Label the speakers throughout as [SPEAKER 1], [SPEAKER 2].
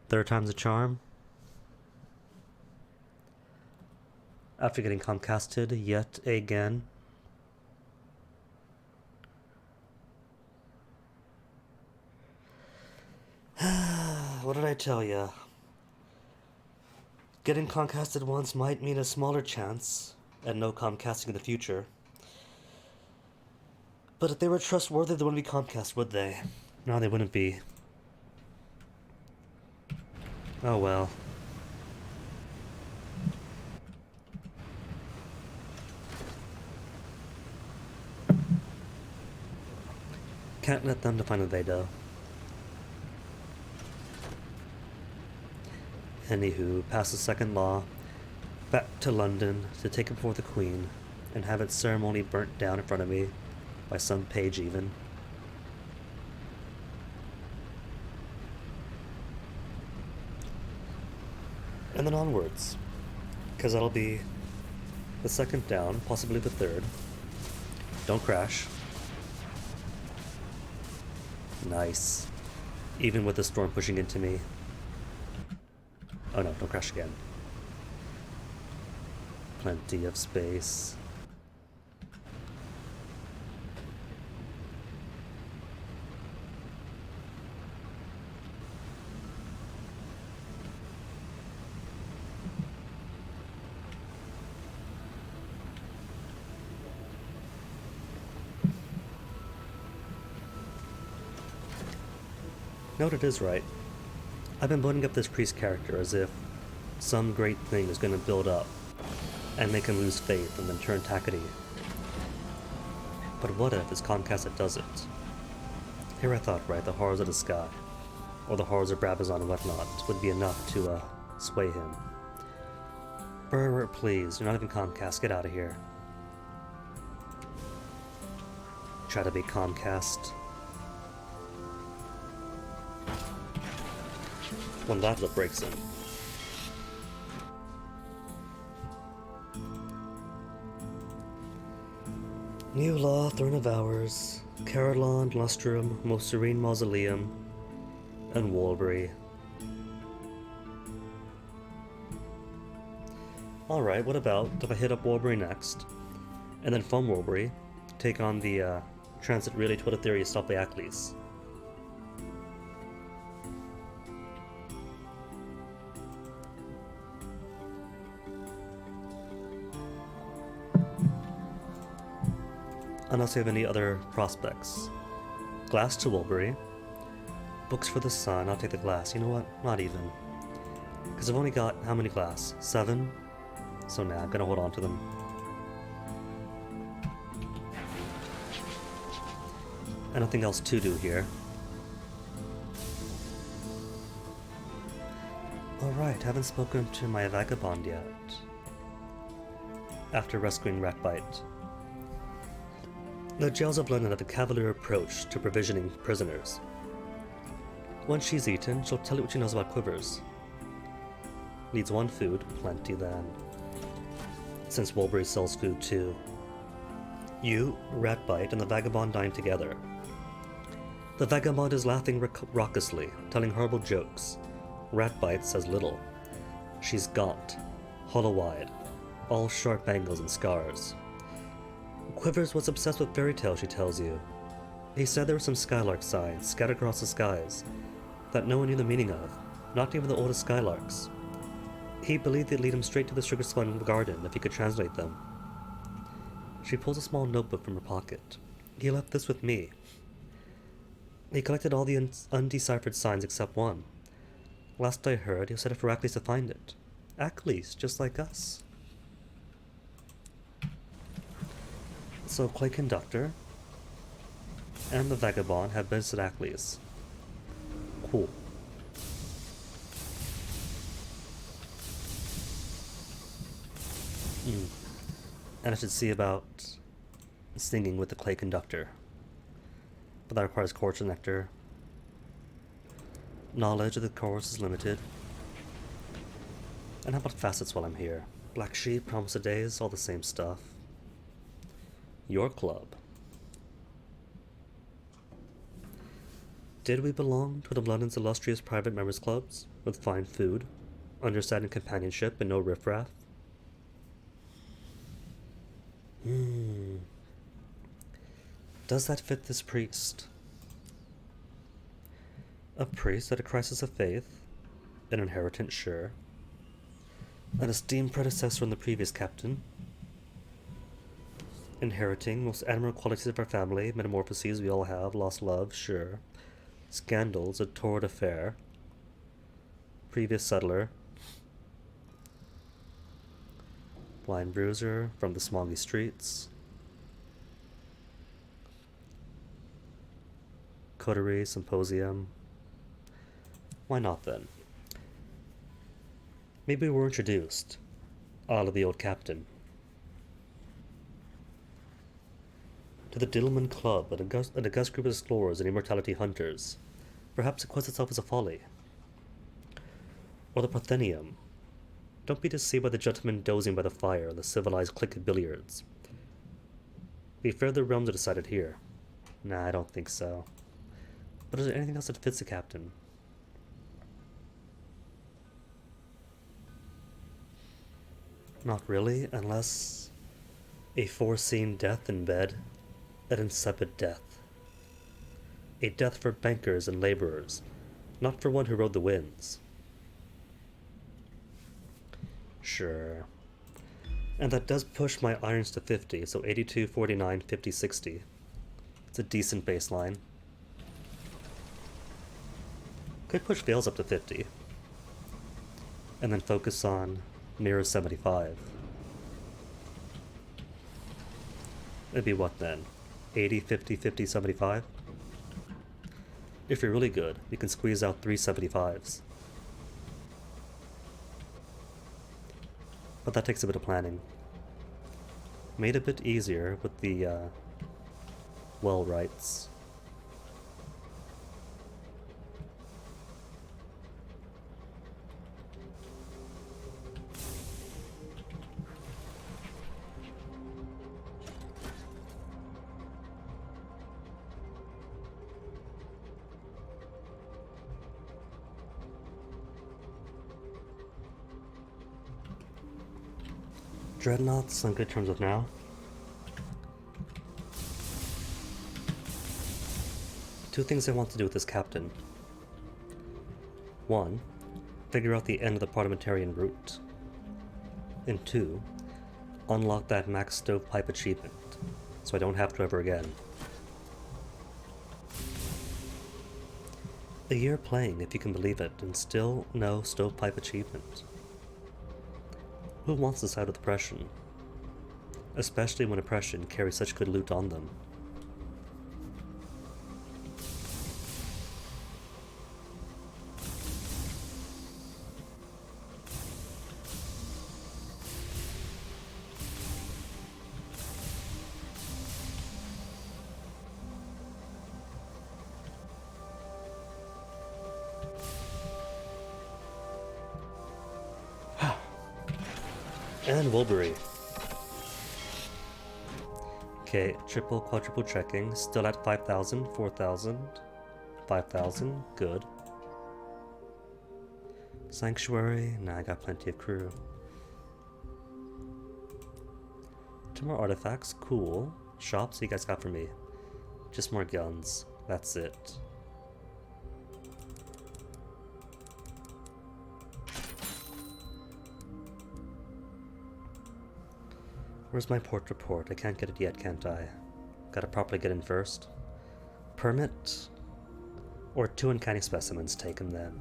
[SPEAKER 1] Third time's a charm. After getting comcasted yet again. What did I tell ya? Getting comcasted once might mean a smaller chance, and no comcasting in the future. But if they were trustworthy, they wouldn't be comcast, would they? No, they wouldn't be. Oh well. Can't let them define what they do. Anywho, pass the second law, back to London to take it before the Queen, and have its ceremony burnt down in front of me, by some page even. And then onwards, because that'll be the second down, possibly the third. Don't crash. Nice. Even with the storm pushing into me. Oh no, don't crash again. Plenty of space. Note it is right. I've been building up this priest character as if some great thing is going to build up and make him lose faith and then turn tackety. But what if it's Comcast that does it? Here I thought, right, the horrors of the sky, or the horrors of Brabazon and whatnot, would be enough to, sway him. Brr, please, you're not even Comcast, get out of here. Try to be Comcast. When that breaks him. New law, Throne of Hours, Caroline, Lustrum, Most Serene Mausoleum, and Walbury. Alright, what about if I hit up Walbury next, and then from Walbury, take on the Transit Relay Twitter Theory Stop by Ackley's. Unless you have any other prospects. Glass to Wilbury. Books for the Sun. I'll take the glass. You know what? Not even. Because I've only got how many glass? 7? So nah, I'm gonna hold on to them. And nothing else to do here. Alright, haven't spoken to my vagabond yet. After rescuing Ratbite. The jails of London have a cavalier approach to provisioning prisoners. Once she's eaten, she'll tell you what she knows about quivers. Needs one food, plenty then. Since Walbury sells food too. You, Ratbite, and the vagabond dine together. The vagabond is laughing raucously, telling horrible jokes. Ratbite says little. She's gaunt, hollow-eyed, all sharp angles and scars. Quivers was obsessed with fairy tales, she tells you. He said there were some skylark signs scattered across the skies that no one knew the meaning of, not even the oldest skylarks. He believed they'd lead him straight to the sugar spun garden if he could translate them. She pulls a small notebook from her pocket. He left this with me. He collected all the undeciphered signs except one. Last I heard, he set it for Ackley's to find it. Ackley's, just like us. So Clay Conductor and the Vagabond have been at Ackley's. Cool. And I should see about singing with the Clay Conductor. But that requires chorus nectar. Knowledge of the chorus is limited. And how about facets while I'm here? Black Sheep, Promise of Days, all the same stuff. Your club. Did we belong to the London's illustrious private members' clubs, with fine food, understanding companionship, and no riffraff? Does that fit this priest? A priest at a crisis of faith? An inheritance, sure. An esteemed predecessor in the previous captain. Inheriting most admirable qualities of our family, metamorphoses we all have, lost love, sure. Scandals, a torrid affair. Previous settler. Blind bruiser from the smoggy streets. Coterie, symposium. Why not then? Maybe we were introduced, a la the old captain, to the Dillman Club, an august group of explorers and immortality hunters. Perhaps it calls itself as a folly. Or the Parthenium. Don't be deceived by the gentleman dozing by the fire and the civilized click of billiards. We fear the realms are decided here. Nah, I don't think so. But is there anything else that fits the captain? Not really, unless a foreseen death in bed, an insipid death. A death for bankers and laborers, not for one who rode the winds. Sure. And that does push my irons to 50, so 82, 49, 50, 60. It's a decent baseline. Could push fails up to 50. And then focus on mirror 75. It'd be what then? 80, 50, 50, 75? If you're really good, you can squeeze out 3 75s. But that takes a bit of planning. Made a bit easier with the well rights. Dreadnoughts on good terms with now. Two things I want to do with this captain. One, figure out the end of the parliamentarian route. And two, unlock that max stovepipe achievement, so I don't have to ever again. A year playing, if you can believe it, and still no stovepipe achievement. Who wants this out of oppression? Especially when oppression carries such good loot on them. And Wolbury. Okay, triple, quadruple checking. Still at 5,000, 4,000, 5,000. Good. Sanctuary. Nah, I got plenty of crew. 2 more artifacts. Cool. Shops. What you guys got for me? Just more guns. That's it. Where's my port report? I can't get it yet, can't I? Gotta properly get in first. Permit? Or 2 uncanny specimens, take them then.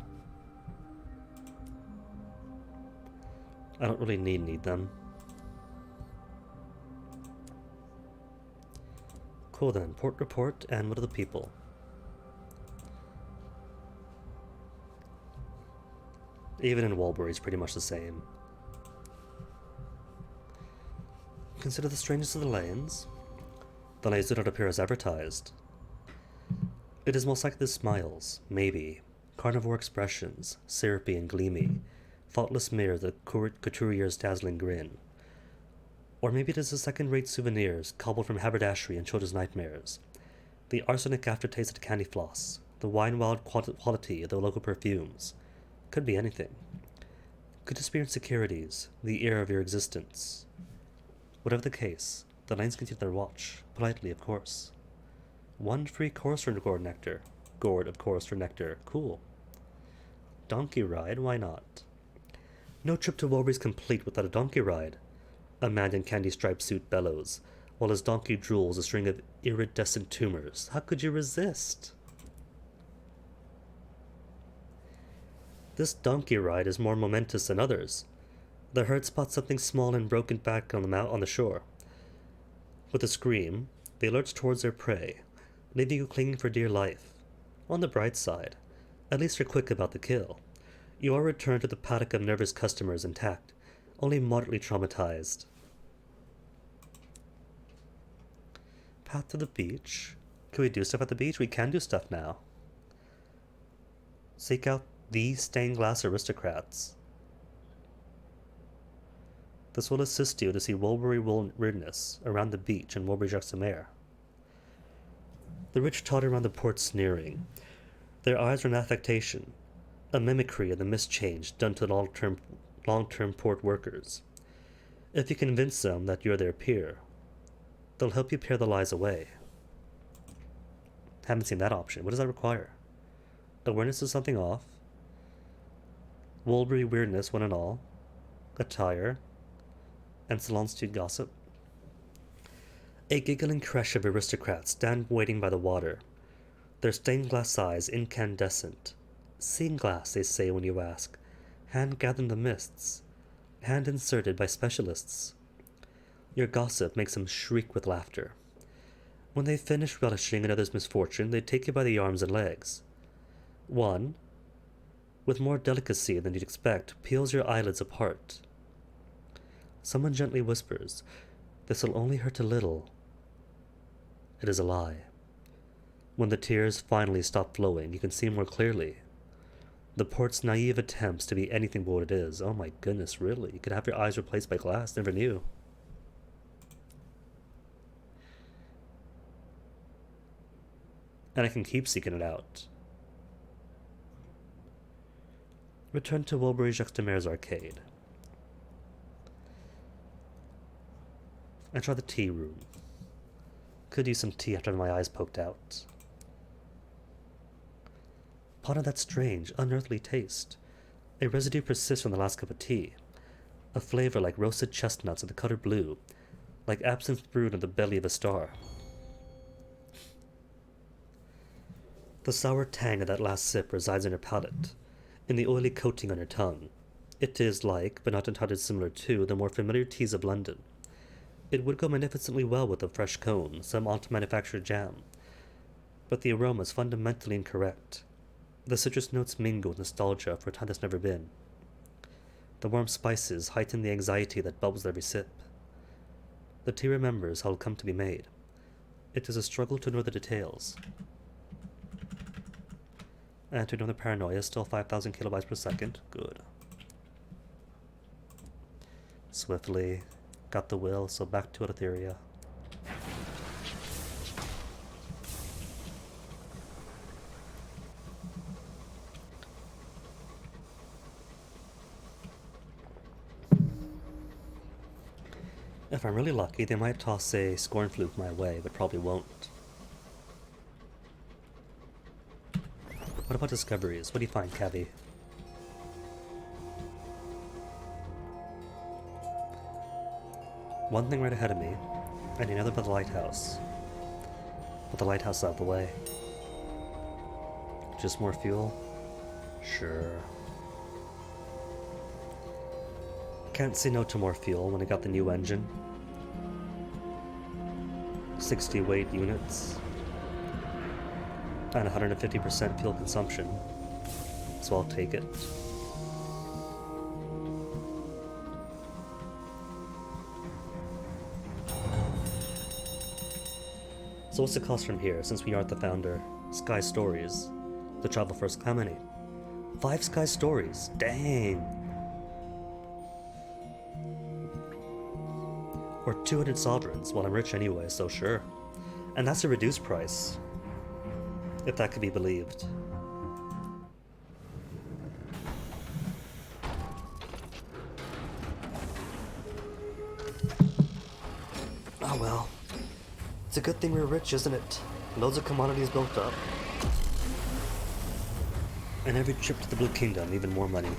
[SPEAKER 1] I don't really need them. Cool then, port report, and what are the people? Even in Walbury, it's pretty much the same. Consider the strangeness of the lanes. The lanes do not appear as advertised. It is most likely the smiles, maybe, carnivore expressions, syrupy and gleamy, faultless mirror the couturier's dazzling grin. Or maybe it is the second-rate souvenirs cobbled from haberdashery and children's nightmares, the arsenic aftertaste of candy floss, The wine-wild quality of the local perfumes. Could be anything. Could just be your insecurities, the air of your existence. Whatever the case, the lines continue their watch, politely, of course. One free course for gourd nectar. Gourd, of course, for nectar. Cool. Donkey ride? Why not? No trip to Wolbury's complete without a donkey ride. A man in candy-striped suit bellows, while his donkey drools a string of iridescent tumors. How could you resist? This donkey ride is more momentous than others. The herd spots something small and broken back on the shore. With a scream, they lurch towards their prey, leaving you clinging for dear life. On the bright side, at least you're quick about the kill. You are returned to the paddock of nervous customers intact, only moderately traumatized. Path to the beach. Can we do stuff at the beach? We can do stuff now. Seek out the stained glass aristocrats. This will assist you to see Wolbury weirdness around the beach in Wolbury-Jacques-de-Mer. The rich totter around the port sneering. Their eyes are an affectation, a mimicry of the mischange done to long-term port workers. If you convince them that you're their peer, they'll help you pare the lies away. Haven't seen that option. What does that require? Awareness of something off. Wolbury weirdness, one and all. Attire. And Salon Street gossip. A giggling creche of aristocrats stand waiting by the water, their stained glass eyes incandescent. Seeing glass, they say when you ask. Hand gathered in the mists. Hand inserted by specialists. Your gossip makes them shriek with laughter. When they finish relishing another's misfortune, they take you by the arms and legs. One, with more delicacy than you'd expect, peels your eyelids apart. Someone gently whispers, "This'll only hurt a little." It is a lie. When the tears finally stop flowing, you can see more clearly. The port's naive attempts to be anything but what it is. Oh my goodness, really? You could have your eyes replaced by glass? Never knew. And I can keep seeking it out. Return to Wolbury-Jacques-de-Mer's arcade. And try the tea room. Could use some tea after my eyes poked out. Upon that strange, unearthly taste. A residue persists from the last cup of tea. A flavor like roasted chestnuts of the color blue, like absinthe brewed in the belly of a star. The sour tang of that last sip resides in your palate, in the oily coating on your tongue. It is like, but not entirely similar to, the more familiar teas of London. It would go magnificently well with a fresh cone, some auto-manufactured jam. But the aroma is fundamentally incorrect. The citrus notes mingle with nostalgia for a time that's never been. The warm spices heighten the anxiety that bubbles at every sip. The tea remembers how it will come to be made. It is a struggle to ignore the details. And to ignore the paranoia, still 5,000 kilobytes per second. Good. Swiftly. Got the will, so back to Etheria. If I'm really lucky, they might toss a Scornfluke my way, but probably won't. What about discoveries? What do you find, Cavi? One thing right ahead of me, and another by the lighthouse. Put the lighthouse out of the way. Just more fuel? Sure. Can't say no to more fuel when I got the new engine. 60 weight units. And 150% fuel consumption. So I'll take it. So what's the cost from here, since we aren't the founder? Sky Stories. The travel first. How many? 5 Sky Stories. Dang. Or 200 sovereigns. Well, I'm rich anyway, so sure. And that's a reduced price. if that could be believed. Oh well. It's a good thing we're rich, isn't it? Loads of commodities built up. And every trip to the Blue Kingdom, even more money.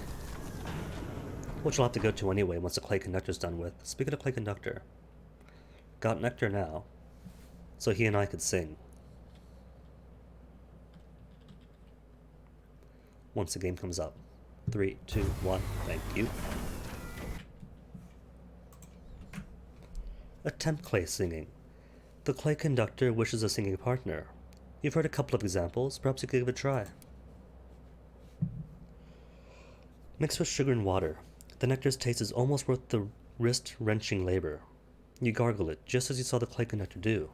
[SPEAKER 1] Which we'll have to go to anyway once the clay conductor's done with. Speaking of clay conductor, got nectar now, so he and I could sing. Once the game comes up. 3, 2, 1, thank you. Attempt clay singing. The clay conductor wishes a singing partner. You've heard a couple of examples, perhaps you could give it a try. Mixed with sugar and water, the nectar's taste is almost worth the wrist-wrenching labor. You gargle it, just as you saw the clay conductor do.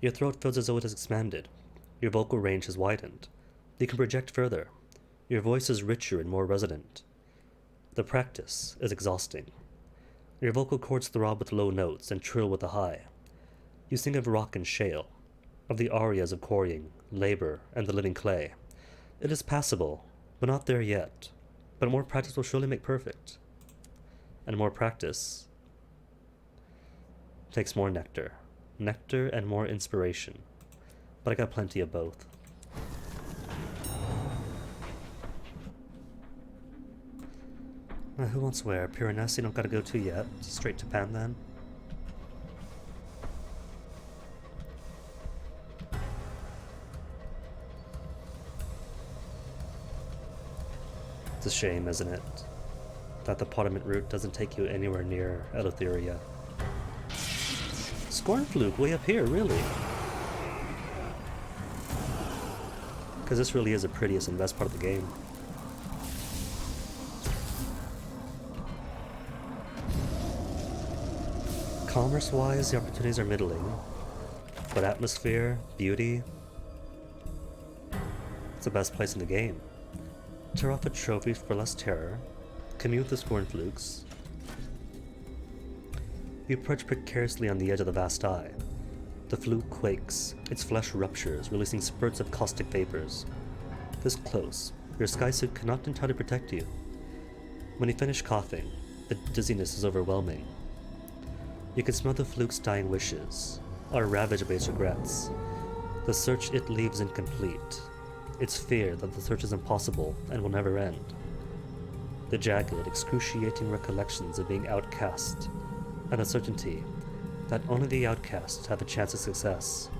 [SPEAKER 1] Your throat feels as though it has expanded. Your vocal range has widened. You can project further. Your voice is richer and more resonant. The practice is exhausting. Your vocal cords throb with low notes and trill with the high. You sing of rock and shale, of the arias of quarrying, labor, and the living clay. It is passable, but not there yet. But more practice will surely make perfect. And more practice takes more nectar. Nectar and more inspiration. But I got plenty of both. Now who wants where? Piranesi don't gotta go to yet. Straight to Pan then. It's a shame, isn't it, that the Parliament route doesn't take you anywhere near Eleutheria. Scornfluke, way up here, really? Because this really is the prettiest and best part of the game. Commerce-wise, the opportunities are middling, but atmosphere, beauty, it's the best place in the game. Tear off a trophy for less terror, commute with the Scornflukes. You perch precariously on the edge of the vast eye. The fluke quakes, its flesh ruptures, releasing spurts of caustic vapors. This close, your skysuit cannot entirely protect you. When you finish coughing, the dizziness is overwhelming. You can smell the fluke's dying wishes, are ravaged by its regrets. The search it leaves incomplete. Its fear that the search is impossible and will never end. The jagged, excruciating recollections of being outcast, and the certainty that only the outcast have a chance of success.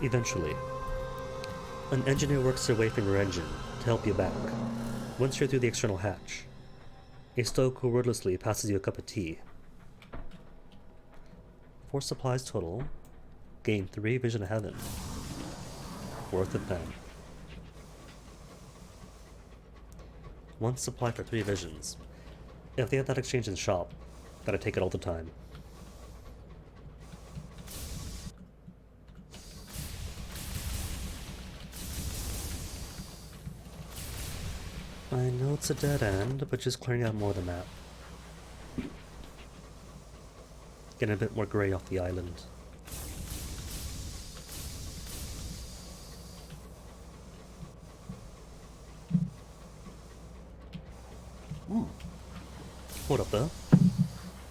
[SPEAKER 1] Eventually, an engineer works their way from your engine to help you back. Once you're through the external hatch, a stoker wordlessly passes you a cup of tea. 4 supplies total. Gain 3 vision of heaven. Worth it then. 1 supply for 3 visions. If they had that exchange in shop, gotta take it all the time. I know it's a dead end, but just clearing out more of the map. Getting a bit more grey off the island. Hold up though.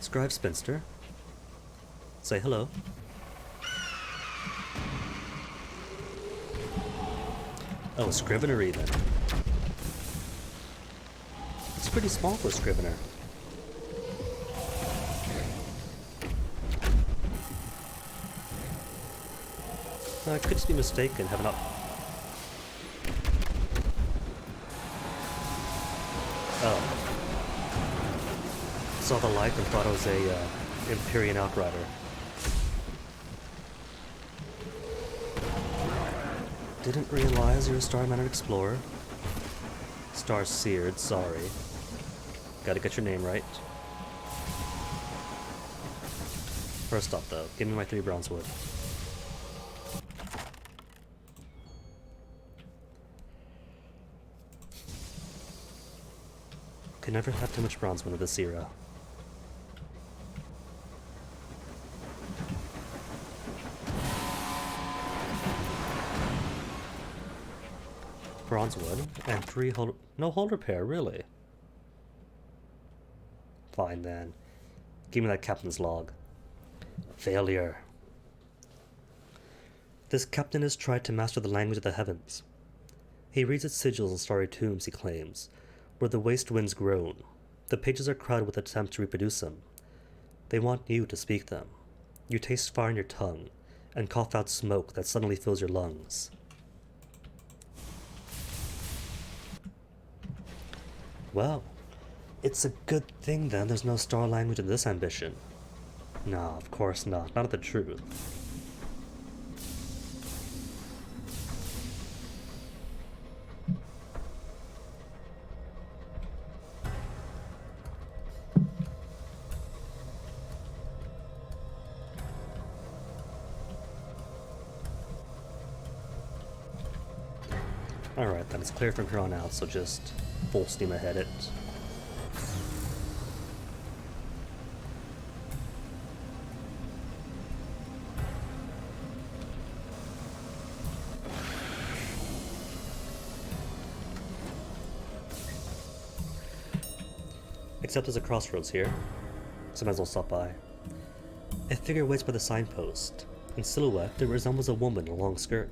[SPEAKER 1] Scribe Spinster. Say hello. Oh, a Scrivener even. It's pretty small for a Scrivener. I could just be mistaken, have not... Oh. Saw the light and thought it was a Empyrean Outrider. Didn't realize you're a Star-Mannered Explorer. Star-Seared, sorry. Gotta get your name right. First up though, give me my 3 bronze wood. Can never have too much bronze wood of this era. bronze wood, and 3 hold... No hold repair, really? Fine then. Give me that captain's log. Failure. This captain has tried to master the language of the heavens. He reads its sigils and starry tombs, he claims, where the waste winds groan. The pages are crowded with attempts to reproduce them. They want you to speak them. You taste fire in your tongue, and cough out smoke that suddenly fills your lungs. Well, it's a good thing then there's no star language in this ambition. No, of course not. Not the truth. Alright then, it's clear from here on out, so just full steam ahead it. Except there's a crossroads here, so might as well stop by. A figure waits by the signpost. In silhouette, it resembles a woman in a long skirt.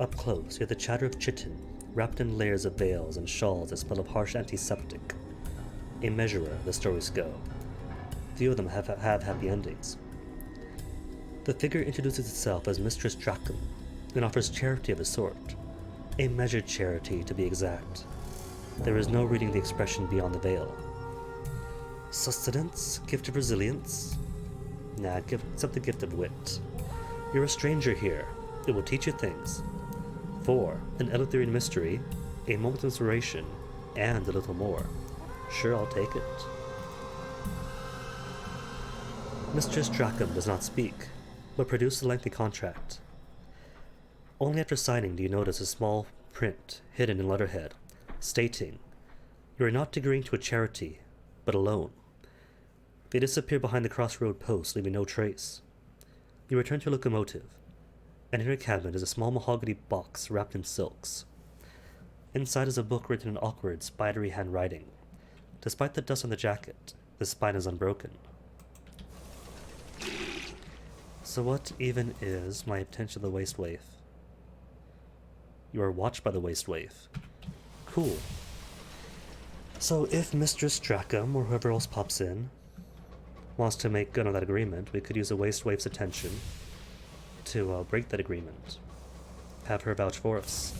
[SPEAKER 1] Up close, you hear the chatter of chitin, wrapped in layers of veils and shawls that smell of harsh antiseptic. A measurer, the stories go. Few of them have happy endings. The figure introduces itself as Mistress Dracum and offers charity of a sort. A measured charity, to be exact. There is no reading the expression beyond the veil. Sustenance? Gift of resilience? Nah, accept the gift of wit. You're a stranger here. It will teach you things. 4. An Eleutherian mystery, a moment of inspiration, and a little more. Sure, I'll take it. Mistress Dracum does not speak, but produces a lengthy contract. Only after signing do you notice a small print hidden in letterhead, stating, "You are not agreeing to a charity, but a loan." They disappear behind the crossroad post, leaving no trace. You return to your locomotive, and in your cabin is a small mahogany box wrapped in silks. Inside is a book written in awkward, spidery handwriting. Despite the dust on the jacket, the spine is unbroken. So what even is my attention to the waste waif? You are watched by the waste waif. Cool. So if Mistress Dracum, or whoever else pops in, wants to make good on that agreement, we could use the waste waif's attention to break that agreement. Have her vouch for us.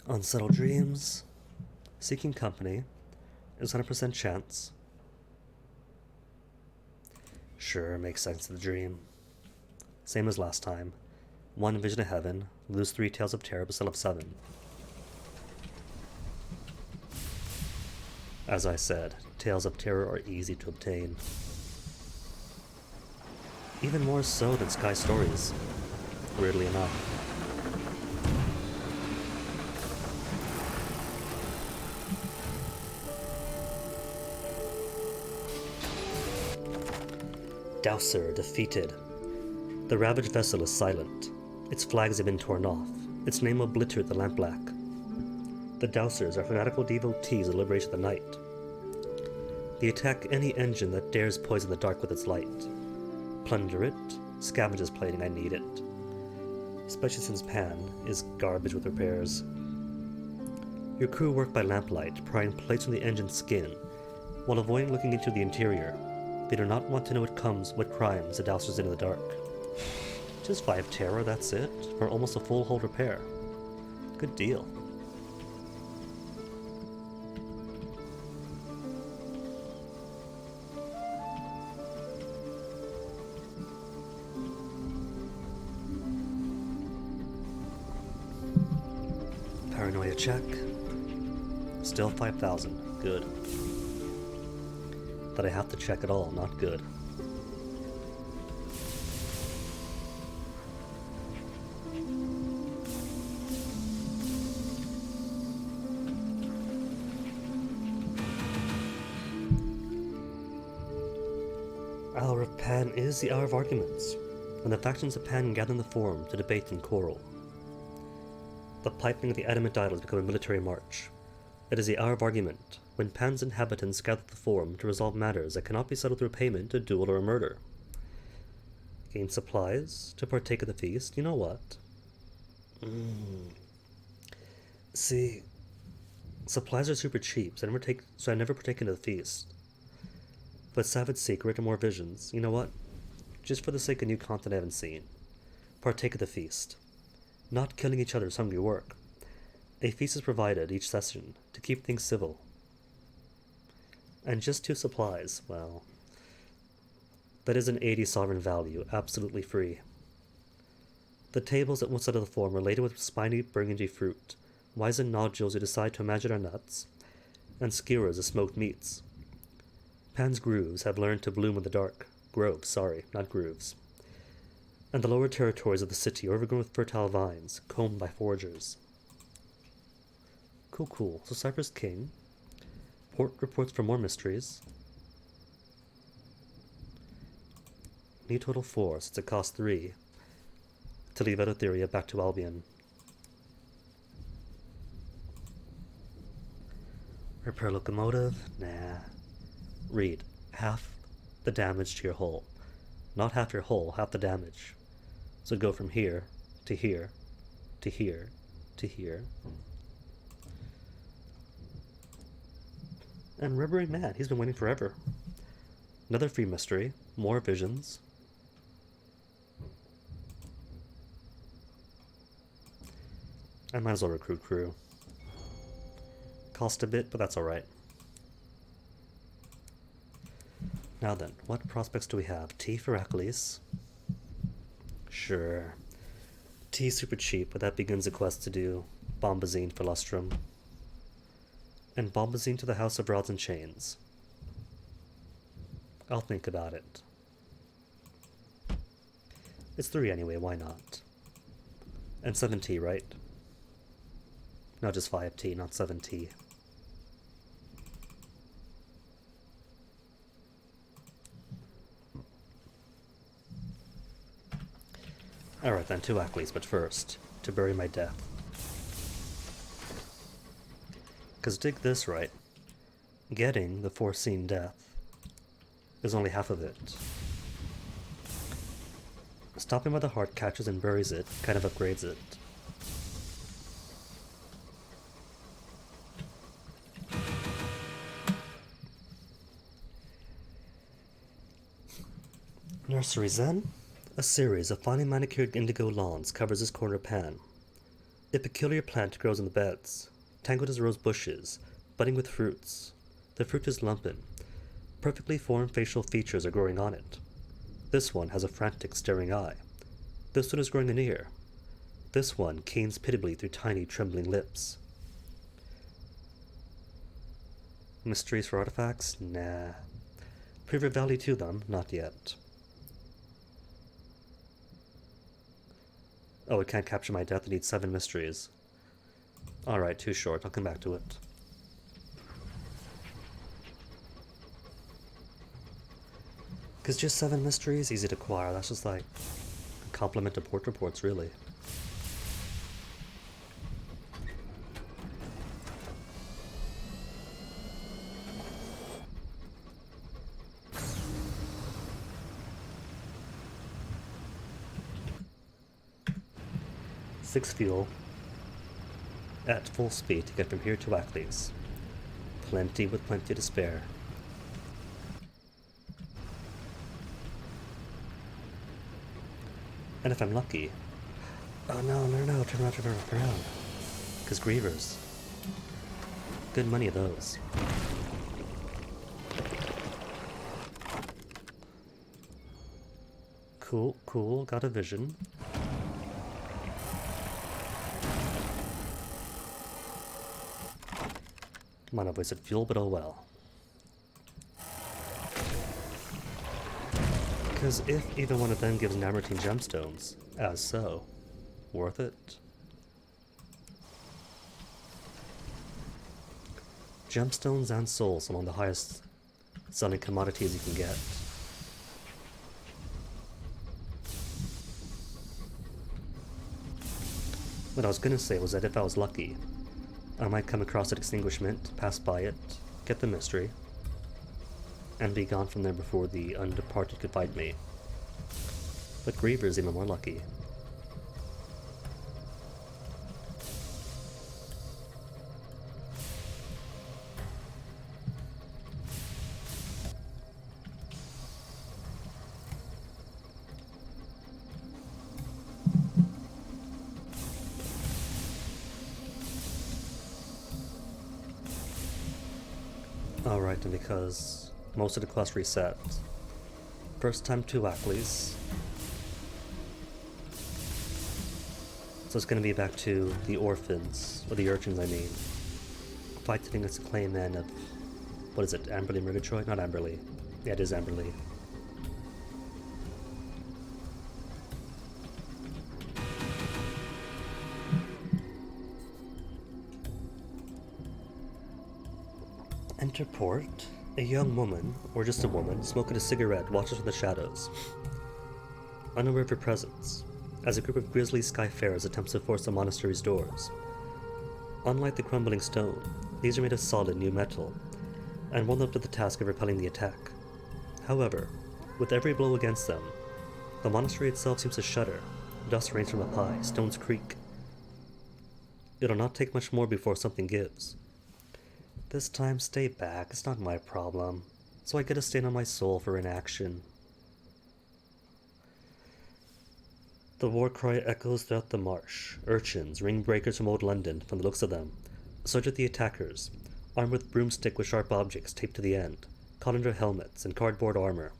[SPEAKER 1] Unsettled dreams. Seeking company is 100% chance. Sure, makes sense to the dream. Same as last time. 1 vision of heaven, lose 3 tales of terror, but still have 7. As I said, tales of terror are easy to obtain. Even more so than Sky Stories, weirdly enough. Dowser defeated. The ravaged vessel is silent. Its flags have been torn off. Its name obliterated the lampblack. The Dowsers are fanatical devotees of the liberation of the night. They attack any engine that dares poison the dark with its light. Plunder it, scavenge its plating, I need it. Especially since Pan is garbage with repairs. Your crew work by lamplight, prying plates from the engine's skin, while avoiding looking into the interior. They do not want to know what crimes the Dowsers did in the dark. Just 5 terror, that's it, for almost a full hull repair. Good deal. Paranoia check. Still 5,000. Good. That I have to check at all, not good. Hour of Pan is the hour of arguments, when the factions of Pan gather in the Forum to debate and quarrel. The piping of the adamant idols become a military march. It is the hour of argument, when Pan's inhabitants gather at the Forum to resolve matters that cannot be settled through payment, a duel, or a murder. Gain supplies to partake of the feast. You know what? See, supplies are super cheap, so I never partake into the feast. But Savage Secret or more visions. You know what? Just for the sake of new content I haven't seen, partake of the feast. Not killing each other is hungry work. A feast is provided each session to keep things civil. And just 2 supplies, well, that is an 80 sovereign value, absolutely free. The tables at one side of the Forum are laden with spiny burgundy fruit, wizened nodules who decide to imagine are nuts, and skewers of smoked meats. Pan's grooves have learned to bloom in the dark. Groves, sorry, not grooves. And the lower territories of the city are overgrown with fertile vines, combed by foragers. Cool. So Cyprus King. Port reports for more mysteries. Need total 4, since it costs 3 to leave Eleutheria back to Albion. Repair locomotive? Nah. Read. Half the damage to your hull. Not half your hull, half the damage. So go from here to here to here to here. And Rubbery Man, he's been waiting forever. Another free mystery. More visions. I might as well recruit crew. Cost a bit, but that's alright. Now then, what prospects do we have? Tea for Achilles. Sure. Tea super cheap, but that begins a quest to do Bombazine for Lustrum. And Bombazine to the House of Rods and Chains. I'll think about it. It's 3 anyway, why not? And 7 tea, right? No, just 5 tea, not 7 tea. Alright then, 2 Achilles, but first, to bury my death. Because dig this right, getting the foreseen death is only half of it. Stopping by the heart catches and buries it, kind of upgrades it. Nursery Zen? A series of finely manicured indigo lawns covers this corner of Pan. A peculiar plant grows in the beds, tangled as rose bushes, budding with fruits. The fruit is lumpen. Perfectly formed facial features are growing on it. This one has a frantic, staring eye. This one is growing an ear. This one canes pitiably through tiny, trembling lips. Mysteries for artifacts? Nah. Preview value to them? Not yet. Oh, it can't capture my death. It needs 7 mysteries. Alright, too short. I'll come back to it. Because just 7 mysteries, easy to acquire. That's just like a compliment to port reports, really. Six fuel at full speed to get from here to Achilles. Plenty with plenty to spare. And if I'm lucky... Oh no, turn around. Because Grievers. Good money of those. Cool, got a vision. Might have wasted fuel, but oh well. Because if even one of them gives Namertine gemstones, as so, worth it. Gemstones and souls among the highest selling commodities you can get. What I was gonna say was that if I was lucky, I might come across an extinguishment, pass by it, get the mystery, and be gone from there before the undeparted could find me. But Griever's even more lucky. Alright, and because most of the quest reset, first time 2 Ackleys. So it's gonna be back to the orphans, or the urchins I mean, fighting against the clayman of, what is it, Amberley Murgatroyd? Not Amberley. Yeah, it is Amberley. Enter port. A young woman, or just a woman, smoking a cigarette, watches from the shadows, unaware of her presence, as a group of grisly skyfarers attempts to force the monastery's doors. Unlike the crumbling stone, these are made of solid new metal, and won't up to the task of repelling the attack. However, with every blow against them, the monastery itself seems to shudder. Dust rains from up high, stones creak. It'll not take much more before something gives. This time, stay back, it's not my problem, so I get a stain on my soul for inaction. The war cry echoes throughout the marsh. Urchins, ring breakers from old London, from the looks of them, surge at the attackers, armed with broomstick with sharp objects taped to the end, colander helmets, and cardboard armor.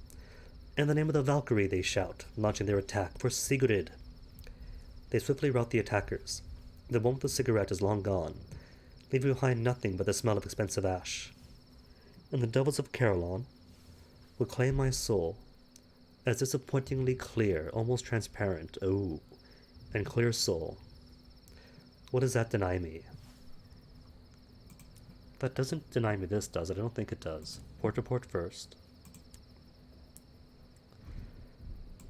[SPEAKER 1] In the name of the Valkyrie, they shout, launching their attack for Sigrid. They swiftly rout the attackers. The one with the cigarette is long gone, leaving behind nothing but the smell of expensive ash. And the devils of Carillon will claim my soul as disappointingly clear, almost transparent, and clear soul. What does that deny me? That doesn't deny me this, does it? I don't think it does. Port to port first.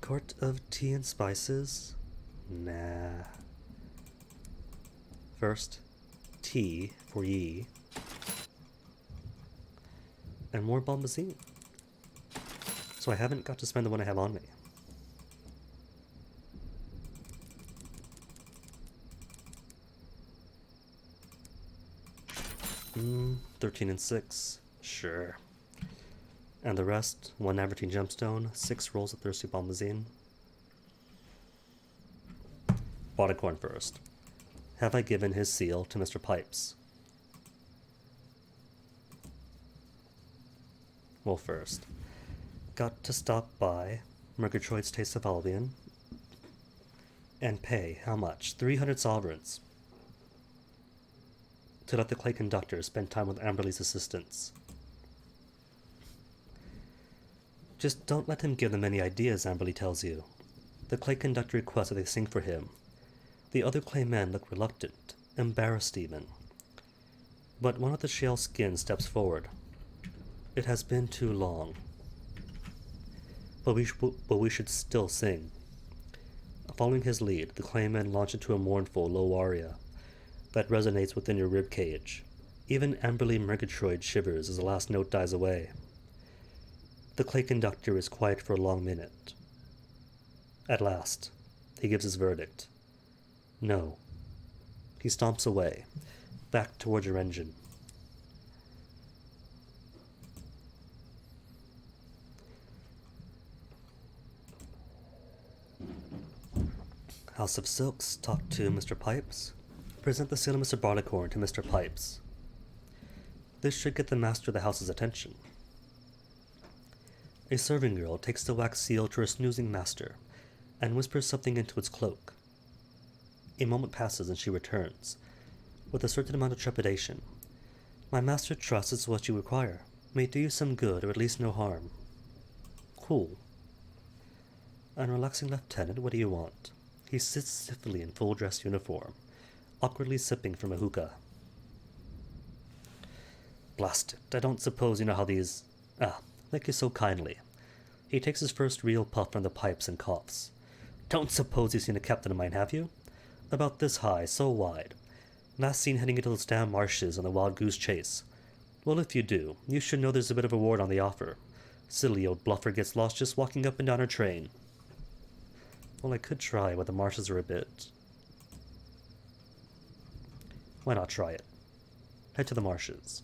[SPEAKER 1] Court of tea and spices? Nah. First, tea for ye. And more bombazine. So I haven't got to spend the one I have on me. Hmm, 13 and 6. Sure. And the rest, 1 averaging gemstone, 6 rolls of thirsty bombazine. Bodycorn first. Have I given his seal to Mr. Pipes? Well, first, got to stop by Murgatroyd's Taste of Albion and pay, how much? 300 sovereigns to let the clay conductor spend time with Amberley's assistants. Just don't let him give them any ideas, Amberley tells you. The clay conductor requests that they sing for him. The other clay men look reluctant, embarrassed even. But one with the shale skin steps forward. It has been too long. But we should still sing. Following his lead, the clay men launch into a mournful, low aria that resonates within your rib cage. Even Amberley Murgatroyd shivers as the last note dies away. The clay conductor is quiet for a long minute. At last, he gives his verdict. No. He stomps away, back towards your engine. House of Silks, talk to Mr. Pipes. Present the seal of Mr. Barleycorn to Mr. Pipes. This should get the master of the house's attention. A serving girl takes the wax seal to her snoozing master and whispers something into its cloak. A moment passes and she returns, with a certain amount of trepidation. My master trusts it's what you require. May do you some good, or at least no harm. Cool. An relaxing lieutenant, what do you want? He sits stiffly in full-dress uniform, awkwardly sipping from a hookah. Blast it, I don't suppose you know how these... thank you so kindly. He takes his first real puff from the pipes and coughs. Don't suppose you've seen a captain of mine, have you? About this high, so wide. Last seen heading into those damn marshes on the wild goose chase. Well, if you do, you should know there's a bit of a reward on the offer. Silly old bluffer gets lost just walking up and down her train. Well, I could try, but the marshes are a bit... Why not try it? Head to the marshes.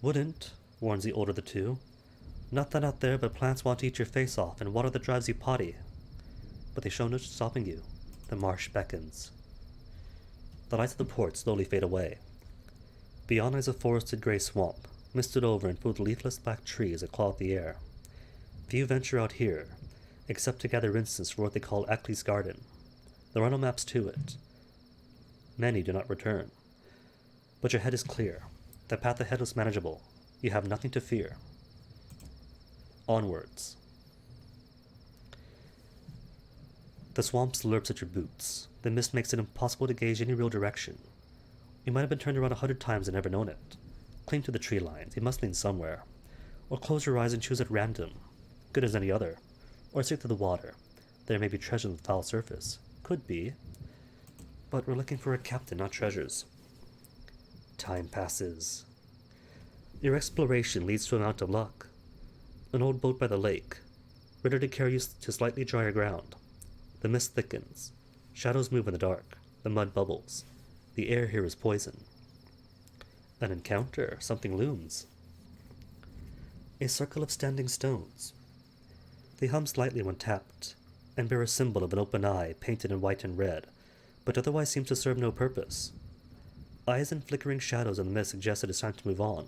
[SPEAKER 1] Wouldn't, warns the older of the two. Not that out there, but plants want to eat your face off, and water that drives you potty. But they show no stopping you. The marsh beckons. The lights of the port slowly fade away. Beyond lies a forested grey swamp, misted over and full of leafless black trees that claw at the air. Few venture out here, except to gather incense for what they call Ackley's Garden. There are no maps to it. Many do not return. But your head is clear. The path ahead is manageable. You have nothing to fear. Onwards. The swamp slurps at your boots. The mist makes it impossible to gauge any real direction. You might have been turned around 100 times and never known it. Cling to the tree lines. You must lean somewhere. Or close your eyes and choose at random. Good as any other. Or stick to the water. There may be treasure on the foul surface. Could be. But we're looking for a captain, not treasures. Time passes. Your exploration leads to a amount of luck. An old boat by the lake, ready to carry you to slightly drier ground. The mist thickens. Shadows move in the dark. The mud bubbles. The air here is poison. An encounter. Something looms. A circle of standing stones. They hum slightly when tapped, and bear a symbol of an open eye painted in white and red, but otherwise seem to serve no purpose. Eyes and flickering shadows in the mist suggest it is time to move on.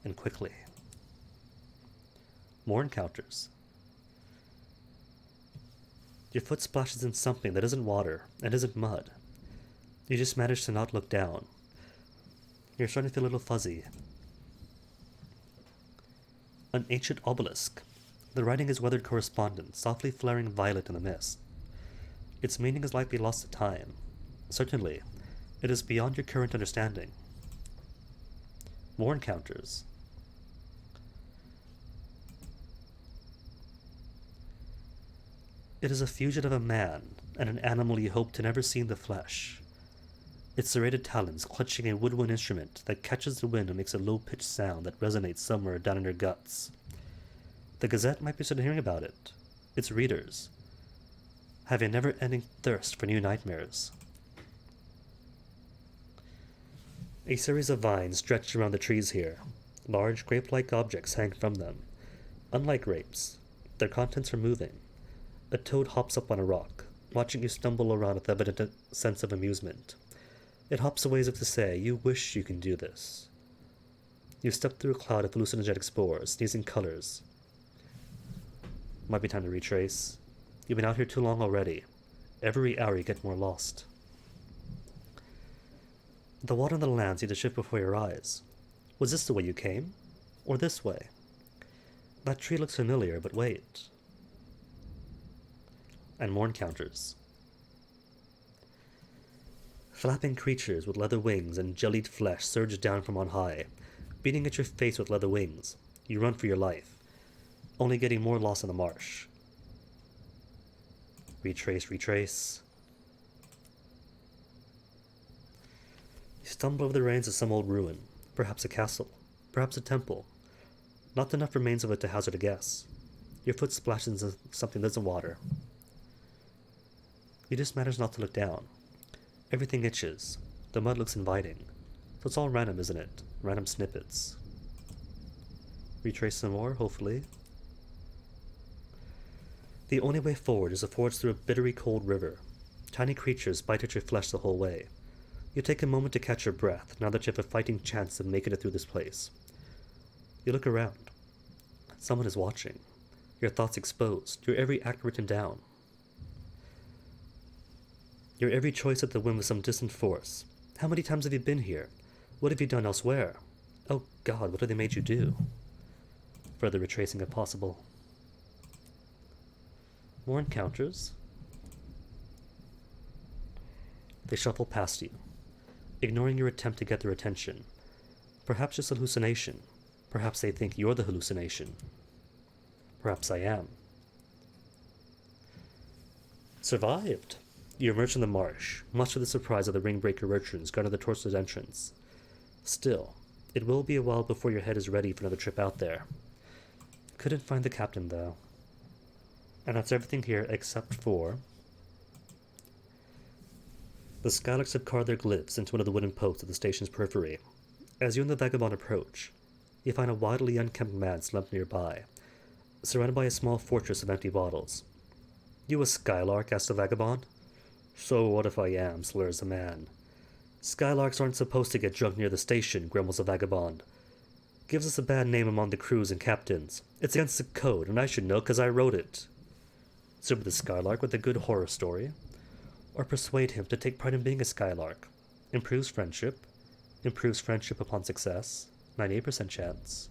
[SPEAKER 1] And quickly. More encounters. Your foot splashes in something that isn't water and isn't mud. You just manage to not look down. You're starting to feel a little fuzzy. An ancient obelisk. The writing is weathered correspondence, softly flaring violet in the mist. Its meaning is likely lost to time. Certainly, it is beyond your current understanding. More encounters. It is a fusion of a man and an animal you hope to never see in the flesh. Its serrated talons clutching a woodwind instrument that catches the wind and makes a low-pitched sound that resonates somewhere down in your guts. The Gazette might be interested in hearing about it. Its readers have a never-ending thirst for new nightmares. A series of vines stretch around the trees here. Large, grape-like objects hang from them. Unlike grapes, their contents are moving. A toad hops up on a rock, watching you stumble around with evident sense of amusement. It hops away as if to say, you wish you can do this. You step through a cloud of hallucinogenic spores, sneezing colors. Might be time to retrace. You've been out here too long already. Every hour you get more lost. The water and the land seem to shift before your eyes. Was this the way you came? Or this way? That tree looks familiar, but wait. And more encounters. Flapping creatures with leather wings and jellied flesh surge down from on high, beating at your face with leather wings. You run for your life, only getting more lost in the marsh. Retrace, retrace. You stumble over the remains of some old ruin, perhaps a castle, perhaps a temple. Not enough remains of it to hazard a guess. Your foot splashes into something that's in water. You just manage not to look down. Everything itches. The mud looks inviting. So it's all random, isn't it? Random snippets. Retrace some more, hopefully. The only way forward is to forge through a bittery cold river. Tiny creatures bite at your flesh the whole way. You take a moment to catch your breath, now that you have a fighting chance of making it through this place. You look around. Someone is watching. Your thoughts exposed, your every act written down. Your every choice at the whim of some distant force. How many times have you been here? What have you done elsewhere? Oh God, what have they made you do? Further retracing if possible. More encounters. They shuffle past you, ignoring your attempt to get their attention. Perhaps just a hallucination. Perhaps they think you're the hallucination. Perhaps I am. Survived. You emerge from the marsh, much to the surprise of the ringbreaker urchins guarding the tortoise entrance. Still, it will be a while before your head is ready for another trip out there. Couldn't find the captain, though. And that's everything here except for... The skylarks have carved their glyphs into one of the wooden posts of the station's periphery. As you and the vagabond approach, you find a wildly unkempt man slumped nearby, surrounded by a small fortress of empty bottles. You a skylark? Asked the vagabond. So what if I am? Slurs the man. Skylarks aren't supposed to get drunk near the station, grumbles the vagabond. Gives us a bad name among the crews and captains. It's against the code, and I should know 'cause I wrote it. Super the skylark with a good horror story. Or persuade him to take pride in being a skylark. Improves friendship upon success. 98% chance.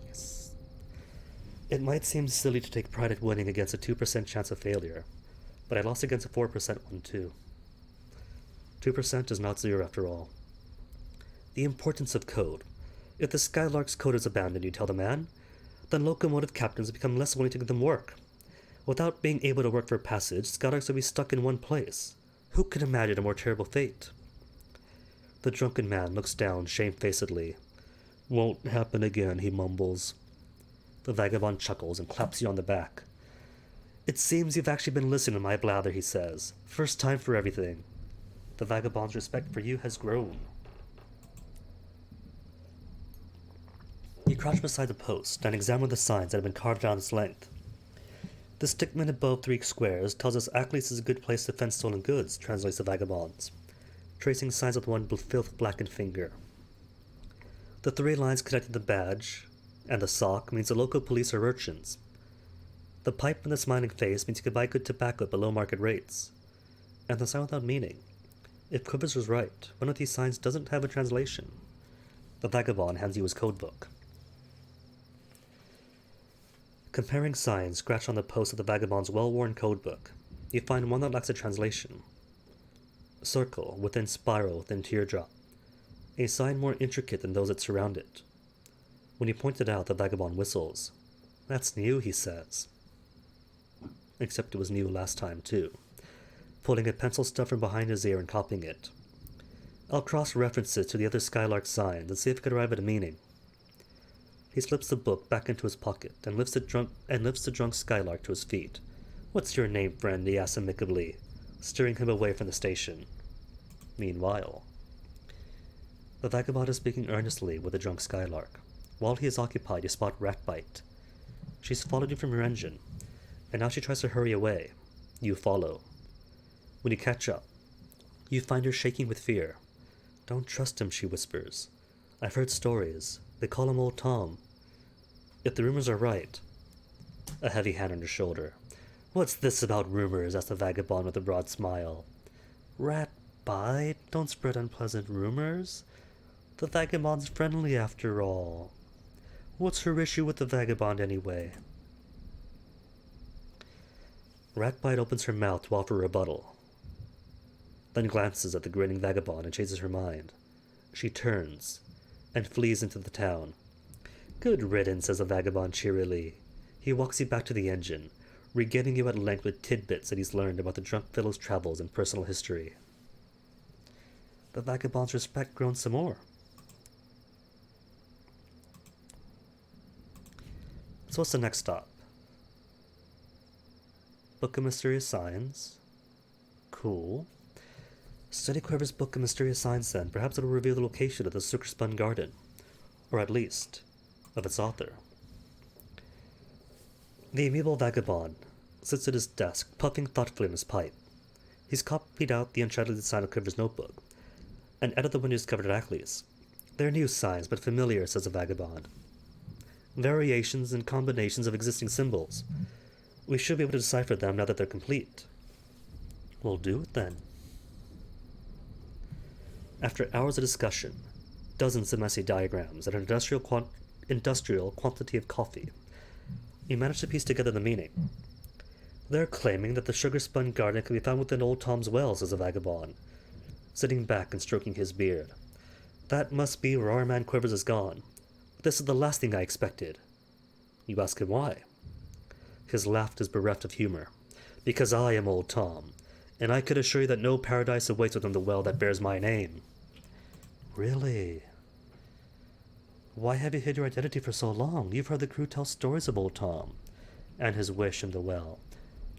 [SPEAKER 1] Yes. It might seem silly to take pride at winning against a 2% chance of failure, but I lost against a 4% one too. 2% is not zero after all. The importance of code. If the Skylark's code is abandoned, you tell the man, then locomotive captains become less willing to give them work. Without being able to work for passage, Skylarks will be stuck in one place. Who could imagine a more terrible fate? The drunken man looks down shamefacedly. Won't happen again, he mumbles. The vagabond chuckles and claps you on the back. It seems you've actually been listening to my blather, he says. First time for everything. The vagabond's respect for you has grown. You crouch beside the post and examine the signs that have been carved down its length. The stickman above 3 squares tells us Aklis is a good place to fence stolen goods, translates the vagabonds, tracing signs with one filth-blackened finger. The 3 lines connecting the badge and the sock means the local police are urchins. The pipe and the smiling face means you can buy good tobacco at below market rates. And the sign without meaning. If Quivers was right, one of these signs doesn't have a translation. The vagabond hands you his codebook. Comparing signs scratched on the post of the vagabond's well-worn codebook, you find one that lacks a translation. Circle, within spiral, within teardrop. A sign more intricate than those that surround it. When you point it out, the vagabond whistles. That's new, he says. Except it was new last time, too. Pulling a pencil stuff from behind his ear and copying it. I'll cross-reference it to the other Skylark signs and see if it could arrive at a meaning. He slips the book back into his pocket and lifts the drunk Skylark to his feet. What's your name, friend? He asks amicably, steering him away from the station. Meanwhile, the vagabond is speaking earnestly with the drunk Skylark. While he is occupied, you spot Ratbite. She's followed you from your engine, and now she tries to hurry away. You follow. When you catch up, you find her shaking with fear. Don't trust him, she whispers. I've heard stories. They call him Old Tom. If the rumors are right... A heavy hand on her shoulder. What's this about rumors? Asked the vagabond with a broad smile. Ratbite, don't spread unpleasant rumors. The vagabond's friendly after all. What's her issue with the vagabond anyway? Ratbite opens her mouth to offer rebuttal, then glances at the grinning vagabond and changes her mind. She turns and flees into the town. Good riddance, says the vagabond cheerily. He walks you back to the engine, regaling you at length with tidbits that he's learned about the drunk fellow's travels and personal history. The vagabond's respect grown some more. So what's the next stop? Book of Mysterious Signs. Cool. Study Quiver's Book of Mysterious Signs then. Perhaps it'll reveal the location of the sugar-spun garden. Or at least, of its author. The amiable vagabond sits at his desk, puffing thoughtfully on his pipe. He's copied out the untranslated sign of Quiver's notebook, and added the one he discovered at Ackley's. They're new signs, but familiar, says the vagabond. Variations and combinations of existing symbols. We should be able to decipher them now that they're complete. We'll do it then. After hours of discussion, dozens of messy diagrams, and an industrial quantity of coffee, you manage to piece together the meaning. They're claiming that the sugar-spun garden can be found within Old Tom's well, says the vagabond, sitting back and stroking his beard. That must be where our man Quivers is gone. This is the last thing I expected. You ask him why. His laugh is bereft of humor. Because I am Old Tom, and I could assure you that no paradise awaits within the well that bears my name. Really? Why have you hid your identity for so long? You've heard the crew tell stories of Old Tom and his wish in the well.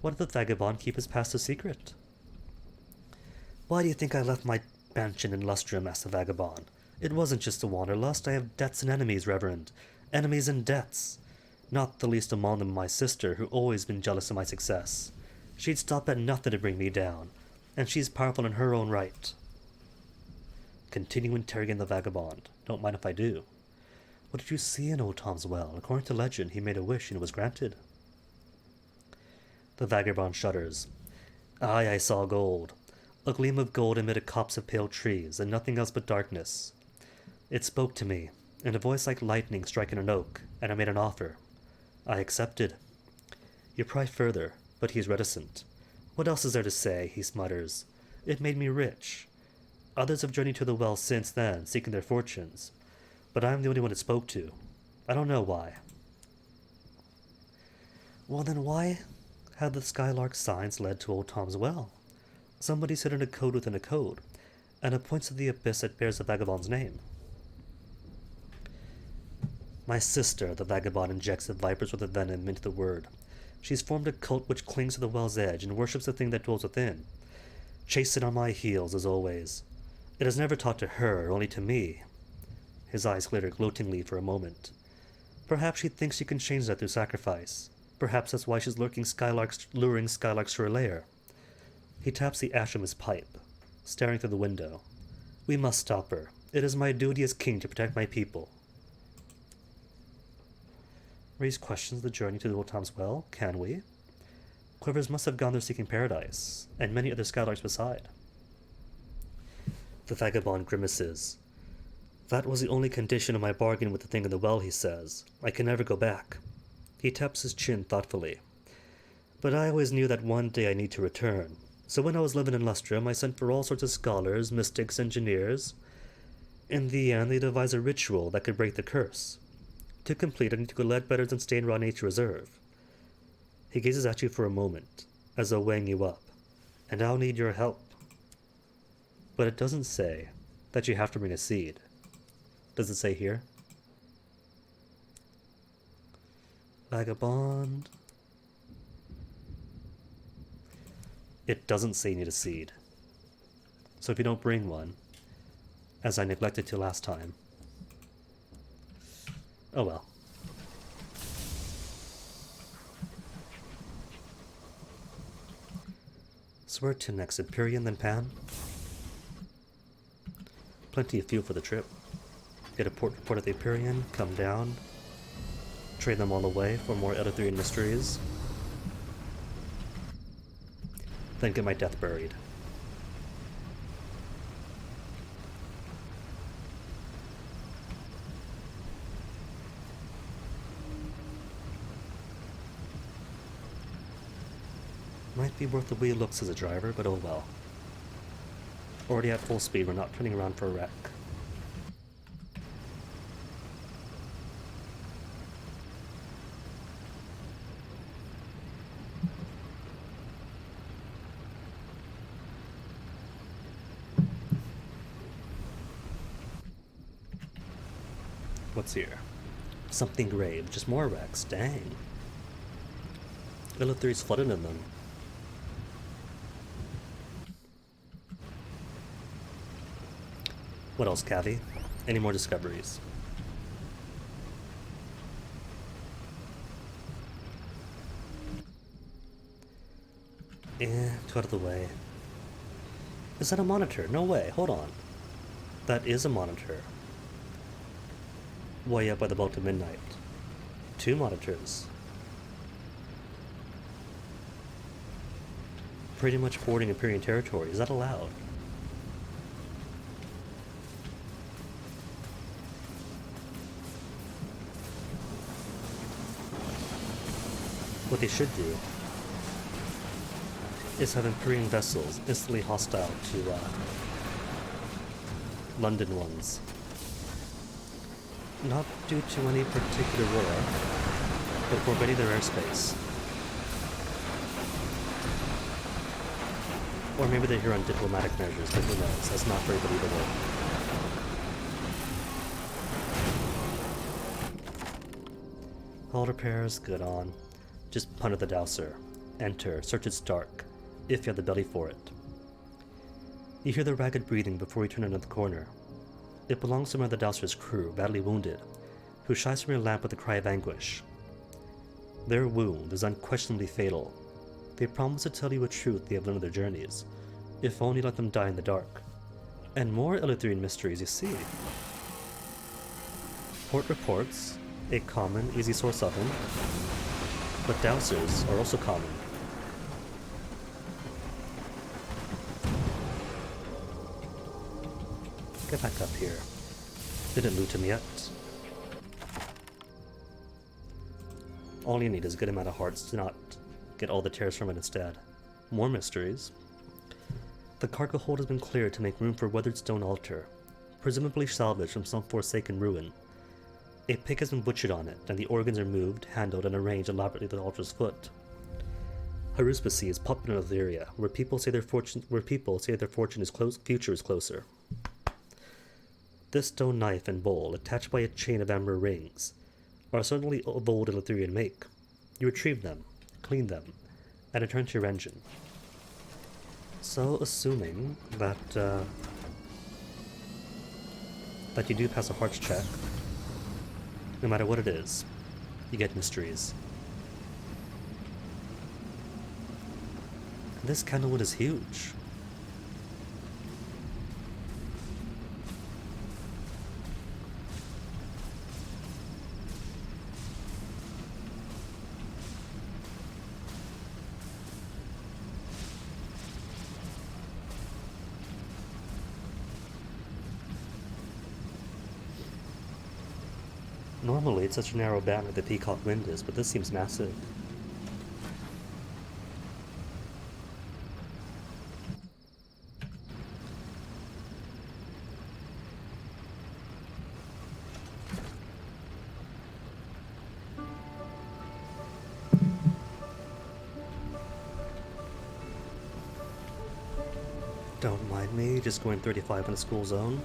[SPEAKER 1] Why did the vagabond keep his past a secret? Why do you think I left my mansion in Lustrum? Asked the vagabond. It wasn't just a wanderlust. I have debts and enemies, Reverend. Enemies and debts. Not the least among them my sister, who always been jealous of my success. She'd stop at nothing to bring me down, and she's powerful in her own right. Continue interrogating the vagabond. Don't mind if I do. What did you see in Old Tom's well? According to legend, he made a wish and it was granted. The vagabond shudders. Aye, I saw gold. A gleam of gold amid a copse of pale trees, and nothing else but darkness. It spoke to me, in a voice like lightning striking an oak, and I made an offer. I accepted. You pry further, but he's reticent. What else is there to say? He smutters. It made me rich. Others have journeyed to the well since then, seeking their fortunes. But I'm the only one it spoke to. I don't know why. Well then why had the Skylark signs led to Old Tom's well? Somebody's hidden a code within a code, and it points to the abyss that bears the vagabond's name. My sister, the vagabond injects the vipers with the venom into the word. She's formed a cult which clings to the well's edge and worships the thing that dwells within. Chasing on my heels, as always. It has never talked to her, only to me. His eyes glitter gloatingly for a moment. Perhaps she thinks she can change that through sacrifice. Perhaps that's why she's luring skylarks to her lair. He taps the ash from his pipe, staring through the window. We must stop her. It is my duty as king to protect my people. Raise questions the journey to the Old Tom's well? Can we? Quivers must have gone there seeking paradise, and many other skylarks beside. The vagabond grimaces. That was the only condition of my bargain with the thing in the well, he says. I can never go back. He taps his chin thoughtfully. But I always knew that one day I need to return. So when I was living in Lustrum, I sent for all sorts of scholars, mystics, engineers. In the end, they devised a ritual that could break the curse. To complete, I need to go Ledbetters and stay in Raw Nature Reserve. He gazes at you for a moment, as though weighing you up. And I'll need your help. But it doesn't say that you have to bring a seed. Does it say here? Vagabond. It doesn't say you need a seed. So if you don't bring one, as I neglected to last time, oh well. So where to next? Empyrean, then Pan? Plenty of fuel for the trip. Get a report at the Empyrean, come down, trade them all away for more Eleutherian mysteries, then get my death buried. Might be worth the wee looks as a driver, but oh well. Already at full speed, we're not turning around for a wreck. What's here? Something grave, just more wrecks, dang. Eleuthery's flooded in them. What else, Cavi? Any more discoveries? Too out of the way. Is that a monitor? No way, hold on. That is a monitor. Way up by the boat to midnight. 2 monitors. Pretty much boarding Empyrean territory. Is that allowed? What they should do is have Empyrean vessels instantly hostile to London ones. Not due to any particular war, but for invading their airspace. Or maybe they're here on diplomatic measures, but who knows? That's not very believable. Hull repairs, good on. Just punter the dowser. Enter, search its dark, if you have the belly for it. You hear the ragged breathing before you turn into the corner. It belongs to one of the dowser's crew, badly wounded, who shies from your lamp with a cry of anguish. Their wound is unquestionably fatal. They promise to tell you a truth they have learned on their journeys, if only let them die in the dark. And more Eleutherian mysteries you see. Port reports, a common, easy source of them, but dowsers are also common. Get back up here. Didn't loot him yet. All you need is a good amount of hearts to not get all the tears from it instead. More mysteries. The cargo hold has been cleared to make room for a weathered stone altar, presumably salvaged from some forsaken ruin. A pig has been butchered on it, and the organs are moved, handled, and arranged elaborately at the altar's foot. Haruspice is popular in Eleutheria, where people say their fortune future is closer. This stone knife and bowl, attached by a chain of amber rings, are certainly of old Eleutherian make. You retrieve them, clean them, and return to your engine. So, assuming that you do pass a hearts check, no matter what it is, you get mysteries. And this candlewood is huge. Normally it's such a narrow band like the Peacock Wind is, but this seems massive. Don't mind me, just going 35 in the school zone.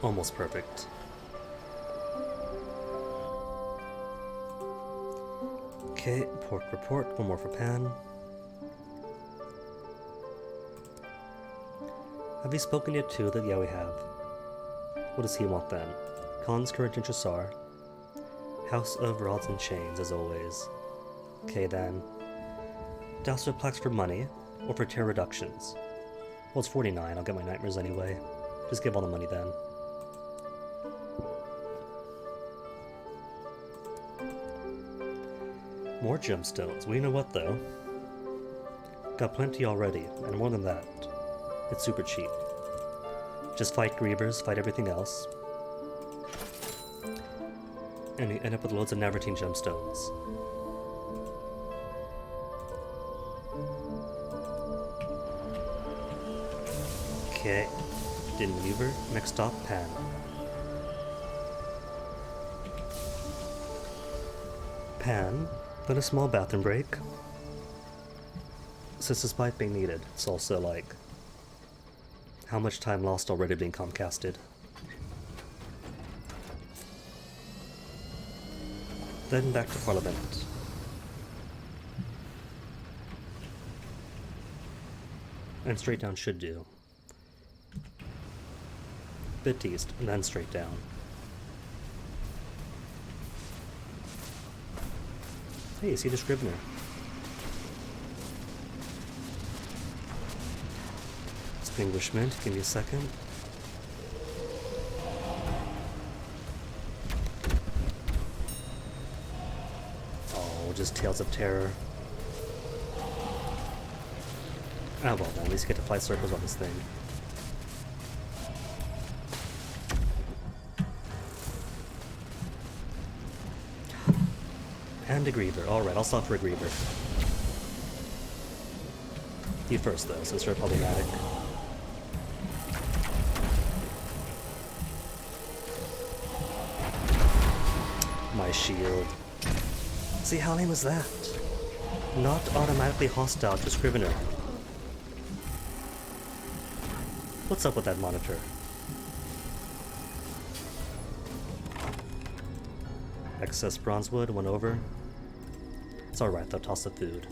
[SPEAKER 1] Almost perfect. Okay, port report, one more for Pan. Have you spoken yet to that? Yeah, we have. What does he want then? Khan's current interests are House of Rods and Chains, as always. Okay then. Dowser plaques for money, or for tear reductions. Well, it's 49, I'll get my nightmares anyway. Just give all the money then. More gemstones. Well, you know what though? Got plenty already, and more than that. It's super cheap. Just fight Grievers, fight everything else. And you end up with loads of Navartine gemstones. Okay. Didn't maneuver. Next stop, Pan. Pan, then a small bathroom break. Since despite being needed, it's also like how much time lost already being comcasted. Then back to Parliament. And straight down should do. Bit east, and then straight down. Hey, see the Scrivener. Extinguishment, give me a second. Oh, just Tales of Terror. Ah, well then, at least get to fly circles on this thing. And a Griever. Alright, I'll stop for a Griever. You first, though, since you're problematic. shield. See, how lame was that? Not automatically hostile to Scrivener. What's up with that monitor? Excess bronzewood went over. It's alright, they'll toss the food.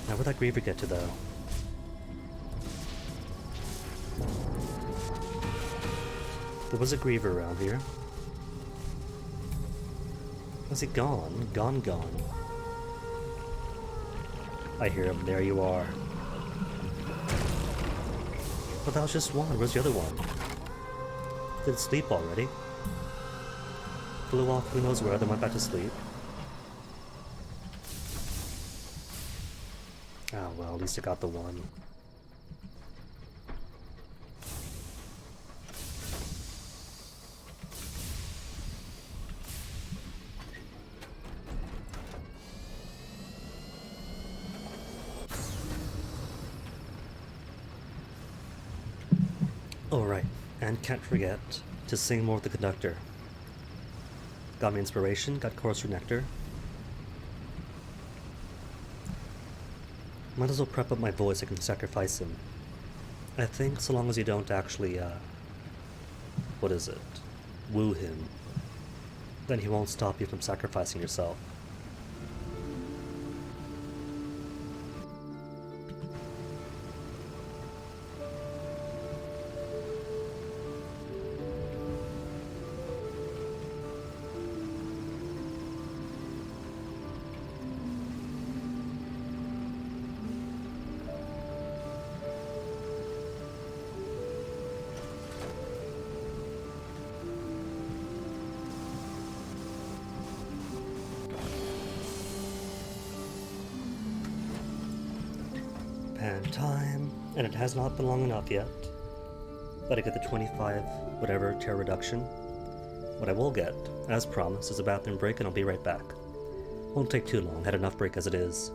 [SPEAKER 1] Now where'd that Griever get to, though? There was a Griever around here. Was he gone? Gone. I hear him. There you are. But that was just one. Where's the other one? Did it sleep already? Flew off who knows where, then went back to sleep. Ah, well, at least I got the one. Alright, and can't forget to sing more with the conductor. Got me inspiration, got Chorus Nectar. Might as well prep up my voice, I can sacrifice him. I think so long as you don't actually, what is it? Woo him. Then he won't stop you from sacrificing yourself. Pan time, and it has not been long enough yet. But I get the 25 whatever tear reduction. What I will get, as promised, is a bathroom break, and I'll be right back. Won't take too long, had enough break as it is.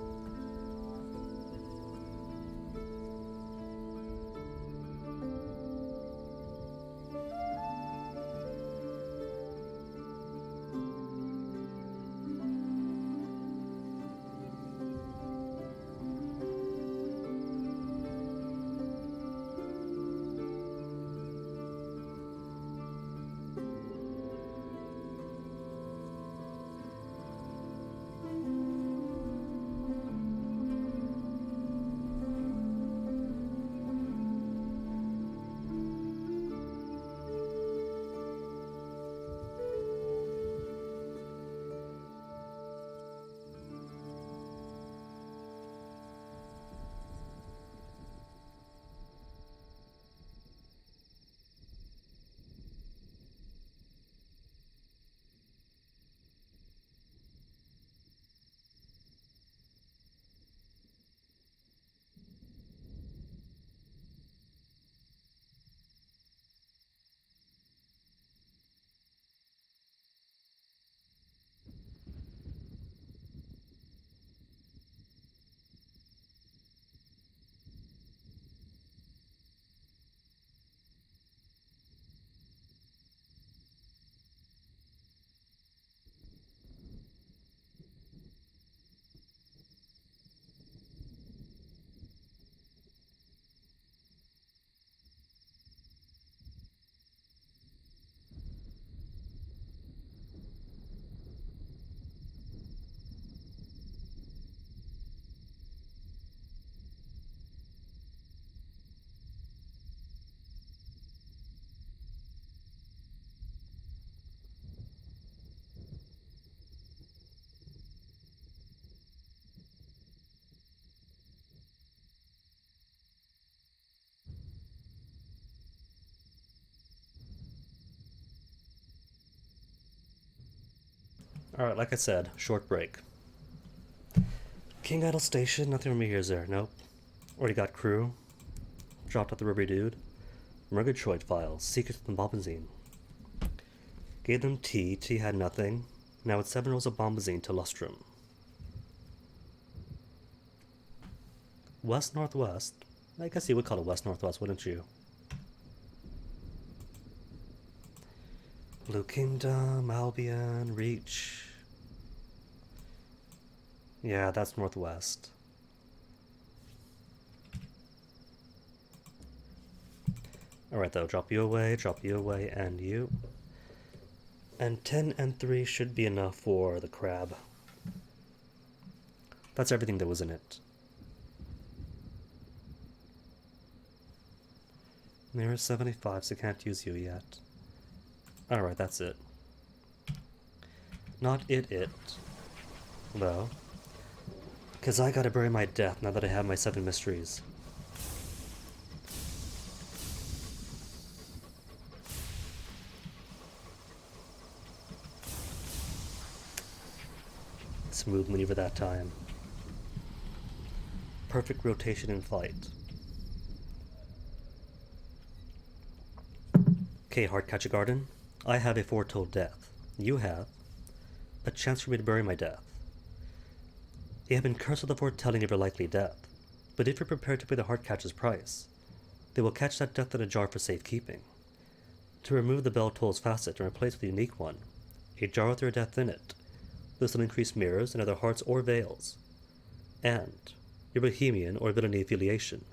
[SPEAKER 1] Alright, like I said, short break. King Idle Station, nothing from me here is there, nope. Already got crew. Dropped out the rubbery dude. Murgatroyd files, secrets from bombazine. Gave them tea, tea had nothing. Now it's 7 rolls of bombazine to lustrum. West-northwest? I guess you would call it west-northwest, wouldn't you? Blue Kingdom, Albion, Reach. Yeah, that's northwest. Alright though, drop you away, and you. And 10 and 3 should be enough for the crab. That's everything that was in it. Nearest 75, so can't use you yet. Alright, that's it. Not it, though. Because I gotta bury my death now that I have my 7 mysteries. Smooth maneuver that time. Perfect rotation in flight. Okay, Heartcatcher Garden. I have a foretold death. You have a chance for me to bury my death. You have been cursed with the foretelling of your likely death, but if you're prepared to pay the Heartcatcher's price, they will catch that death in a jar for safekeeping. To remove the Bell Toll's facet and replace with a unique one, a jar with your death in it. This will increase mirrors and other hearts or veils, and your bohemian or villainy affiliation.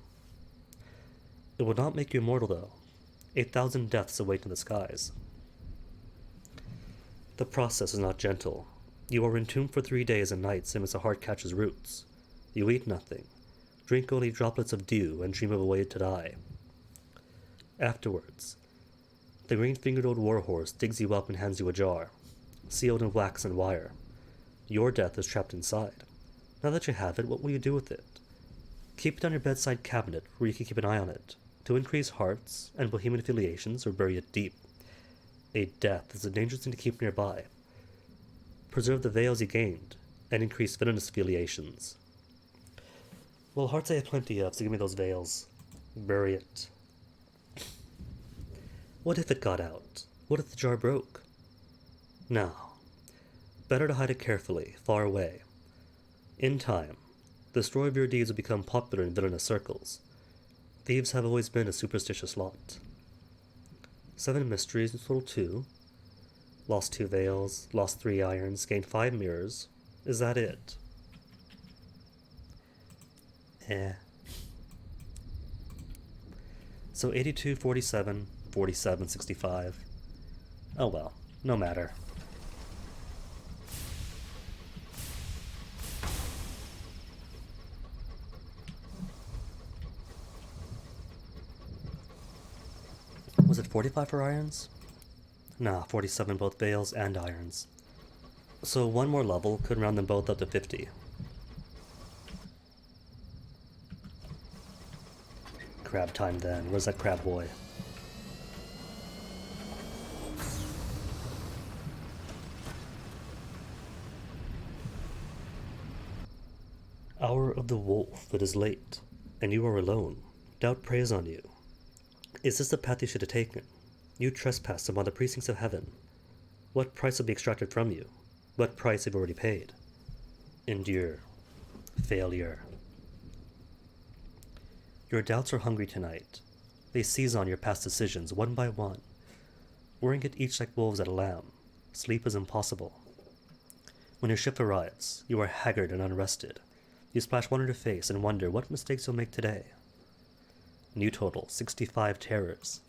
[SPEAKER 1] It will not make you immortal, though. 8,000 deaths await in the skies. The process is not gentle. You are entombed for 3 days and nights amidst the Heartcatcher's roots. You eat nothing, drink only droplets of dew, and dream of a way to die. Afterwards, the green-fingered old warhorse digs you up and hands you a jar, sealed in wax and wire. Your death is trapped inside. Now that you have it, what will you do with it? Keep it on your bedside cabinet, where you can keep an eye on it, to increase hearts and bohemian affiliations, or bury it deep. A death is a dangerous thing to keep nearby. Preserve the veils you gained, and increase villainous affiliations. Well, hearts I have plenty of, so give me those veils. Bury it. What if it got out? What if the jar broke? No. Better to hide it carefully, far away. In time, the story of your deeds will become popular in villainous circles. Thieves have always been a superstitious lot. 7 mysteries, in total 2. Lost 2 veils, lost 3 irons, gained 5 mirrors. Is that it? So 82, 47, 47, 65. Oh well, no matter. Was it 45 for irons? Nah, 47 both veils and irons. So one more level could round them both up to 50. Crab time then. Where's that crab boy? Hour of the wolf, it is late, and you are alone. Doubt preys on you. Is this the path you should have taken? You trespass upon the precincts of heaven. What price will be extracted from you? What price have you already paid? Endure. Failure. Your doubts are hungry tonight. They seize on your past decisions, one by one, worrying at each like wolves at a lamb. Sleep is impossible. When your ship arrives, you are haggard and unrested. You splash one on your face and wonder what mistakes you'll make today. New total, 65 terrors.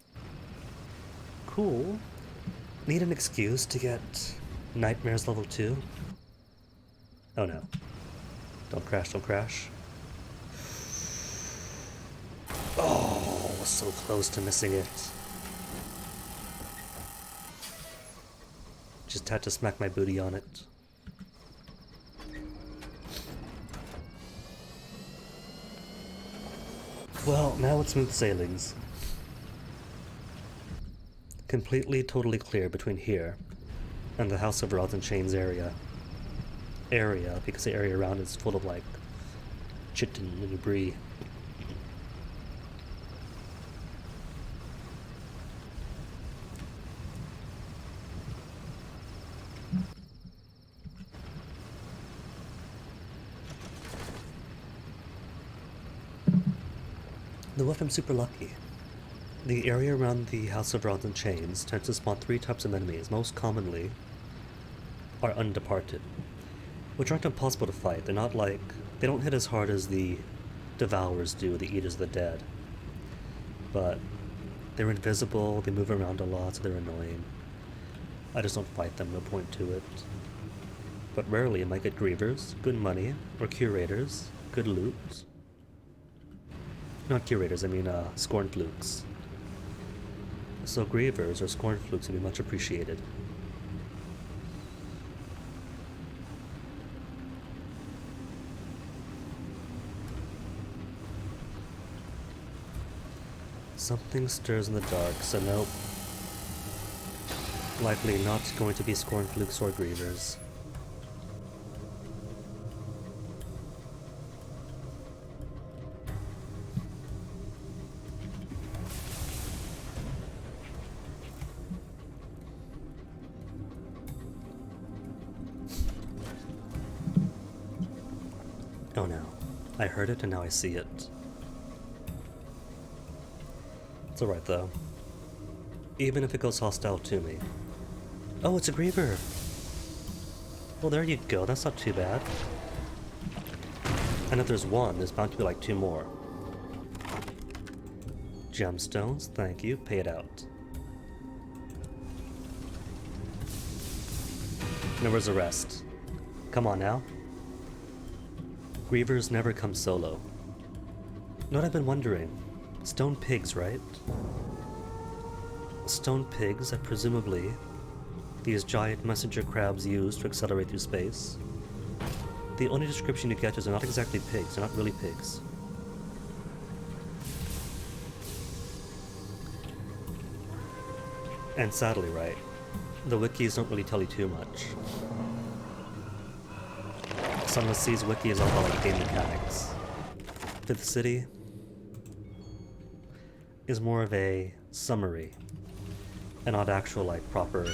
[SPEAKER 1] Cool. Need an excuse to get Nightmares level 2? Oh no. Don't crash, don't crash. Oh, was so close to missing it. Just had to smack my booty on it. Well, now it's smooth sailings. Completely, totally clear between here and the House of Rods and Chains area. Because the area around is full of, like, chitin and debris. Though if I'm super lucky, The area around the House of Rods and Chains tends to spawn three types of enemies. Most commonly are undeparted, which aren't impossible to fight. They're not like... they don't hit as hard as the Devourers do, the Eaters of the Dead. But they're invisible, they move around a lot, so they're annoying. I just don't fight them, no point to it. But rarely I might get Grievers, good money, or Curators, good loot. Not Curators, I mean Scornflukes. So Grievers or Scornflukes would be much appreciated. Something stirs in the dark, so nope. Likely not going to be Scornflukes or Grievers. Oh no. I heard it and now I see it. It's alright though. Even if it goes hostile to me. Oh, it's a Griever! Well, there you go, that's not too bad. And if there's one, there's bound to be like two more. Gemstones, thank you, pay it out. Now where's the rest? Come on now. Grievers never come solo. Know what I've been wondering? Stone pigs, right? Stone pigs that presumably these giant messenger crabs use to accelerate through space. The only description you get is they're not exactly pigs, they're not really pigs. And sadly, right, the wikis don't really tell you too much. Some of these wikis are all about like game mechanics. Fifth City is more of a summary and not actual like proper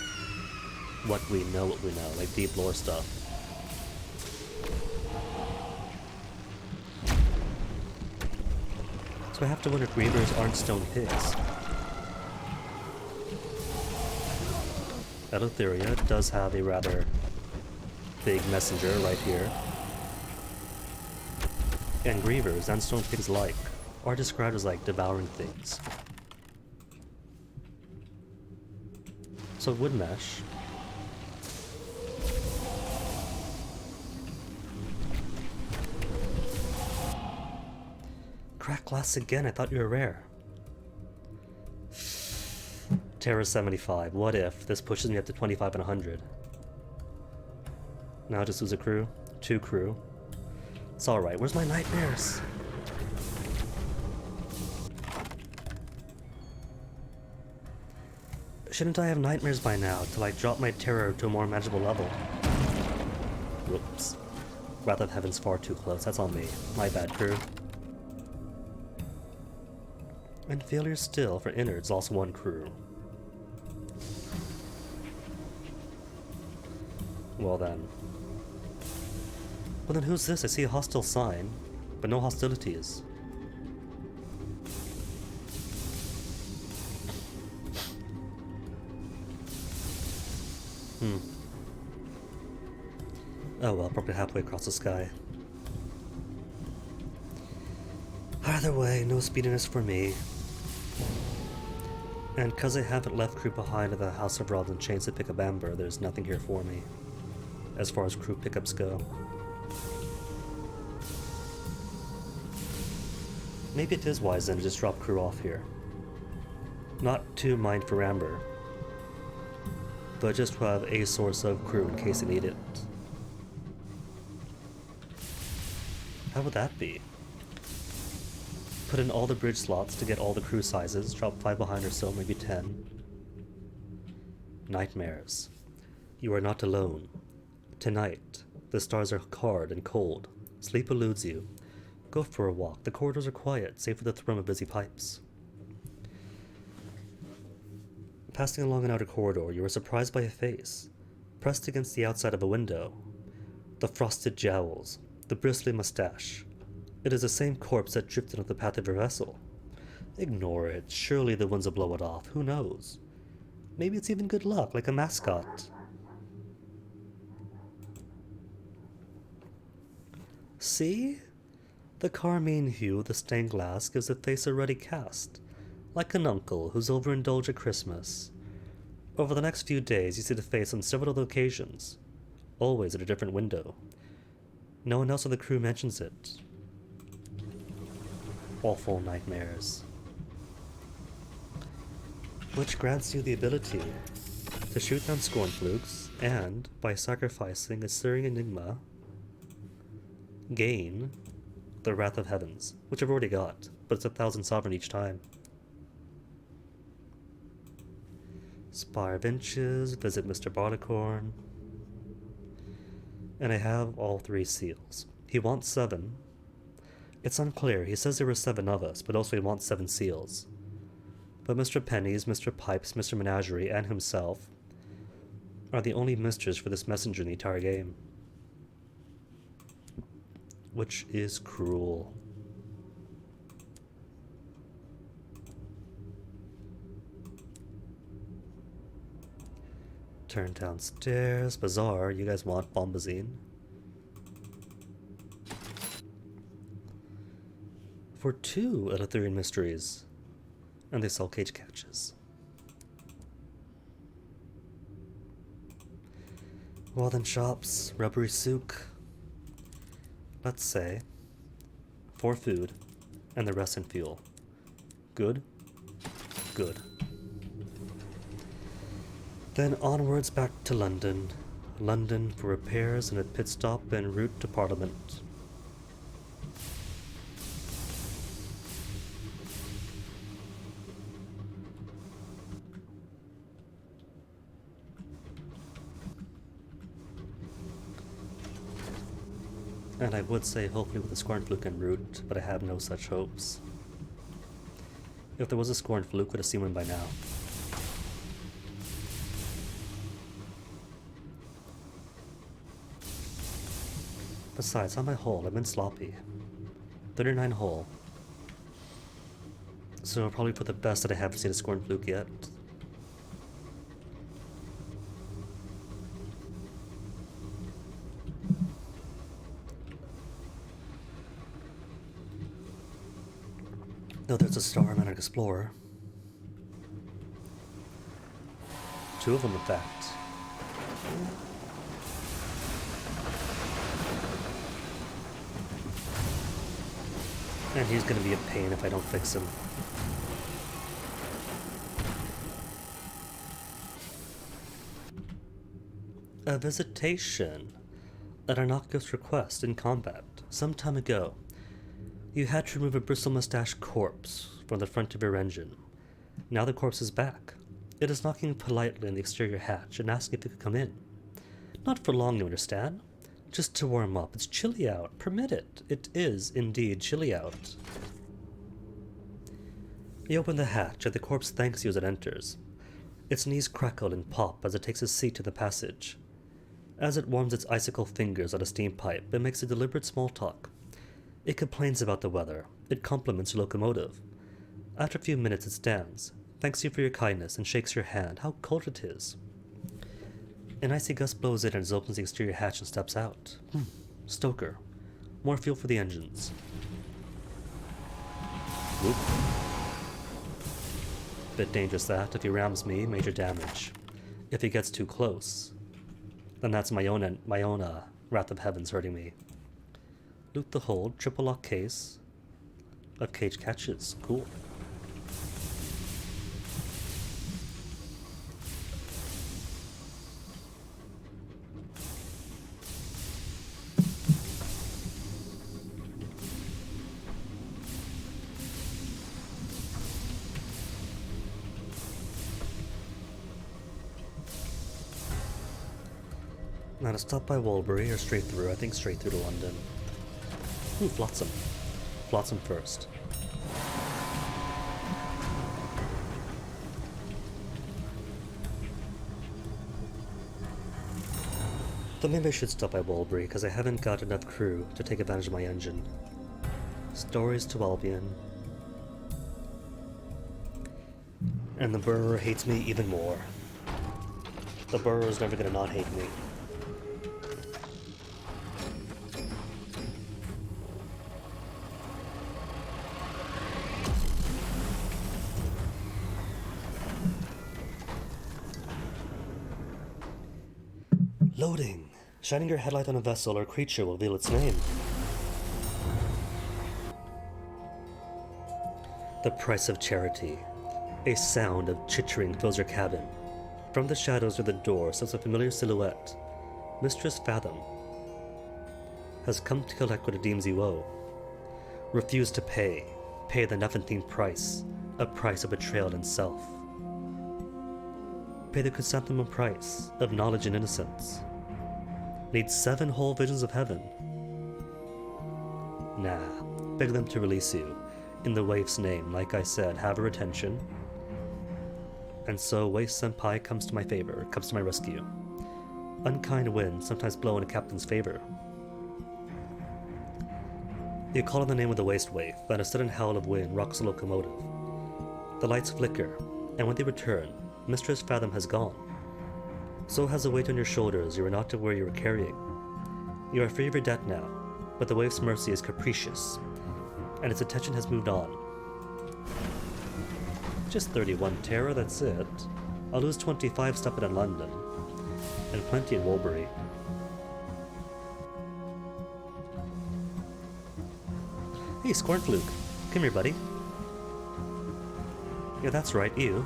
[SPEAKER 1] what we know, like deep lore stuff. So I have to wonder if Grievers aren't stone pigs. Eleutheria does have a rather big messenger right here. And Grievers and stone pigs alike are described as like devouring things. So wood mesh. Crack glass again, I thought you were rare. Terror 75, what if this pushes me up to 25 and 100? Now I just lose a crew? 2 crew. It's alright, where's my nightmares? Shouldn't I have nightmares by now to like drop my terror to a more manageable level? Whoops. Wrath of Heaven's far too close, that's on me. My bad, crew. And failure still for innards, also 1 crew. Well then. Well then who's this? I see a hostile sign, but no hostilities. Oh well, probably halfway across the sky. Either way, no speediness for me. And cause I haven't left crew behind at the House of Rods and Chains to pick up Amber, there's nothing here for me, as far as crew pickups go. Maybe it is wise then to just drop crew off here. Not to mind for Amber, but just to have a source of crew in case I need it. How would that be? Put in all the bridge slots to get all the crew sizes, drop 5 behind or so, maybe 10. Nightmares. You are not alone. Tonight, the stars are hard and cold. Sleep eludes you. Go for a walk. The corridors are quiet, save for the thrum of busy pipes. Passing along an outer corridor, you are surprised by a face, pressed against the outside of a window. The frosted jowls, the bristly mustache. It is the same corpse that drifted on the path of your vessel. Ignore it. Surely the winds will blow it off. Who knows? Maybe it's even good luck, like a mascot. See? The carmine hue of the stained glass gives the face a ruddy cast, like an uncle who's overindulged at Christmas. Over the next few days, you see the face on several other occasions, always at a different window. No one else on the crew mentions it. Awful nightmares. Which grants you the ability to shoot down scornflukes and, by sacrificing a searing enigma, gain the Wrath of Heavens, which I've already got, but it's 1,000 sovereign each time. Spire of Inches, visit Mr. Barleycorn. And I have all 3 seals. He wants 7. It's unclear, he says there were 7 of us, but also he wants 7 seals. But Mr. Pennies, Mr. Pipes, Mr. Menagerie, and himself are the only misters for this messenger in the entire game. Which is cruel. Turn downstairs. Bazaar, you guys want bombazine? For 2 Eleutherian mysteries. And they sell cage catches. Well then, shops, rubbery souk. Let's say 4 food and the rest in fuel. Good? Good. Then onwards back to London. London for repairs and a pit stop en route to Parliament. And I would say hopefully with a Scornfluke en route, but I have no such hopes. If there was a Scornfluke, would have seen one by now. Besides, on my hull, I've been sloppy. 39 hull. So I'll probably put the best that I haven't seen a Scornfluke yet. Though there's a Star-Manic Explorer. 2 of them, in fact. And he's gonna be a pain if I don't fix him. A visitation. An innocuous request in combat. Some time ago, you had to remove a bristle-mustached corpse from the front of your engine. Now the corpse is back. It is knocking politely on the exterior hatch and asking if you could come in. Not for long, you understand. Just to warm up. It's chilly out. Permit it. It is indeed chilly out. You open the hatch and the corpse thanks you as it enters. Its knees crackle and pop as it takes a seat in the passage. As it warms its icicle fingers on a steam pipe, it makes a deliberate small talk. It complains about the weather. It compliments your locomotive. After a few minutes it stands, thanks you for your kindness, and shakes your hand. How cold it is. An icy gust blows in and it opens the exterior hatch and steps out. Stoker. More fuel for the engines. Whoop. Bit dangerous that. If he rams me, major damage. If he gets too close, then that's my own Wrath of Heavens hurting me. Loot the hold, triple lock case of cage catches. Cool. Now to stop by Walbury or straight through. I think straight through to London. Flotsam. Flotsam first. Though maybe I should stop by Walbury, because I haven't got enough crew to take advantage of my engine. Stories to Albion. And the Burrower hates me even more. The Burrower's never gonna not hate me. Loading! Shining your headlight on a vessel or creature will reveal its name. The price of charity. A sound of chittering fills your cabin. From the shadows of the door steps a familiar silhouette. Mistress Fathom has come to collect what it deems you owe. Refuse to pay. Pay the Nephantine price. A price of betrayal and self. Pay the chrysanthemum price of knowledge and innocence. Need 7 whole visions of heaven. Nah, beg them to release you. In the waif's name, like I said, have her attention. And so Waif Senpai comes to my favor, comes to my rescue. Unkind winds sometimes blow in a captain's favor. You call on the name of the waste waif, and a sudden howl of wind rocks the locomotive. The lights flicker, and when they return, Mistress Fathom has gone. So has the weight on your shoulders you were not aware you were carrying. You are free of your debt now, but the waif's mercy is capricious, and its attention has moved on. Just 31 terror, that's it. I'll lose 25 stopping in London, and plenty in Woolbury. Hey, Scornfluke, come here, buddy. Yeah, that's right, you.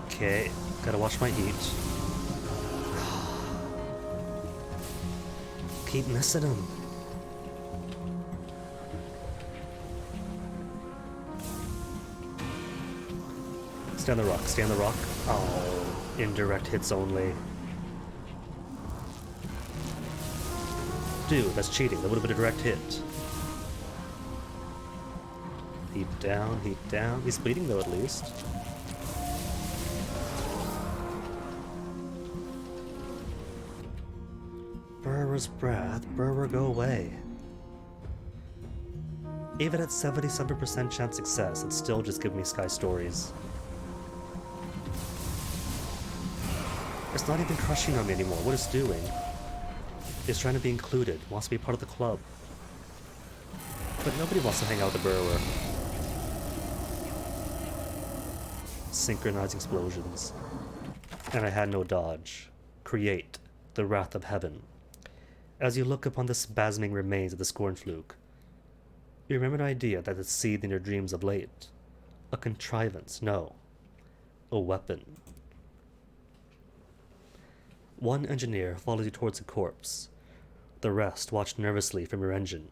[SPEAKER 1] Okay, gotta watch my heat. Keep missing him. Stay on the rock, stay on the rock. Oh, indirect hits only. Dude, that's cheating. That would have been a direct hit. Heat down, heat down. He's bleeding though, at least. Burrower's breath. Burrower, go away. Even at 77% chance success, it's still just giving me Sky Stories. It's not even crushing on me anymore. What it's doing is trying to be included, wants to be part of the club. But nobody wants to hang out with the Burrower. Synchronizing explosions. And I had no dodge. Create the wrath of heaven. As you look upon the spasming remains of the Scornfluke, you remember an idea that had seethed in your dreams of late. A contrivance, no. A weapon. One engineer follows you towards the corpse. The rest watch nervously from your engine.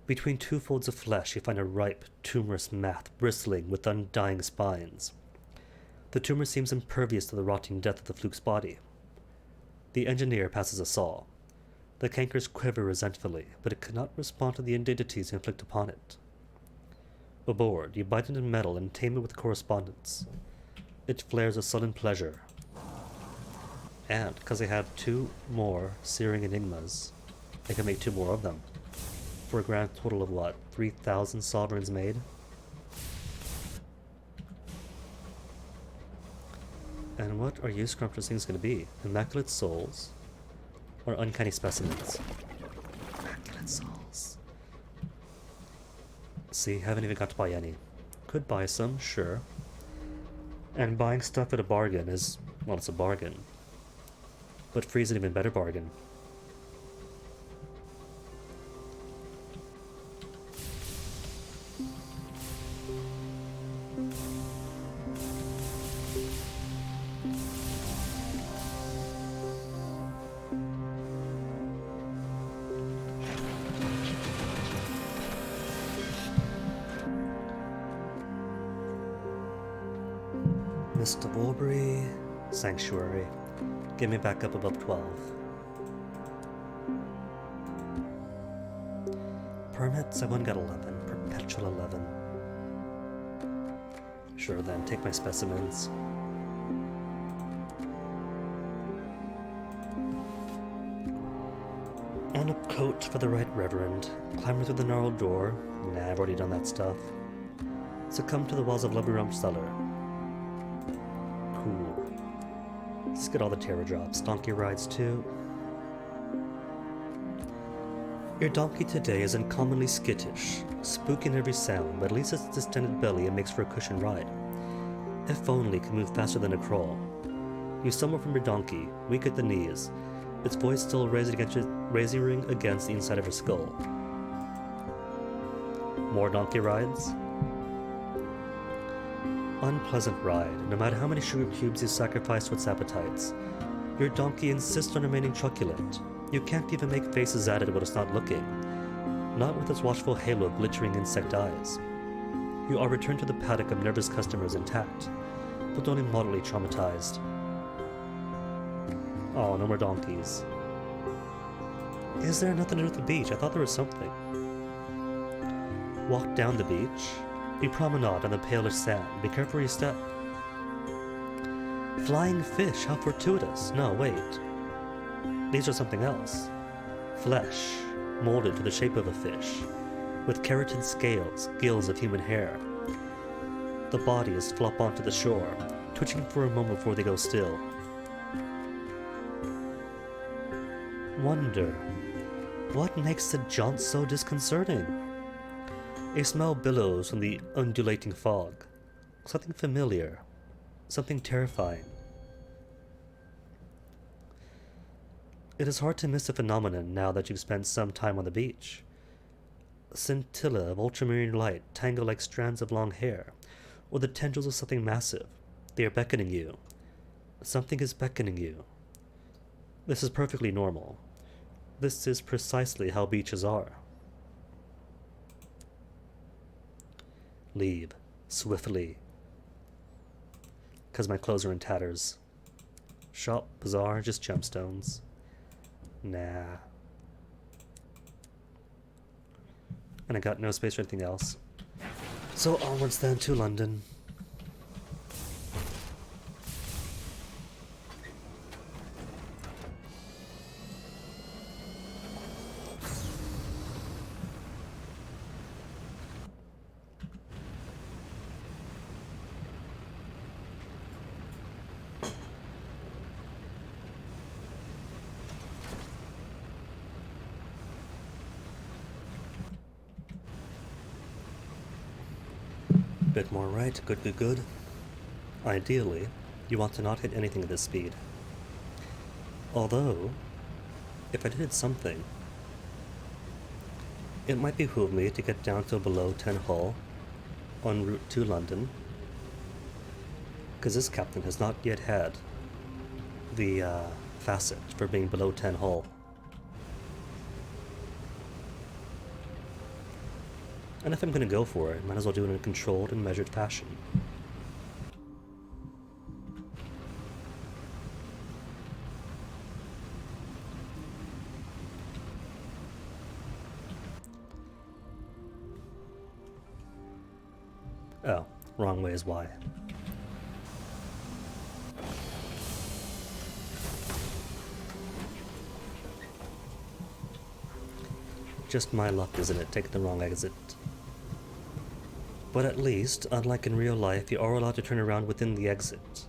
[SPEAKER 1] Between 2 folds of flesh you find a ripe, tumorous mass bristling with undying spines. The tumor seems impervious to the rotting death of the fluke's body. The engineer passes a saw. The cankers quiver resentfully, but it cannot respond to the indignities you inflict upon it. Aboard, you bite into metal and tame it with correspondence. It flares a sullen pleasure. And, because I have 2 more searing enigmas, I can make 2 more of them. For a grand total of what? 3,000 sovereigns made? And what are you scrumptious things going to be? Immaculate souls? Or uncanny specimens? Immaculate souls. See, haven't even got to buy any. Could buy some, sure. And buying stuff at a bargain is, well, it's a bargain. But free's an even better bargain. Mist of Woolbury, Sanctuary. Get me back up above 12. Permits, I've only got 11. Perpetual 11. Sure then, take my specimens. On a coat for the right reverend. Climber through the gnarled door. Nah, I've already done that stuff. Succumb to the walls of Lumberump Cellar. Cool. Let's get all the terror drops. Donkey rides too. Your donkey today is uncommonly skittish, spooky in every sound, but at least its distended belly makes for a cushioned ride. If only it could move faster than a crawl. You stumble from your donkey, weak at the knees, its voice still razoring against the inside of her skull. More donkey rides? Unpleasant ride, no matter how many sugar cubes you sacrifice to its appetites. Your donkey insists on remaining truculent. You can't even make faces at it when it's not looking, not with its watchful halo of glittering insect eyes. You are returned to the paddock of nervous customers intact, but only moderately traumatized. Oh, no more donkeys. Is there nothing to do with the beach? I thought there was something. Walk down the beach. You promenade on the palish sand. Be careful where you step. Flying fish, how fortuitous. No, wait. These are something else. Flesh, molded to the shape of a fish, with keratin scales, gills of human hair. The bodies flop onto the shore, twitching for a moment before they go still. Wonder, what makes the jaunt so disconcerting? A smell billows from the undulating fog. Something familiar, something terrifying. It is hard to miss the phenomenon now that you've spent some time on the beach. A scintilla of ultramarine light tangle like strands of long hair, or the tendrils of something massive. They are beckoning you. Something is beckoning you. This is perfectly normal. This is precisely how beaches are. Leave. Swiftly. 'Cause my clothes are in tatters. Shop, bazaar, just gemstones. Nah. And I got no space for anything else. So onwards then to London. Bit more right, good. Ideally, you want to not hit anything at this speed. Although, if I did something, it might behoove me to get down to below 10 hull en route to London, because this captain has not yet had the facet for being below 10 hull. And if I'm going to go for it, might as well do it in a controlled and measured fashion. Oh, wrong way is why. Just my luck, isn't it, taking the wrong exit. But at least, unlike in real life, you are allowed to turn around within the exit.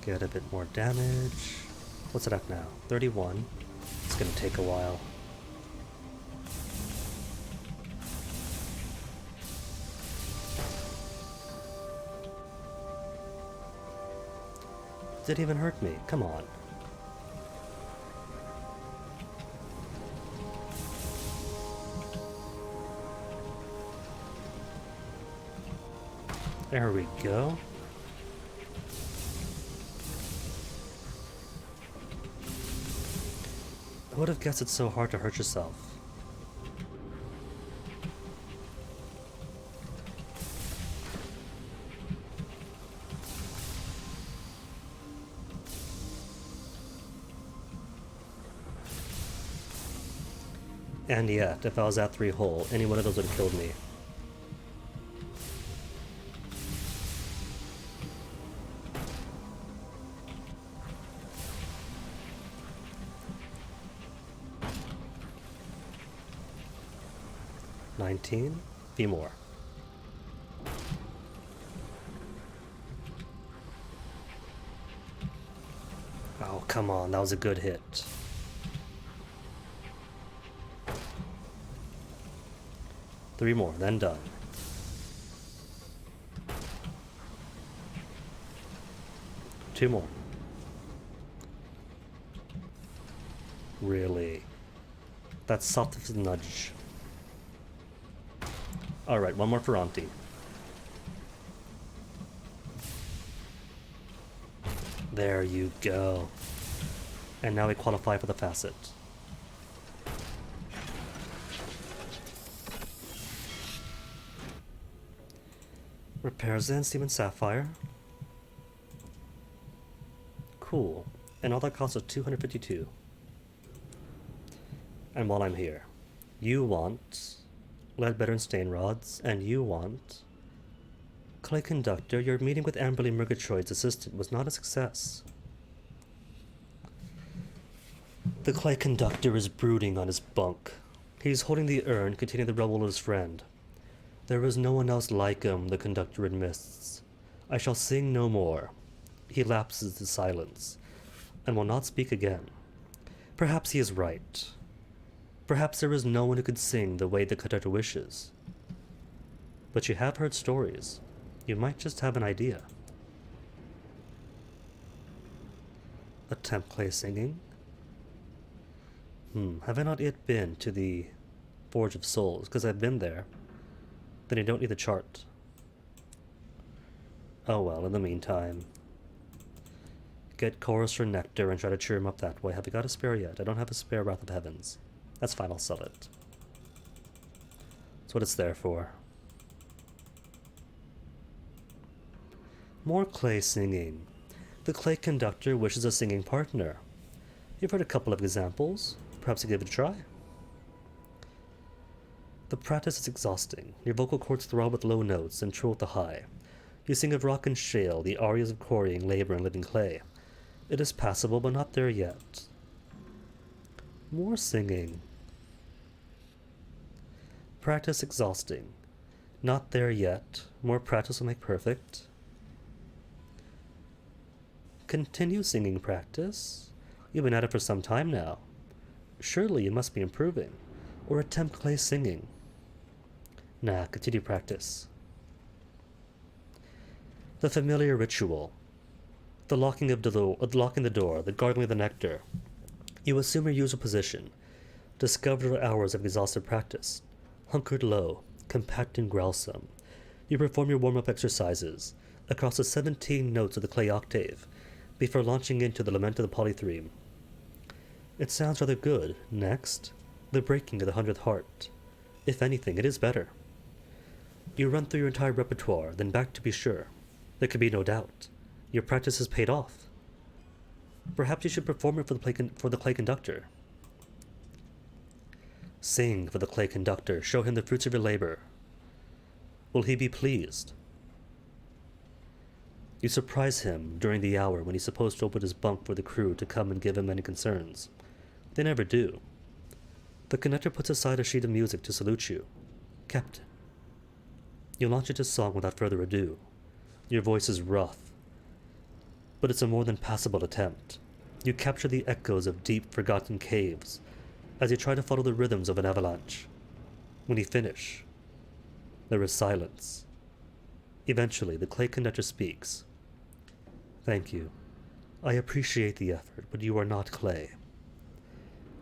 [SPEAKER 1] Get a bit more damage. What's it at now? 31. It's gonna take a while. Did it even hurt me? Come on. There we go. I would have guessed it's so hard to hurt yourself. And yet, if I was at 3 hull, any one of those would have killed me. 19. Few more. Oh, come on, that was a good hit. Three more, then done. Two more. Really? That's soft as a nudge. Alright, one more for Auntie. There you go. And now we qualify for the facet. Repair Zen, Steam and Sapphire. Cool. And all that costs us 252. And while I'm here, you want Leadbetter and Stain Rods, and you want Clay Conductor. Your meeting with Amberly Murgatroyd's assistant was not a success. The Clay Conductor is brooding on his bunk. He's holding the urn containing the rubble of his friend. There is no one else like him, the Conductor admits. I shall sing no more. He lapses to silence, and will not speak again. Perhaps he is right. Perhaps there is no one who could sing the way the Conductor wishes. But you have heard stories. You might just have an idea. Attempt clay singing? Have I not yet been to the Forge of Souls? Because I've been there. Then you don't need the chart. Oh well, in the meantime. Get Chorus or Nectar and try to cheer him up that way. Have you got a spare yet? I don't have a spare Wrath of Heavens. That's fine, I'll sell it. That's what it's there for. More clay singing. The Clay Conductor wishes a singing partner. You've heard a couple of examples. Perhaps you give it a try. The practice is exhausting. Your vocal cords throb with low notes and trill with the high. You sing of rock and shale, the arias of quarrying, labor, and living clay. It is passable, but not there yet. More singing. Practice exhausting. Not there yet. More practice will make perfect. Continue singing practice. You've been at it for some time now. Surely you must be improving. Or attempt clay singing. Nah, continue practice. The familiar ritual. The locking of the door, the gargling of the nectar. You assume your usual position. Discover hours of exhaustive practice. Hunkered low, compact and growlsome. You perform your warm-up exercises across the 17 notes of the clay octave before launching into the lament of the polythreme. It sounds rather good. Next, the breaking of the 100th heart. If anything, it is better. You run through your entire repertoire, then back to be sure. There can be no doubt. Your practice has paid off. Perhaps you should perform it for the Clay Conductor. Sing for the Clay Conductor. Show him the fruits of your labor. Will he be pleased? You surprise him during the hour when he's supposed to open his bunk for the crew to come and give him any concerns. They never do. The conductor puts aside a sheet of music to salute you. Captain. You launch into song without further ado. Your voice is rough, but it's a more than passable attempt. You capture the echoes of deep, forgotten caves as you try to follow the rhythms of an avalanche. When you finish, there is silence. Eventually, the Clay Conductor speaks. Thank you. I appreciate the effort, but you are not clay.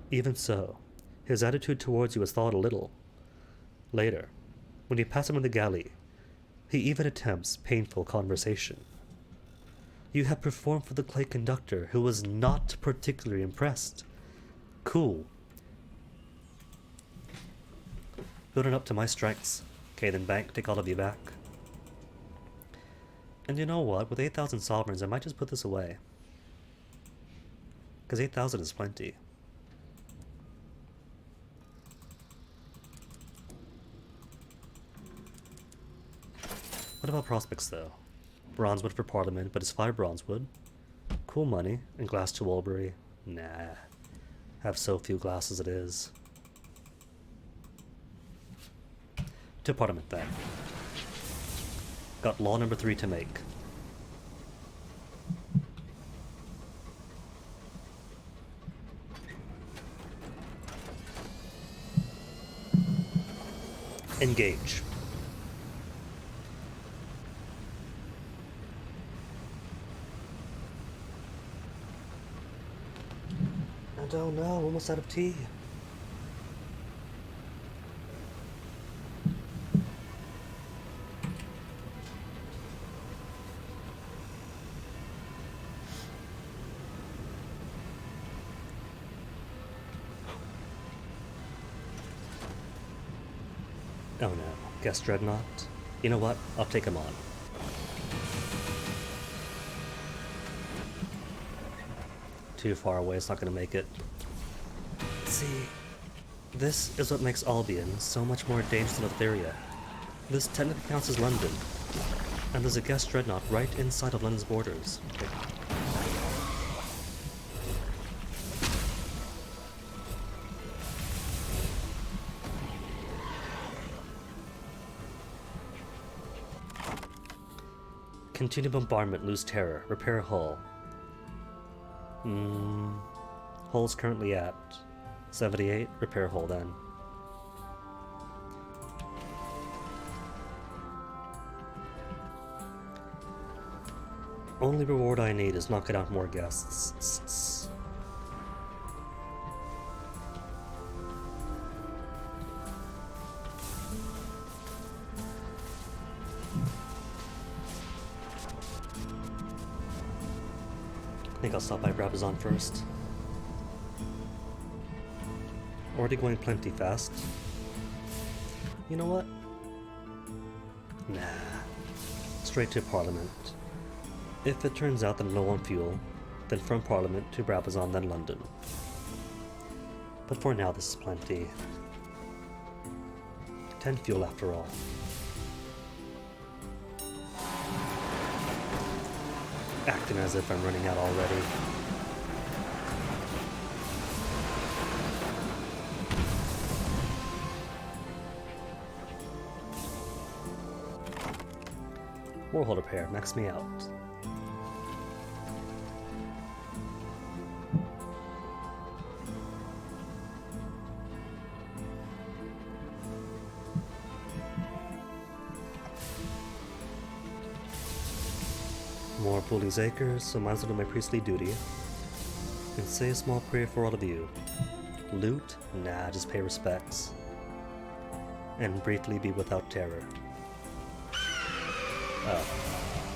[SPEAKER 1] Even so, his attitude towards you has thawed a little. Later, when you pass him in the galley, he even attempts painful conversation. You have performed for the Clay Conductor, who was not particularly impressed. Cool. Building up to my strengths. Okay, then bank, take all of you back. And you know what? With 8,000 sovereigns, I might just put this away. Because 8,000 is plenty. What about prospects, though? Bronzewood for Parliament, but it's 5 Bronzewood. Cool money. And glass to Walbury. Nah. Have so few glass as it is. To Parliament then. Got law number 3 to make. Engage. And oh no, almost out of tea. Oh no, guest Dreadnought. You know what? I'll take him on. Too far away, it's not gonna make it. See, this is what makes Albion so much more dangerous than Etheria. This technically counts as London, and there's a guest Dreadnought right inside of London's borders. Continue bombardment, lose terror, repair hull. Hull's currently at 78, repair hull then. Only reward I need is knocking out more guests. I think I'll stop by Brabazon first. Already going plenty fast. You know what? Nah. Straight to Parliament. If it turns out that I'm low on fuel, then from Parliament to Brabazon, then London. But for now, this is plenty. 10 fuel after all. Acting as if I'm running out already. More hull repair, max me out. More Bully's Acres, so might as well do my priestly duty. And say a small prayer for all of you. Loot? Nah, just pay respects. And briefly be without terror.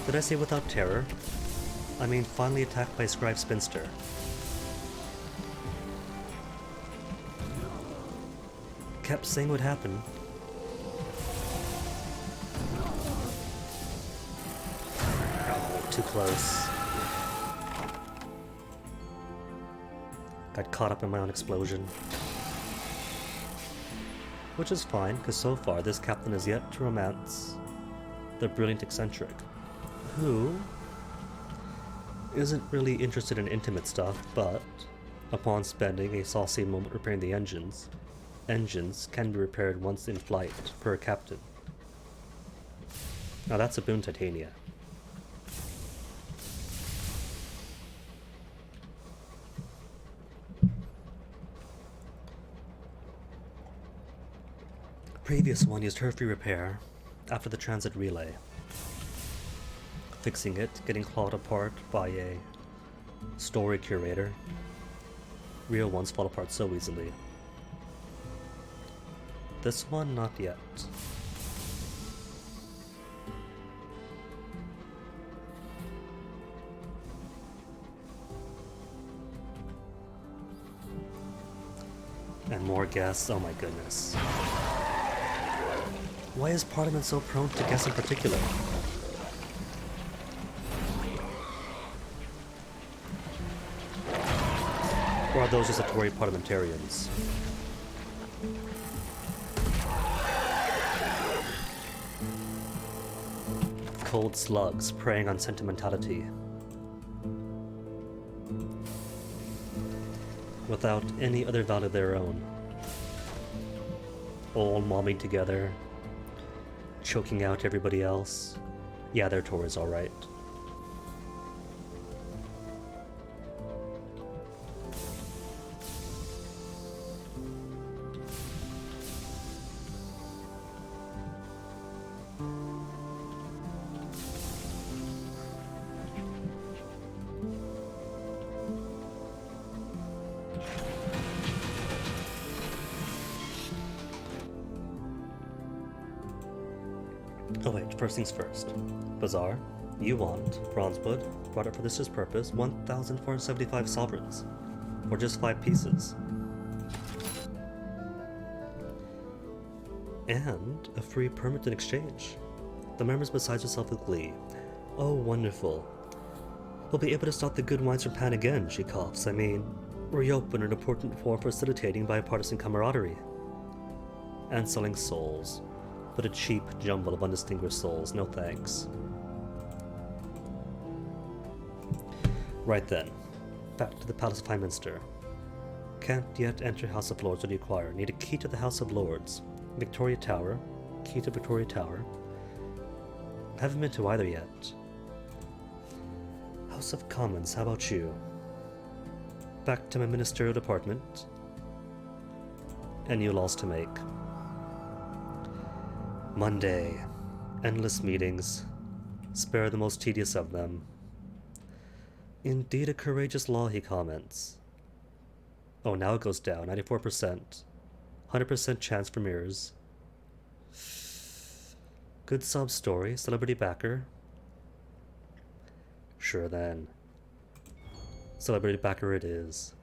[SPEAKER 1] Did I say without terror? I mean finally attacked by Scribe Spinster. Kept saying would happen. Oh, too close. Got caught up in my own explosion. Which is fine, because so far this captain has yet to romance the brilliant eccentric, who isn't really interested in intimate stuff, but upon spending a saucy moment repairing the engines can be repaired once in flight for a captain. Now that's a boon, Titania. Previous one used her free repair after the transit relay. Fixing it, getting clawed apart by a story curator. Real ones fall apart so easily. This one, not yet. And more guests, oh my goodness. Why is Parliament so prone to guests in particular? Or are those just the Tory parliamentarians? Cold slugs preying on sentimentality. Without any other value of their own. All momming together, choking out everybody else. Yeah, their Tories alright. Oh wait, first things first. Bazaar, you want bronzewood, brought up for this purpose, 1,475 sovereigns, or just 5 pieces. And a free permit in exchange. The member's besides herself with glee. Oh, wonderful. We'll be able to stock the good wines from Pan again, she coughs. I mean, reopen an important form for facilitating bipartisan camaraderie. And selling souls. But a cheap jumble of undistinguished souls, no thanks. Right then, back to the Palace of Highminster. Can't yet enter House of Lords. What do you acquire? Need a key to the House of Lords. Victoria Tower. Key to Victoria Tower. Haven't been to either yet. House of Commons, how about you? Back to my ministerial department. And new laws to make. Monday. Endless meetings. Spare the most tedious of them. Indeed a courageous law, he comments. Oh, now it goes down. 94%. 100% chance for mirrors. Good sub story. Celebrity backer. Sure then. Celebrity backer it is.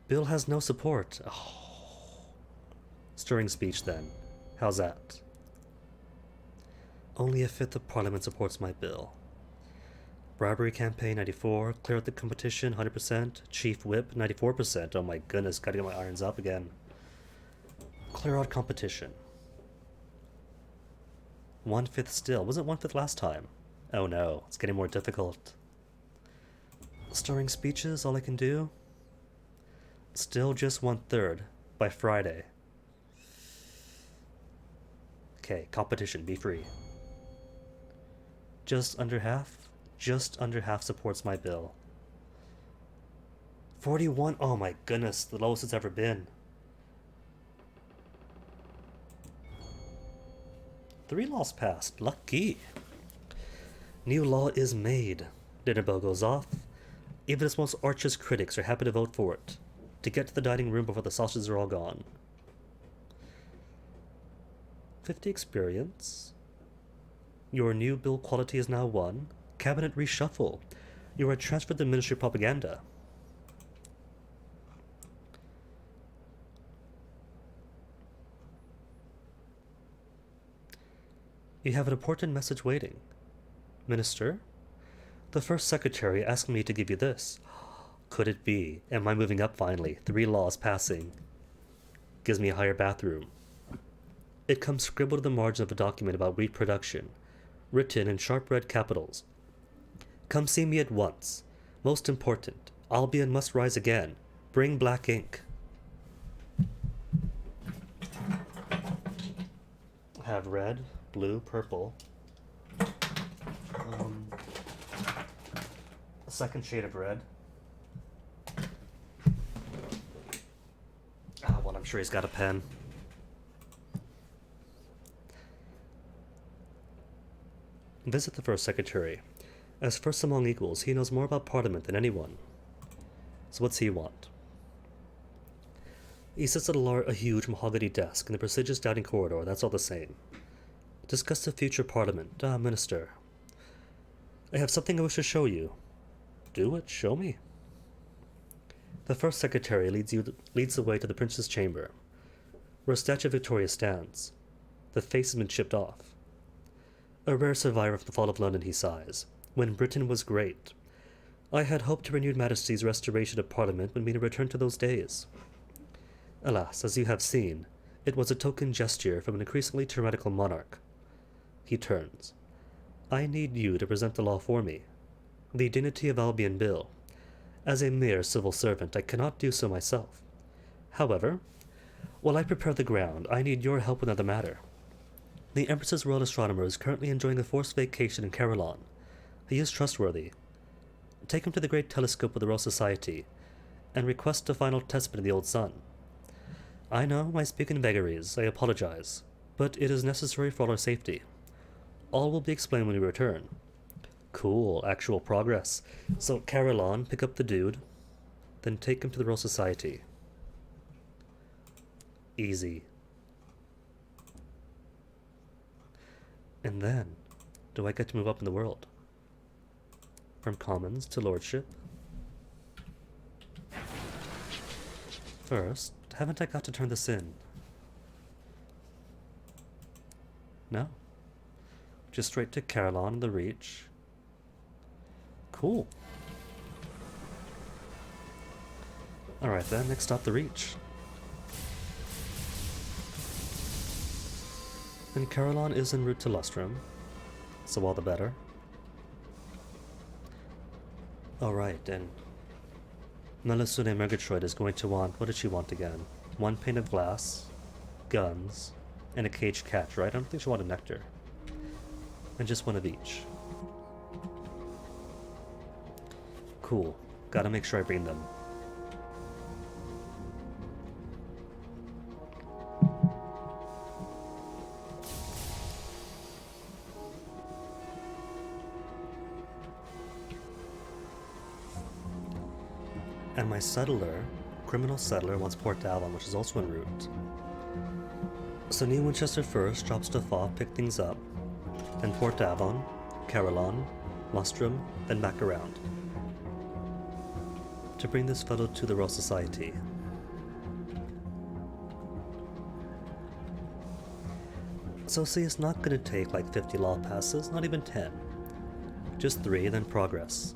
[SPEAKER 1] Bill has no support. Oh. Stirring speech then. How's that? Only a fifth of Parliament supports my bill. Bribery campaign 94. Clear out the competition 100%. Chief whip 94%. Oh my goodness, gotta get my irons up again. Clear out competition. 1/5 still. Wasn't 1/5 last time? Oh no, it's getting more difficult. Stirring speeches, all I can do? Still just 1/3 by Friday. Okay, competition, be free. Just under half? Just under half supports my bill. 41? Oh my goodness, the lowest it's ever been. 3 laws passed. Lucky. New law is made. Dinner bell goes off. Even its most arch critics are happy to vote for it. To get to the dining room before the sausages are all gone. 50 experience. Your new bill quality is now 1. Cabinet reshuffle. You are transferred to Ministry of Propaganda. You have an important message waiting. Minister? The first secretary asked me to give you this. Could it be? Am I moving up finally? 3 laws passing. Gives me a higher bathroom. It comes scribbled in the margin of a document about wheat production, written in sharp red capitals. Come see me at once. Most important. Albion must rise again. Bring black ink. Have red, blue, purple. A second shade of red. Well, I'm sure he's got a pen. Visit the first secretary. As first among equals, he knows more about Parliament than anyone. So what's he want? He sits at a huge mahogany desk in the prestigious dining corridor, that's all the same. Discuss the future Parliament. Minister. I have something I wish to show you. Do it, show me. The first secretary leads the way to the prince's chamber, where a statue of Victoria stands. The face has been chipped off. A rare survivor of the fall of London, he sighs. When Britain was great. I had hoped to renewed Majesty's restoration of Parliament would mean a return to those days. Alas, as you have seen, it was a token gesture from an increasingly tyrannical monarch. He turns. I need you to present the law for me. The Dignity of Albion Bill. As a mere civil servant, I cannot do so myself. However, while I prepare the ground, I need your help with another matter. The Empress's royal astronomer is currently enjoying a forced vacation in Carillon. He is trustworthy. Take him to the great telescope of the Royal Society, and request a final testament of the old sun. I know I speak in vagaries, I apologize, but it is necessary for all our safety. All will be explained when we return. Cool, actual progress. So, Carillon, pick up the dude, then take him to the Royal Society. Easy. And then, do I get to move up in the world? From commons to lordship? First, haven't I got to turn this in? No. Just straight to Carillon and the Reach. Cool. Alright then, next stop the Reach. And Carillon is en route to Lustrum, so all the better. Alright, and Melusine Murgatroyd is going to want, what did she want again? 1 pane of glass, guns, and a caged cat, right? I don't think she wanted nectar. And just one of each. Cool. Gotta make sure I bring them. And my settler, criminal settler, wants Port Avon, which is also en route. So New Winchester first, drop stuff off, pick things up, then Port Avon, Carillon, Lustrum, then back around. To bring this fellow to the Royal Society. So see, it's not gonna take like 50 law passes, not even 10. Just 3, then progress.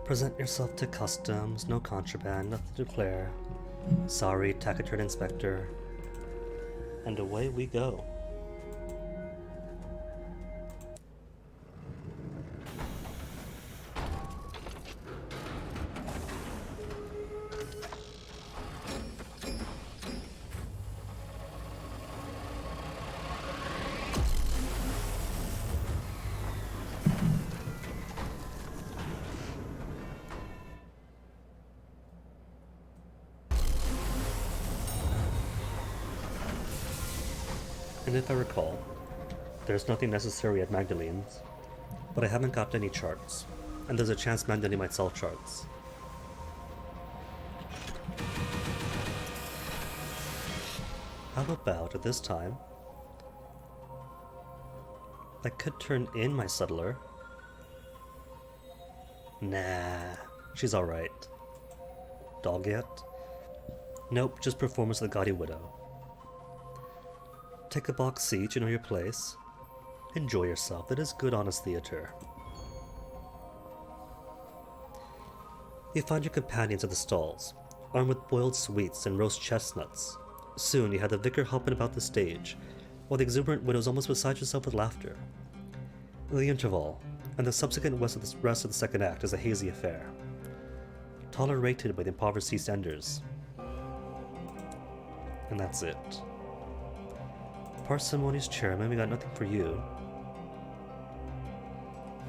[SPEAKER 1] Present yourself to customs, no contraband, nothing to declare. Sorry, Taciturn Inspector. And away we go. And if I recall, there's nothing necessary at Magdalene's, but I haven't got any charts, and there's a chance Magdalene might sell charts. How about, at this time, I could turn in my settler. Nah, she's alright. Dog yet? Nope, just performance of the Gaudy Widow. Take a box seat, you know your place. Enjoy yourself, it is good honest theatre. You find your companions at the stalls, armed with boiled sweets and roast chestnuts. Soon you have the vicar hopping about the stage, while the exuberant widow is almost beside herself with laughter. The interval, and the subsequent rest of the second act is a hazy affair, tolerated by the impoverished East Enders. And that's it. Parsimony's chairman, we got nothing for you.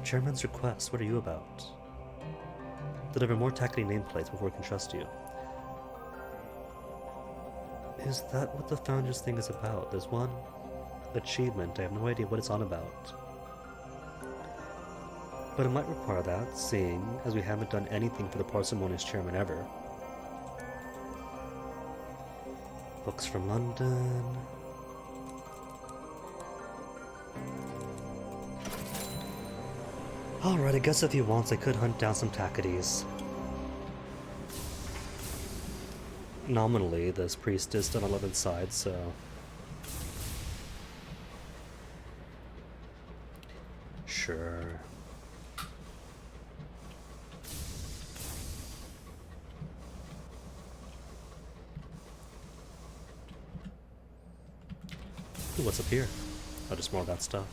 [SPEAKER 1] Chairman's request, what are you about? Deliver more tackety nameplates before we can trust you. Is that what the Founders thing is about? There's one achievement, I have no idea what it's on about. But it might require that, seeing as we haven't done anything for the Parsimonious chairman ever. Books from London. Alright, I guess if he wants, I could hunt down some tacketies. Nominally, this priest is still on 11th side, so... Sure. what's up here? Oh, just more of that stuff.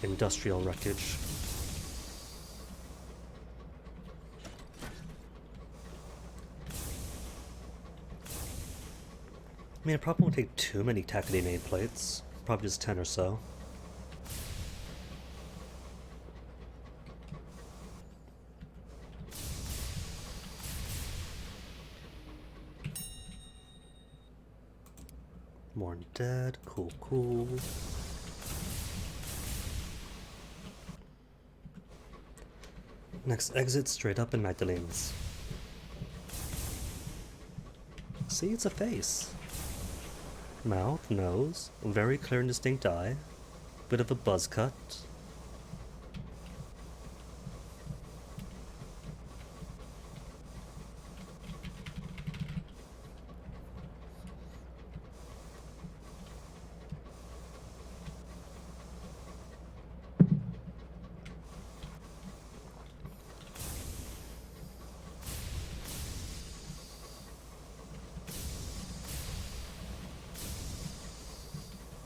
[SPEAKER 1] Industrial wreckage. I mean, it probably won't take too many tackety nameplates. Probably just 10 or so. More undead. Cool, cool. Next exit straight up in Magdalene's. See, it's a face. Mouth, nose, very clear and distinct eye, bit of a buzz cut.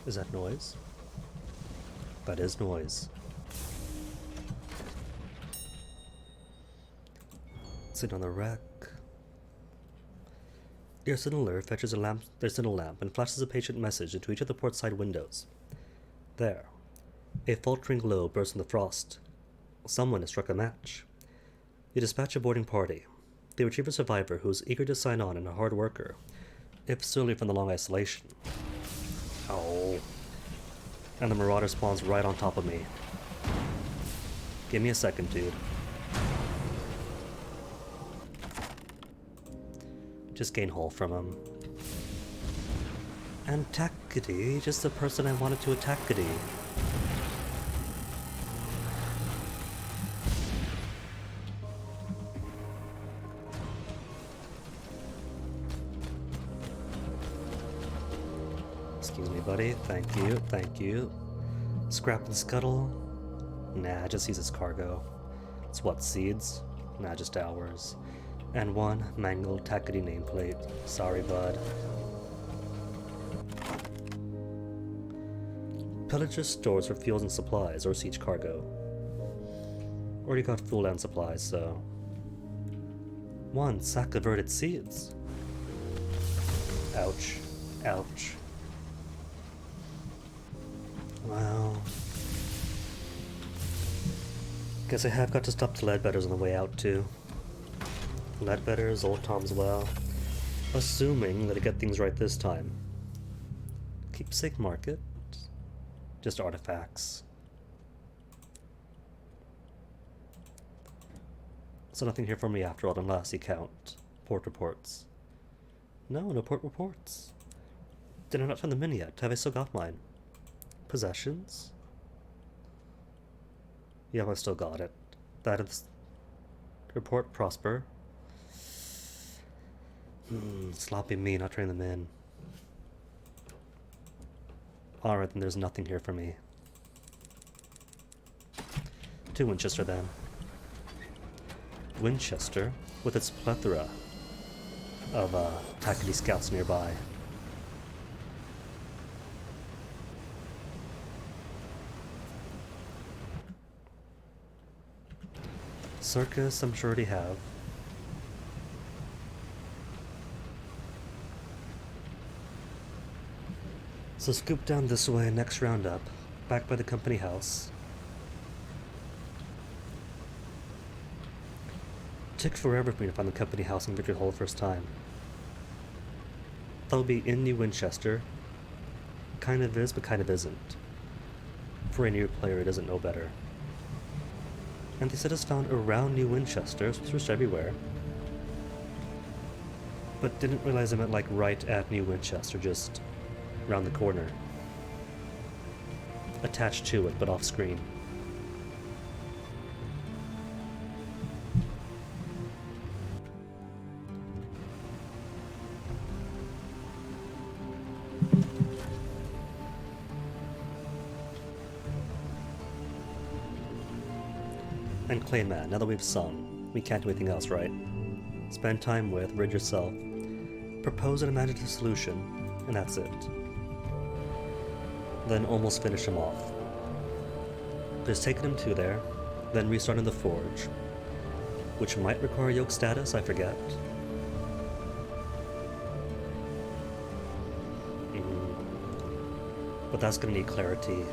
[SPEAKER 1] Is that noise? That is noise. Sit on the rack. Your signaler fetches their signal lamp and flashes a patient message into each of the port side windows. There. A faltering glow bursts in the frost. Someone has struck a match. You dispatch a boarding party. They retrieve a survivor who is eager to sign on and a hard worker, if solely from the long isolation. Oh. And the marauder spawns right on top of me. Give me a second, dude. Just gain hull from him. And Tackety, just the person I wanted to attack-ity. Excuse me, buddy. Thank you, thank you. Scrap and scuttle? Nah, just uses cargo. It's what, seeds? Nah, just hours. And one mangled tackety nameplate. Sorry, bud. Pillager stores for fuels and supplies, or siege cargo. Already got fuel and supplies, so... One sack of verted seeds. Ouch. Ouch. Well... Guess I have got to stop to Ledbetter's on the way out, too. Ledbetter's, Old Tom's Well. Assuming that I get things right this time. Keepsake Market. Just artifacts. So nothing here for me after all, unless you count port reports. No port reports. Did I not find them in yet? Have I still got mine? Possessions? Yeah, I still got it. That is... Report Prosper. Sloppy me not turning them in. Alright, then there's nothing here for me. To Winchester, then. Winchester, with its plethora of tackety scouts nearby. Circus, I'm sure already have. So scoop down this way, next roundup, back by the company house. Took forever for me to find the company house in Victory Hall the first time. Thought it would be in New Winchester. Kind of is, but kind of isn't. For a new player who doesn't know better. And they said it's found around New Winchester, so it's searched everywhere. But didn't realize I meant like right at New Winchester, just around the corner. Attached to it, but off screen. And Clayman, now that we've sung, we can't do anything else, right? Spend time with, rid yourself, propose an imaginative solution, and that's it. then almost finish him off. Just taking him to there, then restarting the forge, which might require yoke status, I forget. But that's gonna need clarity.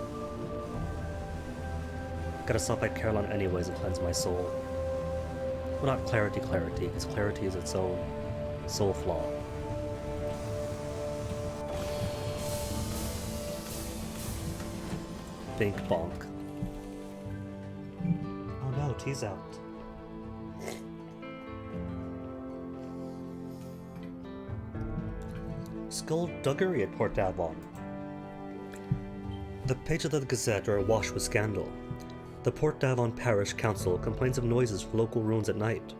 [SPEAKER 1] Gotta stop at Caroline anyways and cleanse my soul. Well, not clarity, because clarity is its own soul flaw. Bink bonk. Oh no, tea's out. Skullduggery at Port Avon. The pages of the Gazette are awash with scandal. The Port Avon Parish Council complains of noises from local ruins at night.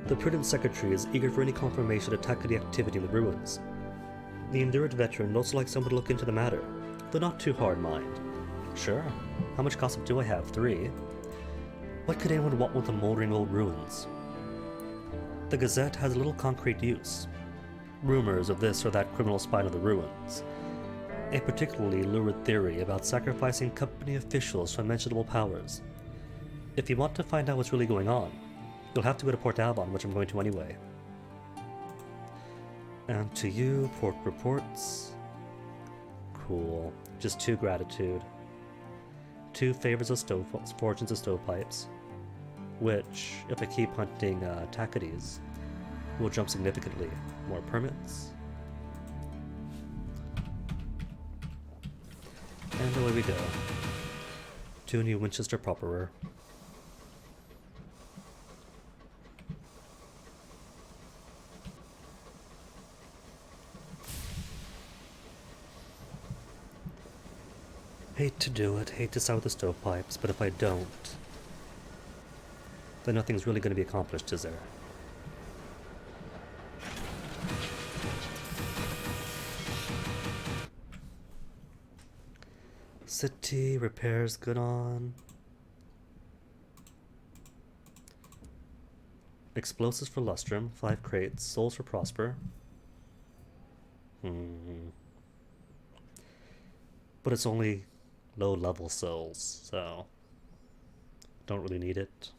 [SPEAKER 1] The prudent secretary is eager for any confirmation to tackle the activity in the ruins. The endured veteran would also like someone to look into the matter, though not too hard, mind. Sure. How much gossip do I have? 3. What could anyone want with the moldering old ruins? The Gazette has little concrete use. Rumors of this or that criminal spine of the ruins. A particularly lurid theory about sacrificing company officials for unmentionable powers. If you want to find out what's really going on, you'll have to go to Port Avon, which I'm going to anyway. And to you, port reports. Cool. Just 2 gratitude. 2 favors of fortunes of stovepipes, which, if I keep hunting Tacadies, will jump significantly. More permits. And away we go. 2 new Winchester Properer. Hate to do it, hate to start with the stovepipes, but if I don't, then nothing's really going to be accomplished, is there? City, repairs, good on. Explosives for Lustrum, 5 crates, souls for Prosper. But it's only low-level souls, so don't really need it.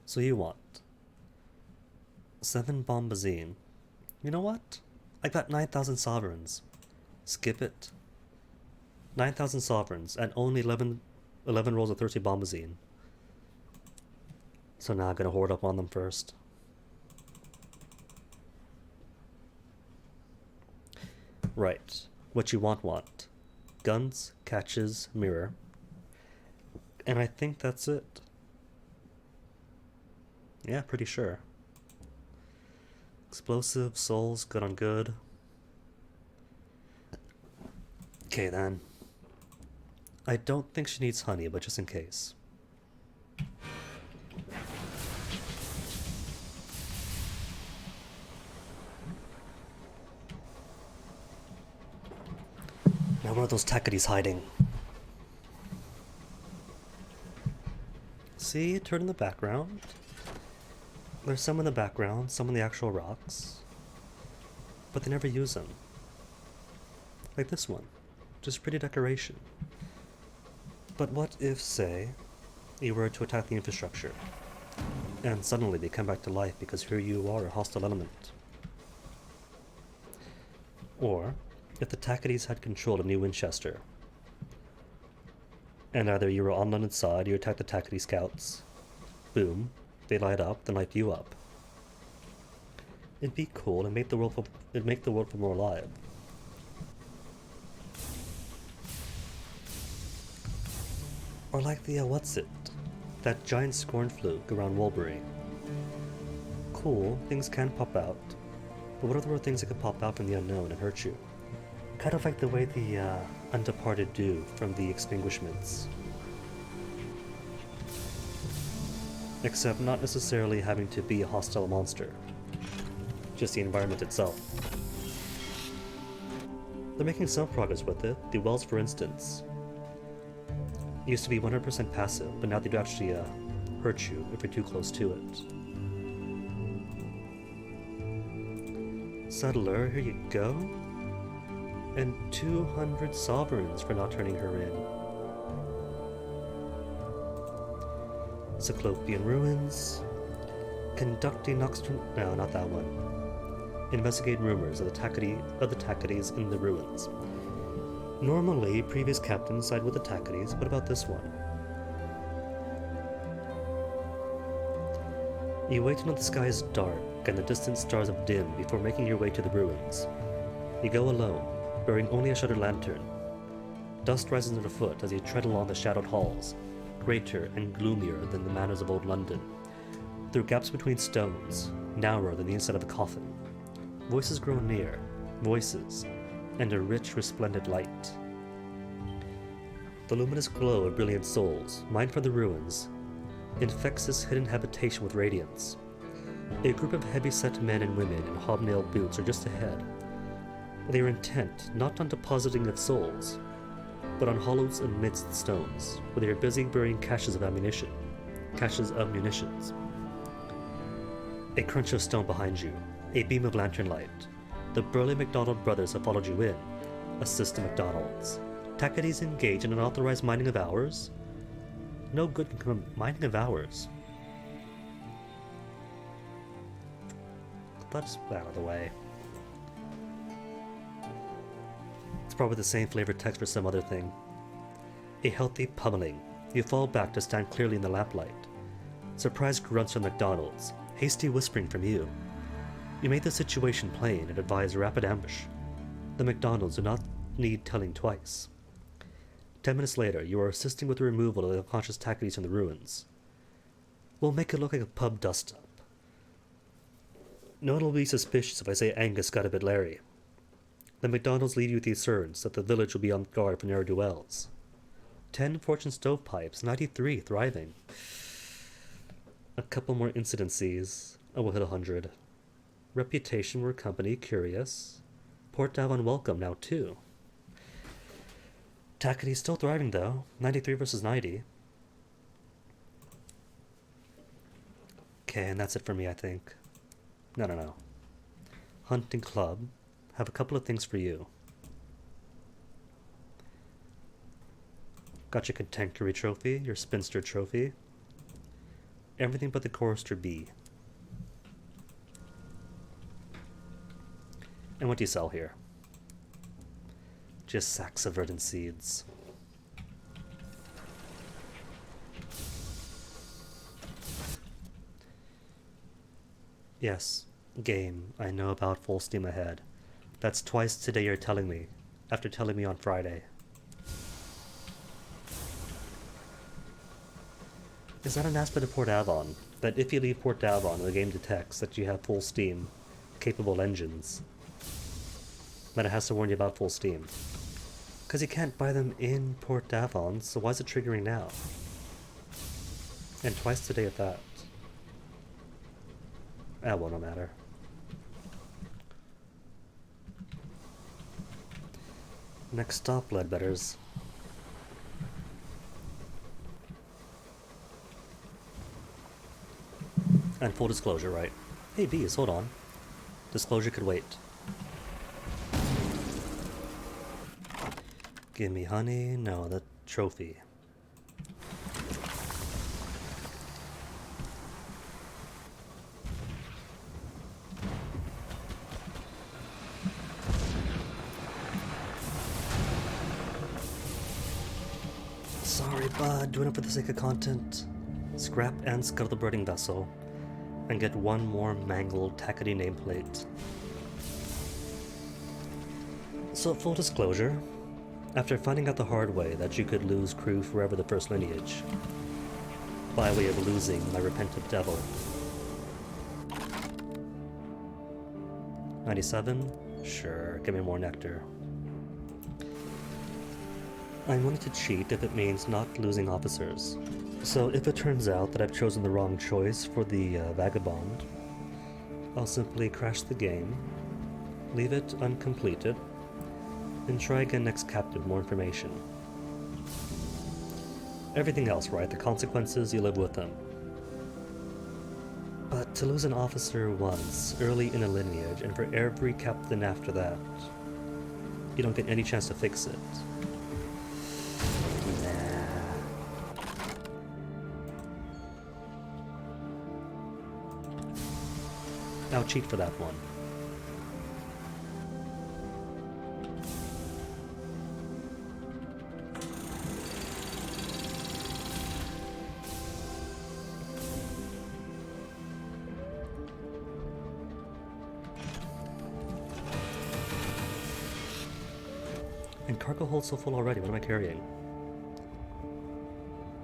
[SPEAKER 1] So you want 7 bombazine. You know what? I got 9,000 sovereigns. Skip it. 9,000 sovereigns and only 11 rolls of 30 bombazine. So now I'm gonna hoard up on them first. Right. What you want. Guns, catches, mirror. And I think that's it. Yeah, pretty sure. Explosive, souls, good on good. Okay then. I don't think she needs honey, but just in case. Now one of those Tacadies hiding. See, turn in the background. There's some in the background, some in the actual rocks. But they never use them. Like this one. Just pretty decoration. But what if, say, you were to attack the infrastructure, and suddenly they come back to life because here you are, a hostile element? Or, if the Tacadies had control of New Winchester, and either you were on London's side or you attacked the Tacady scouts, boom, they light up, then light you up. It'd be cool and make the world feel more alive. Or like the what's it? That giant scorn fluke around Woolbury. Cool, things can pop out, but what are the more things that could pop out from the unknown and hurt you? Kind of like the way the undeparted do from the extinguishments. Except not necessarily having to be a hostile monster. Just the environment itself. They're making some progress with it. The wells, for instance, used to be 100% passive, but now they do actually hurt you if you're too close to it. settler, here you go. And 200 sovereigns for not turning her in. Cyclopean ruins. Conducting nocturnal... No, not that one. Investigate rumors of the Tacites in the ruins. Normally, previous captains side with the Tacites. What about this one? You wait until the sky is dark and the distant stars are dim before making your way to the ruins. You go alone, bearing only a shuttered lantern. Dust rises underfoot as you tread along the shadowed halls, greater and gloomier than the manners of old London. Through gaps between stones, narrower than the inside of a coffin. Voices grow near, voices, and a rich, resplendent light. The luminous glow of brilliant souls, mined from the ruins, infects this hidden habitation with radiance. A group of heavy-set men and women in hobnailed boots are just ahead. They are intent not on depositing of souls, but on hollows amidst the stones, where they are busy burying caches of munitions. A crunch of stone behind you, a beam of lantern light. The burly MacDonald brothers have followed you in. Assist the MacDonalds. Tacites engage in unauthorized mining of ours? No good can come of mining of ours. Let's get out of the way. It's probably the same flavor text for some other thing. A healthy pummeling. You fall back to stand clearly in the lamplight. Surprised grunts from MacDonald's. Hasty whispering from you. You made the situation plain and advised rapid ambush. The MacDonalds do not need telling twice. 10 minutes later, you are assisting with the removal of the unconscious Tacites from the ruins. We'll make it look like a pub dust-up. No one will be suspicious if I say Angus got a bit leery. The MacDonalds lead you with the assurance that the village will be on guard for ne'er-do-wells. 10 fortune stovepipes, 93 thriving. A couple more incidences, and we'll hit 100. Reputation were company, curious. Port Davon welcome now too. Tacity's still thriving though, 93 versus 90. Okay, and that's it for me, I think. No. Hunting Club. Have a couple of things for you. Got your Contemporary trophy, your Spinster trophy. Everything but the Chorister B. And what do you sell here? Just sacks of verdant seeds. Yes, game. I know about full steam ahead. That's twice today you're telling me, after telling me on Friday. Is that an aspect of Port Avon? That if you leave Port Avon, the game detects that you have full steam, capable engines. Then it has to warn you about full steam. Because you can't buy them in Port Avon, so why is it triggering now? And twice today at that. Ah, well, no matter. Next stop, Leadbetters. And full disclosure, right? Hey, bees, hold on. Disclosure could wait. Give me honey. No, the trophy. Sorry, bud. Doing it for the sake of content. Scrap and scuttle the birding vessel. And get one more mangled Tackety nameplate. So, full disclosure, after finding out the hard way that you could lose crew forever the first lineage, by way of losing my repentant devil. 97? Sure, give me more nectar. I'm willing to cheat if it means not losing officers. So if it turns out that I've chosen the wrong choice for the Vagabond, I'll simply crash the game, leave it uncompleted, and try again next captain with more information. Everything else, right? The consequences, you live with them. But To lose an officer once, early in a lineage, and for every captain after that, you don't get any chance to fix it. Nah. I'll cheat for that one. And cargo holds so full already, what am I carrying?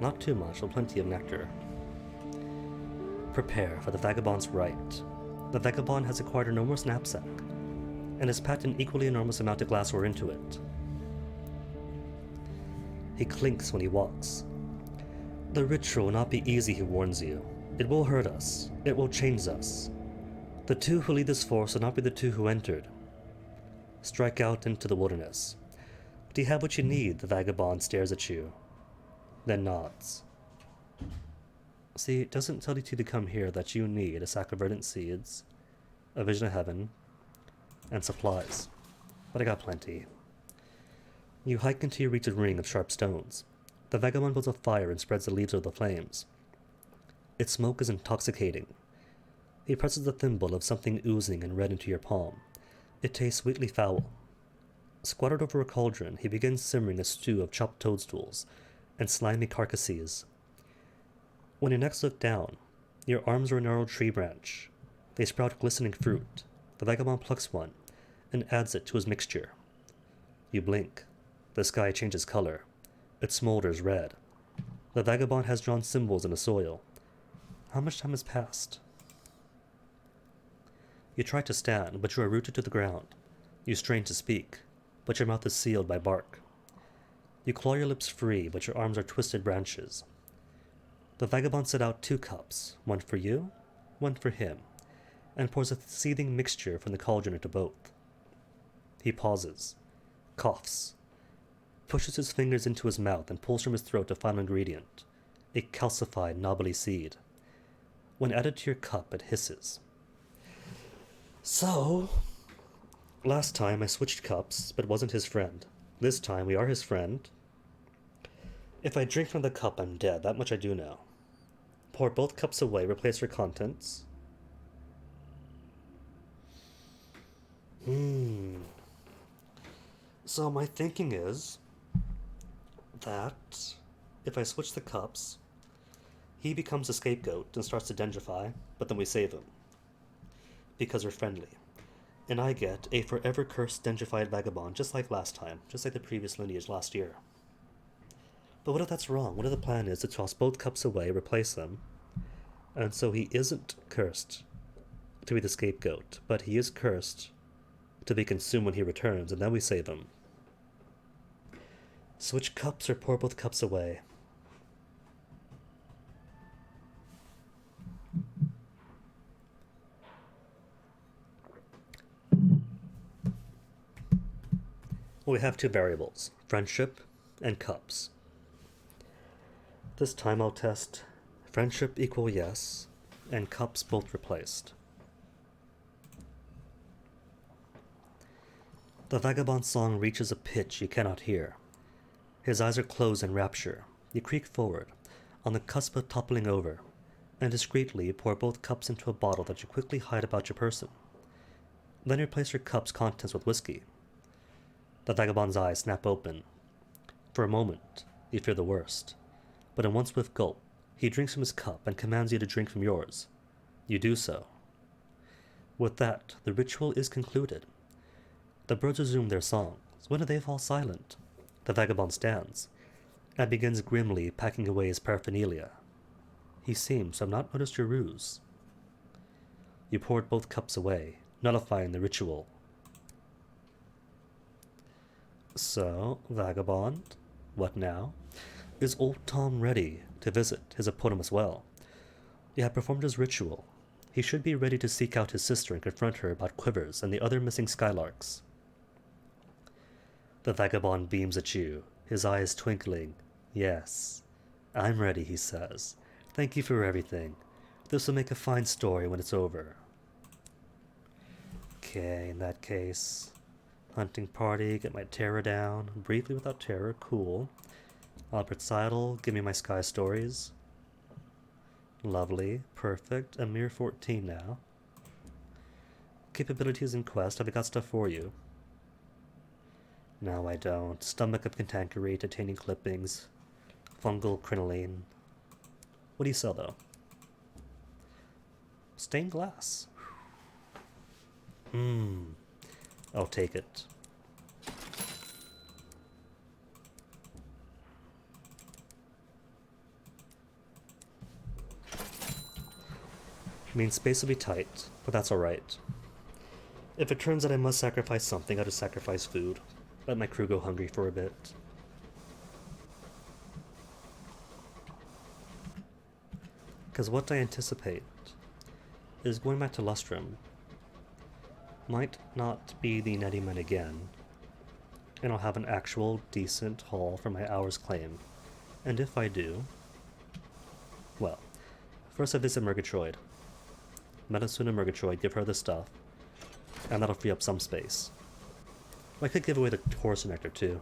[SPEAKER 1] Not too much, but plenty of nectar. Prepare for the vagabond's right. The vagabond has acquired an enormous knapsack, and has packed an equally enormous amount of glassware into it. He clinks when he walks. The ritual will not be easy, he warns you. It will hurt us. It will change us. The two who lead this force will not be the two who entered. Strike out into the wilderness. Do you have what you need? The vagabond stares at you, then nods. See, it doesn't tell you to come here that you need a sack of verdant seeds, a vision of heaven, and supplies. But I got plenty. You hike until you reach a ring of sharp stones. The vagabond builds a fire and spreads the leaves over the flames. Its smoke is intoxicating. He presses the thimble of something oozing and red into your palm. It tastes sweetly foul. Squatted over a cauldron, he begins simmering a stew of chopped toadstools and slimy carcasses. When you next look down, your arms are a gnarled tree branch. They sprout glistening fruit. The vagabond plucks one and adds it to his mixture. You blink. The sky changes color. It smolders red. The vagabond has drawn symbols in the soil. How much time has passed? You try to stand, but you are rooted to the ground. You strain to speak, but your mouth is sealed by bark. You claw your lips free, but your arms are twisted branches. The vagabond set out 2 cups, one for you, one for him, and pours a seething mixture from the cauldron into both. He pauses, coughs, pushes his fingers into his mouth and pulls from his throat a final ingredient, a calcified knobbly seed. When added to your cup, it hisses. So, last time I switched cups, but wasn't his friend. This time we are his friend. If I drink from the cup, I'm dead. That much I do know. Pour both cups away, replace your contents. So my thinking is that if I switch the cups, he becomes a scapegoat and starts to dendrify, but then we save him. Because we're friendly. And I get a forever cursed dendrified vagabond, just like last time, just like the previous lineage last year. But what if that's wrong? What if the plan is to toss both cups away, replace them, and so he isn't cursed to be the scapegoat, but he is cursed to be consumed when he returns, and then we save him. Switch cups or pour both cups away. We have 2 variables, friendship and cups. This time I'll test friendship equal yes, and cups both replaced. The vagabond's song reaches a pitch you cannot hear. His eyes are closed in rapture. You creak forward, on the cusp of toppling over, and discreetly pour both cups into a bottle that you quickly hide about your person. Then replace your cup's contents with whiskey. The vagabond's eyes snap open. For a moment, you fear the worst, but in one swift gulp, he drinks from his cup and commands you to drink from yours. You do so. With that, the ritual is concluded. The birds resume their songs. When do they fall silent? The vagabond stands, and begins grimly packing away his paraphernalia. He seems to have not noticed your ruse. You poured both cups away, nullifying the ritual. So, vagabond, what now? Is old Tom ready to visit his eponymous well? You have performed his ritual. He should be ready to seek out his sister and confront her about Quivers and the other missing skylarks. The vagabond beams at you, his eyes twinkling. Yes, I'm ready, he says. Thank you for everything. This will make a fine story when it's over. Okay, in that case, hunting party, get my terror down. Briefly without terror, cool. Albert Seidel, give me my sky stories. Lovely, perfect, a mere 14 now. Capabilities in quest, have I got stuff for you? No, I don't. Stomach of cantankerite, attaining clippings, fungal crinoline. What do you sell, though? Stained glass. I'll take it. Means space will be tight, but that's alright. If it turns out I must sacrifice something, I'll just sacrifice food. Let my crew go hungry for a bit. Because what I anticipate is going back to Lustrum might not be the Nettyman again, and I'll have an actual decent haul for my hour's claim. And if I do, well, first I visit Murgatroyd. Metasuna Murgatroyd, give her the stuff, and that'll free up some space. I could give away the horse nectar too,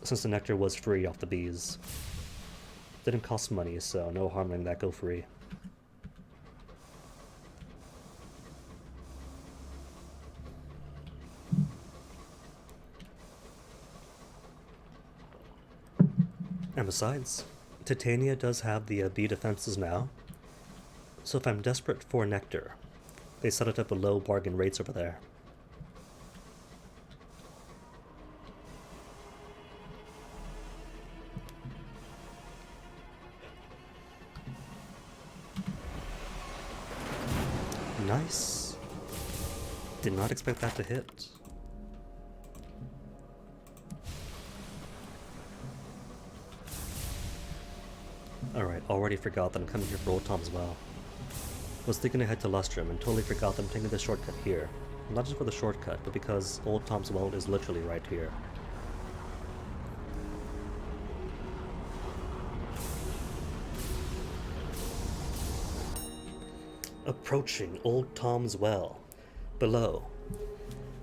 [SPEAKER 1] since the nectar was free off the bees. Didn't cost money, so no harm letting that go free. And besides, Titania does have the bee defenses now, so if I'm desperate for nectar, they set it up at low bargain rates over there. Nice. Did not expect that to hit. Alright, already forgot that I'm coming here for Old Tom as well. Was thinking to head to Lustrum and totally forgot that I'm taking this shortcut here. Not just for the shortcut, but because Old Tom's Well is literally right here. Approaching Old Tom's Well. Below,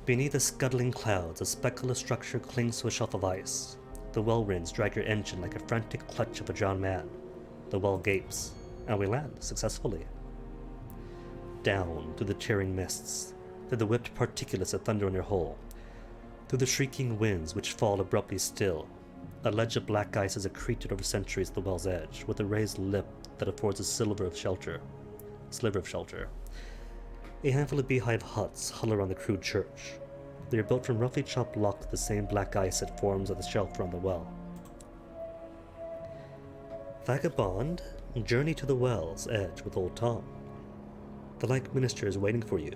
[SPEAKER 1] beneath the scuttling clouds, a speckless structure clings to a shelf of ice. The well winds drag your engine like a frantic clutch of a drowned man. The well gapes, and we land successfully. Down through the tearing mists, through the whipped particulates that thunder in your hull, through the shrieking winds which fall abruptly still. A ledge of black ice has accreted over centuries at the well's edge, with a raised lip that affords a sliver of shelter. A handful of beehive huts huddle around the crude church. They are built from roughly chopped blocks of the same black ice that forms on the shelf around the well. Vagabond, journey to the well's edge with Old Tom. The like minister is waiting for you,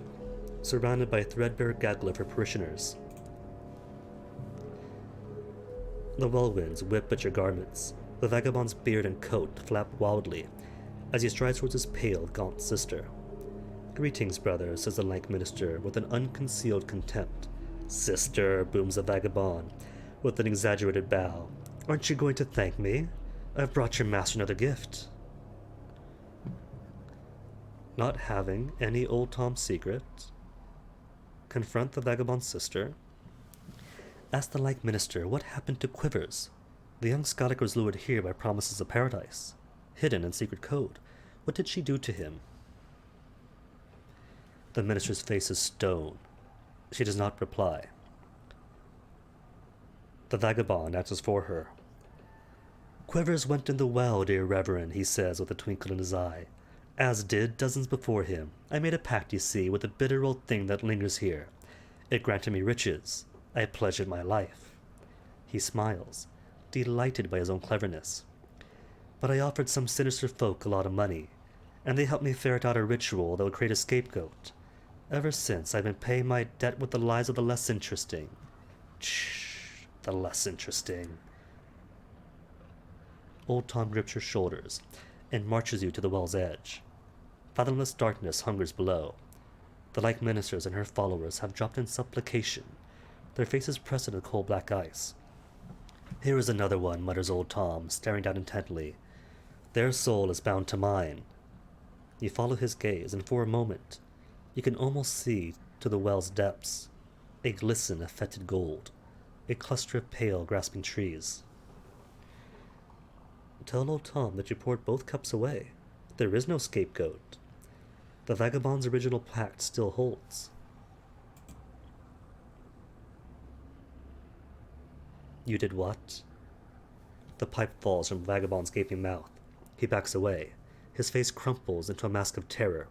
[SPEAKER 1] surrounded by a threadbare gaggle of her parishioners. The well winds whip at your garments. The vagabond's beard and coat flap wildly as he strides towards his pale, gaunt sister. "Greetings, brother," says the lank minister with an unconcealed contempt. "Sister," booms the vagabond with an exaggerated bow. "Aren't you going to thank me? I've brought your master another gift." Not having any Old Tom secret, confront the vagabond's sister. Ask the like minister what happened to Quivers. The young Scotic was lured here by promises of paradise, hidden in secret code. What did she do to him? The minister's face is stone. She does not reply. The vagabond answers for her. "Quivers went in the well, dear reverend," he says with a twinkle in his eye, "as did dozens before him. I made a pact, you see, with the bitter old thing that lingers here. It granted me riches. I pledged my life." He smiles, delighted by his own cleverness. "But I offered some sinister folk a lot of money, and they helped me ferret out a ritual that would create a scapegoat. Ever since, I've been paying my debt with the lives of the less interesting." Shh, the less interesting. Old Tom grips your shoulders and marches you to the well's edge. Fathomless darkness hungers below. The like ministers and her followers have dropped in supplication, their faces pressed into the cold black ice. "Here is another one," mutters Old Tom, staring down intently. "Their soul is bound to mine. You follow his gaze, and for a moment, you can almost see to the well's depths, a glisten of fetid gold, a cluster of pale, grasping trees. Tell old Tom that you poured both cups away. There is no scapegoat. The vagabond's original pact still holds. You did what? The pipe falls from the vagabond's gaping mouth. He backs away. His face crumples into a mask of terror.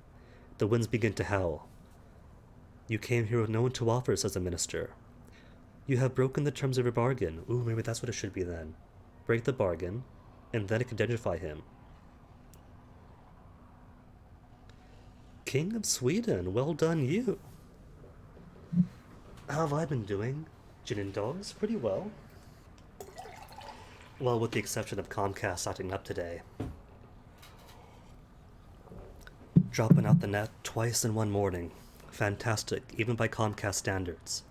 [SPEAKER 1] The winds begin to howl. You came here with no one to offer, says the minister. You have broken the terms of your bargain. Ooh, maybe that's what it should be then. Break the bargain, and then identify him. King of Sweden, well done you. How have I been doing? Gin and dogs? Pretty well. Well, with the exception of Comcast acting up today. Dropping out the net twice in one morning. Fantastic, even by Comcast standards.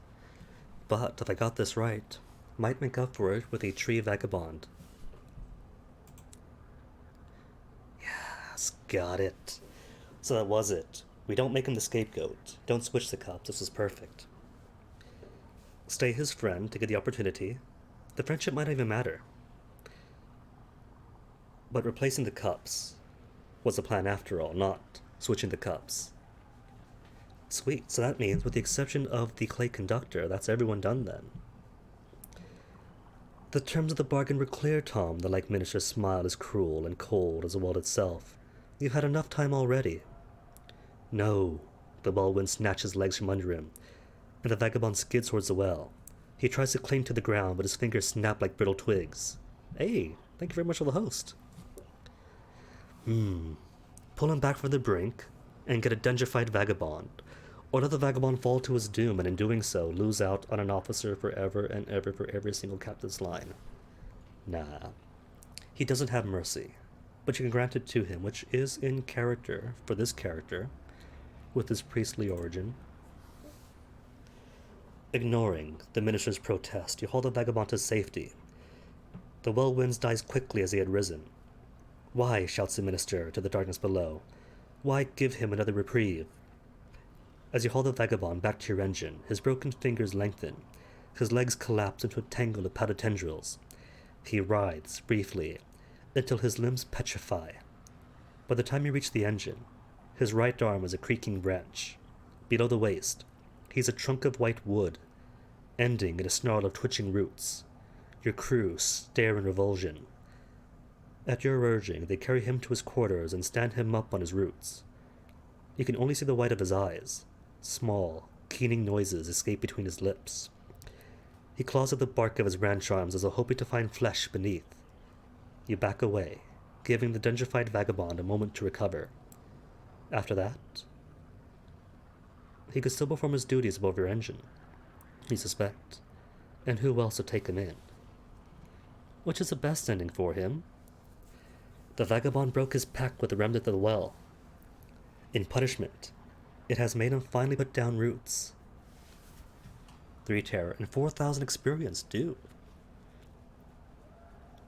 [SPEAKER 1] But, if I got this right, might make up for it with a tree vagabond. Yes, got it. So that was it. We don't make him the scapegoat. Don't switch the cups. This is perfect. Stay his friend to get the opportunity. The friendship might not even matter. But replacing the cups was the plan after all, not switching the cups. Sweet, so that means with the exception of the clay conductor, that's everyone done then. The terms of the bargain were clear, Tom. The like minister's smile is cruel and cold as the world itself. You've had enough time already. No. The whirlwind snatches legs from under him, and the vagabond skids towards the well. He tries to cling to the ground, but his fingers snap like brittle twigs. Hey, thank you very much for the host. Pull him back from the brink, and get a dungeonified vagabond. Or let the vagabond fall to his doom, and in doing so, lose out on an officer forever and ever for every single captain's line. Nah. He doesn't have mercy, but you can grant it to him, which is in character for this character, with his priestly origin. Ignoring the minister's protest, you haul the vagabond to safety. The whirlwinds dies quickly as he had risen. Why, shouts the minister to the darkness below, why give him another reprieve? As you haul the vagabond back to your engine, his broken fingers lengthen, his legs collapse into a tangle of powdered tendrils. He writhes, briefly, until his limbs petrify. By the time you reach the engine, his right arm is a creaking branch. Below the waist, he's a trunk of white wood, ending in a snarl of twitching roots. Your crew stare in revulsion. At your urging, they carry him to his quarters and stand him up on his roots. You can only see the white of his eyes. Small, keening noises escape between his lips. He claws at the bark of his ranch arms as though hoping to find flesh beneath. You back away, giving the dungeonified vagabond a moment to recover. After that, he could still perform his duties above your engine, you suspect, and who else would take him in? Which is the best ending for him? The vagabond broke his pact with the remnant of the well. In punishment, it has made him finally put down roots. 3 terror and 4,000 experience due.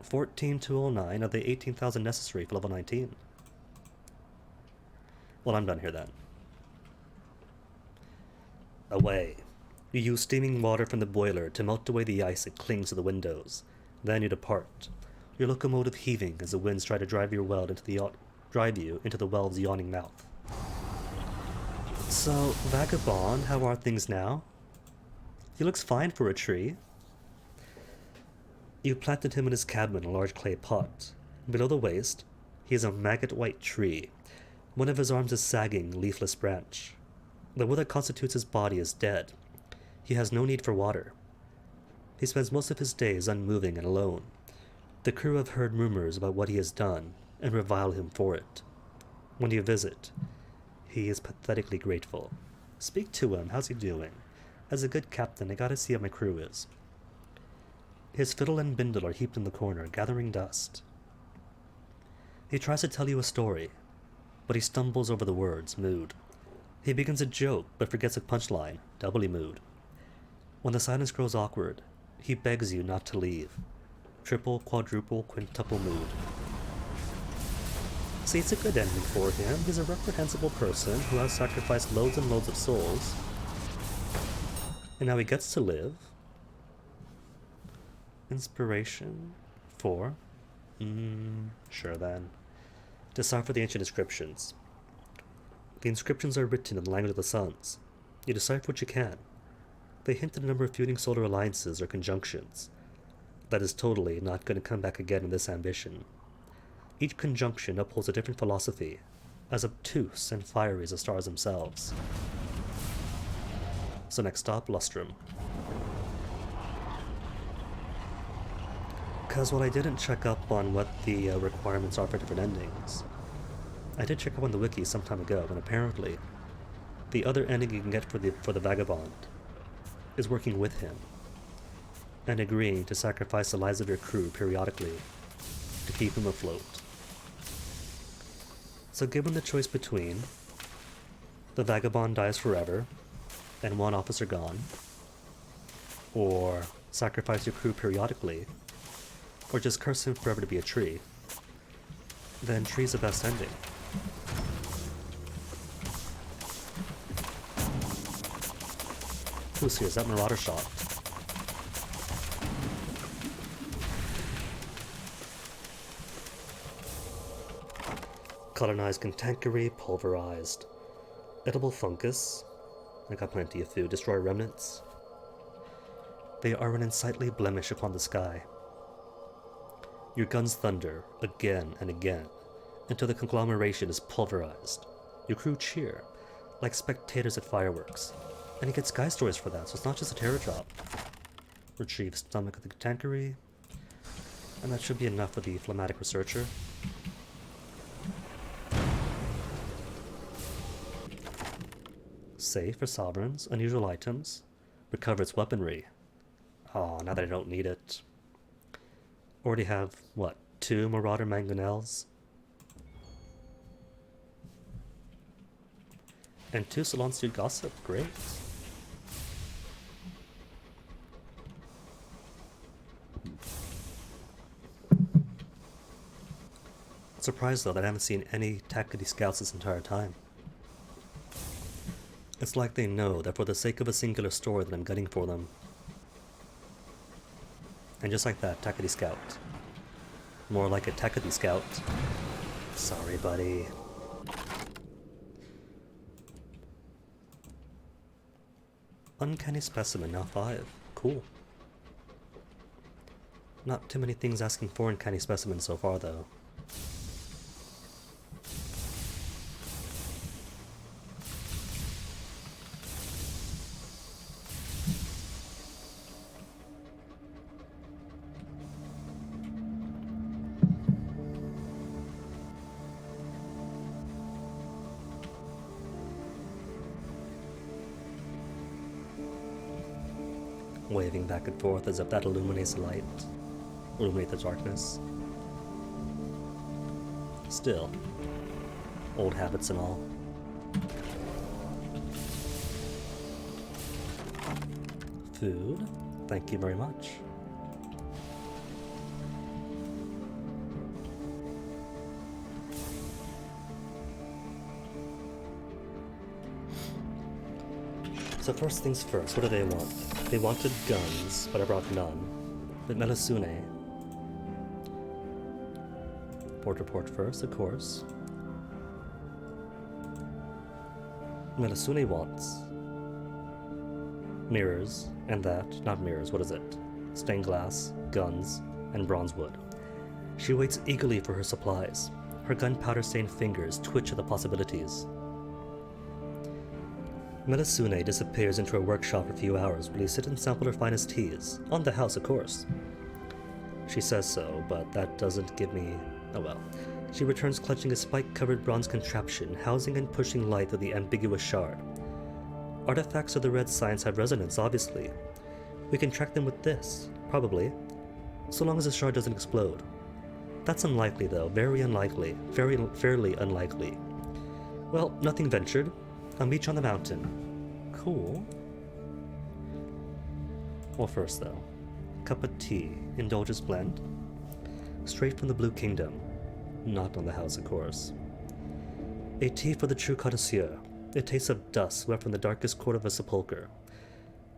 [SPEAKER 1] 14,209 of the 18,000 necessary for level 19. Well, I'm done here then. Away. You use steaming water from the boiler to melt away the ice that clings to the windows. Then you depart, your locomotive heaving as the winds try to drive you into the well's yawning mouth. So, vagabond, how are things now? He looks fine for a tree. You planted him in his cabin in a large clay pot. Below the waist, he is a maggot-white tree. One of his arms is sagging, leafless branch. The wood that constitutes his body is dead. He has no need for water. He spends most of his days unmoving and alone. The crew have heard rumors about what he has done, and revile him for it. When you visit, he is pathetically grateful. Speak to him, how's he doing? As a good captain, I gotta see how my crew is. His fiddle and bindle are heaped in the corner, gathering dust. He tries to tell you a story, but he stumbles over the words, mood. He begins a joke, but forgets a punchline, doubly mood. When the silence grows awkward, he begs you not to leave. Triple, quadruple, quintuple mood. See, it's a good ending for him. He's a reprehensible person who has sacrificed loads and loads of souls. And now he gets to live. Inspiration 4. Sure then. Decipher the ancient inscriptions. The inscriptions are written in the language of the suns. You decipher what you can. They hint at a number of feuding solar alliances or conjunctions. That is totally not going to come back again in this ambition. Each conjunction upholds a different philosophy, as obtuse and fiery as the stars themselves. So next stop, Lustrum. Because while I didn't check up on what the requirements are for different endings, I did check up on the wiki some time ago, and apparently the other ending you can get for the Vagabond is working with him and agreeing to sacrifice the lives of your crew periodically to keep him afloat. So given the choice between the Vagabond dies forever and one officer gone, or sacrifice your crew periodically, or just curse him forever to be a tree, then tree's the best ending. Who's here? Is that Marauder shot? Colonized cantankerous, pulverized. Edible fungus. I got plenty of food. Destroy remnants. They are an unsightly blemish upon the sky. Your guns thunder again and again until the conglomeration is pulverized. Your crew cheer like spectators at fireworks. And you get sky stories for that, so it's not just a terror job. Retrieve stomach of the cantankerous. And that should be enough for the phlegmatic researcher. Save for sovereigns, unusual items, recover its weaponry. Oh, now that I don't need it. Already have, what, 2 Marauder Mangonels? And 2 Salon Stewed Gossip, great. Surprised though that I haven't seen any Takati scouts this entire time. It's like they know that for the sake of a singular story that I'm gunning for them. And just like that, Takati Scout. More like a Takati Scout. Sorry, buddy. Uncanny Specimen, now 5. Cool. Not too many things asking for Uncanny Specimen so far, though. Waving back and forth as if that illuminates the light, illuminate the darkness. Still, old habits and all. Food, thank you very much. So first things first, what do they want? They wanted guns, but I brought none. But Melusine. Port report first, of course. Melusine wants mirrors, and that, not mirrors, what is it? Stained glass, guns, and bronze wood. She waits eagerly for her supplies. Her gunpowder-stained fingers twitch at the possibilities. Melusine disappears into her workshop for a few hours while you sit and sample her finest teas. On the house, of course. She says so, but that doesn't give me... oh well. She returns clutching a spike-covered bronze contraption, housing and pushing light through the ambiguous shard. Artifacts of the red science have resonance, obviously. We can track them with this, probably. So long as the shard doesn't explode. That's unlikely, though. Very unlikely. Fairly unlikely. Well, nothing ventured. I'll meet you on the mountain. Cool. Well, first though, cup of tea, indulgence blend, straight from the Blue Kingdom. Not on the house, of course. A tea for the true connoisseur. It tastes of dust swept from the darkest court of a sepulchre.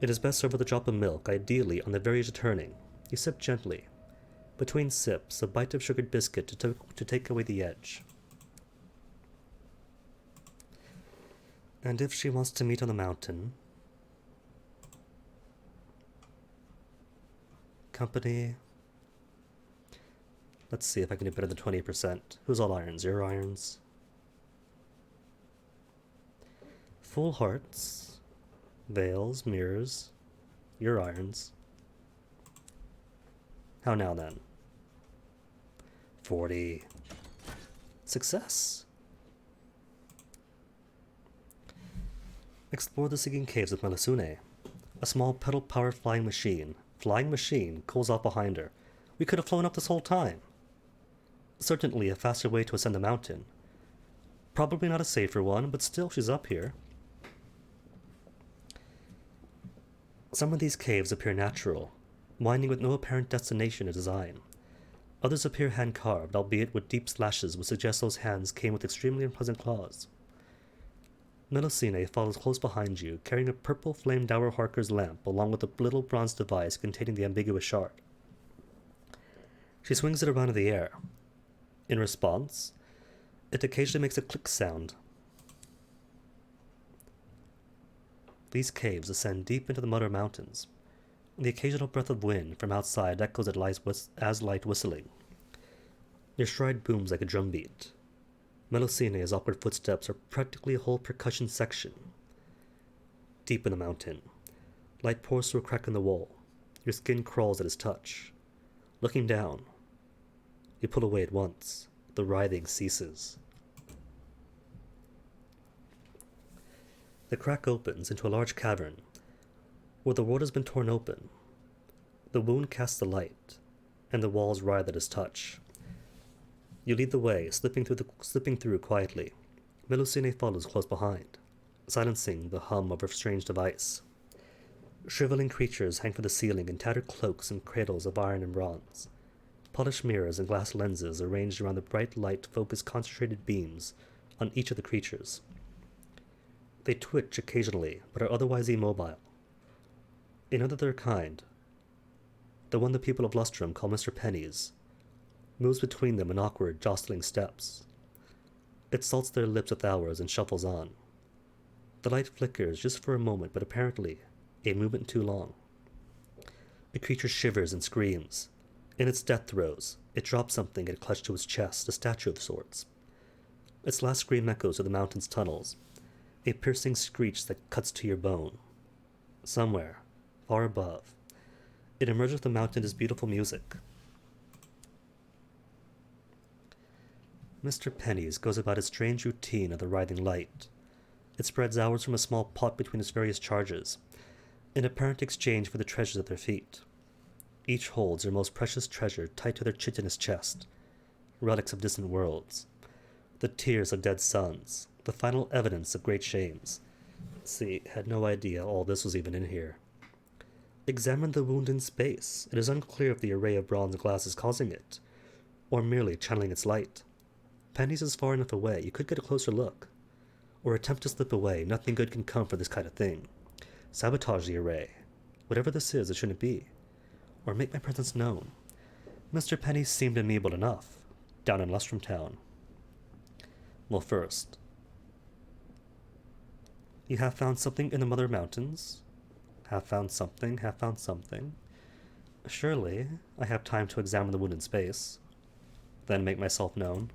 [SPEAKER 1] It is best served with a drop of milk, ideally on the verge of turning. You sip gently. Between sips, a bite of sugared biscuit to take away the edge. And if she wants to meet on the mountain... Company... Let's see if I can do better than 20%. Who's all irons? Your irons. Full hearts. Veils, mirrors. Your irons. How now then? 40. Success. Explore the sinking caves with Melusine. A small pedal-powered flying machine. Flying machine calls out behind her. We could have flown up this whole time. Certainly a faster way to ascend the mountain. Probably not a safer one, but still she's up here. Some of these caves appear natural, winding with no apparent destination or design. Others appear hand-carved, albeit with deep slashes which suggest those hands came with extremely unpleasant claws. Melusine follows close behind you, carrying a purple flame dower Harker's lamp along with a little bronze device containing the ambiguous shard. She swings it around in the air. In response, it occasionally makes a click sound. These caves ascend deep into the Mother Mountains. The occasional breath of wind from outside echoes as light whistling. Your stride booms like a drumbeat. Melusine's awkward footsteps are practically a whole percussion section. Deep in the mountain, light pours through a crack in the wall. Your skin crawls at its touch. Looking down, you pull away at once. The writhing ceases. The crack opens into a large cavern, where the world has been torn open. The wound casts the light, and the walls writhe at its touch. You lead the way, slipping through quietly. Melusine follows close behind, silencing the hum of her strange device. Shriveling creatures hang from the ceiling in tattered cloaks and cradles of iron and bronze. Polished mirrors and glass lenses arranged around the bright light focus concentrated beams on each of the creatures. They twitch occasionally, but are otherwise immobile. Another of their kind, the one the people of Lustrum call Mr. Penny's, moves between them in awkward, jostling steps. It salts their lips with hours and shuffles on. The light flickers just for a moment, but apparently a movement too long. The creature shivers and screams. In its death throes, it drops something it clutched to its chest, a statue of sorts. Its last scream echoes through the mountain's tunnels, a piercing screech that cuts to your bone. Somewhere, far above, it emerges from the mountain as beautiful music. Mr. Penny's goes about its strange routine of the writhing light. It spreads hours from a small pot between its various charges, in apparent exchange for the treasures at their feet. Each holds their most precious treasure tight to their chitinous chest, relics of distant worlds, the tears of dead sons, the final evidence of great shames. See, had no idea all this was even in here. Examine the wound in space. It is unclear if the array of bronze glass is causing it, or merely channeling its light. Penny's is far enough away, you could get a closer look. Or attempt to slip away, nothing good can come for this kind of thing. Sabotage the array. Whatever this is, it shouldn't be. Or make my presence known. Mr. Penny seemed amenable enough, down in Lustrum Town. Well, first, you have found something in the Mother Mountains. Have found something. Surely, I have time to examine the wound in space. Then make myself known.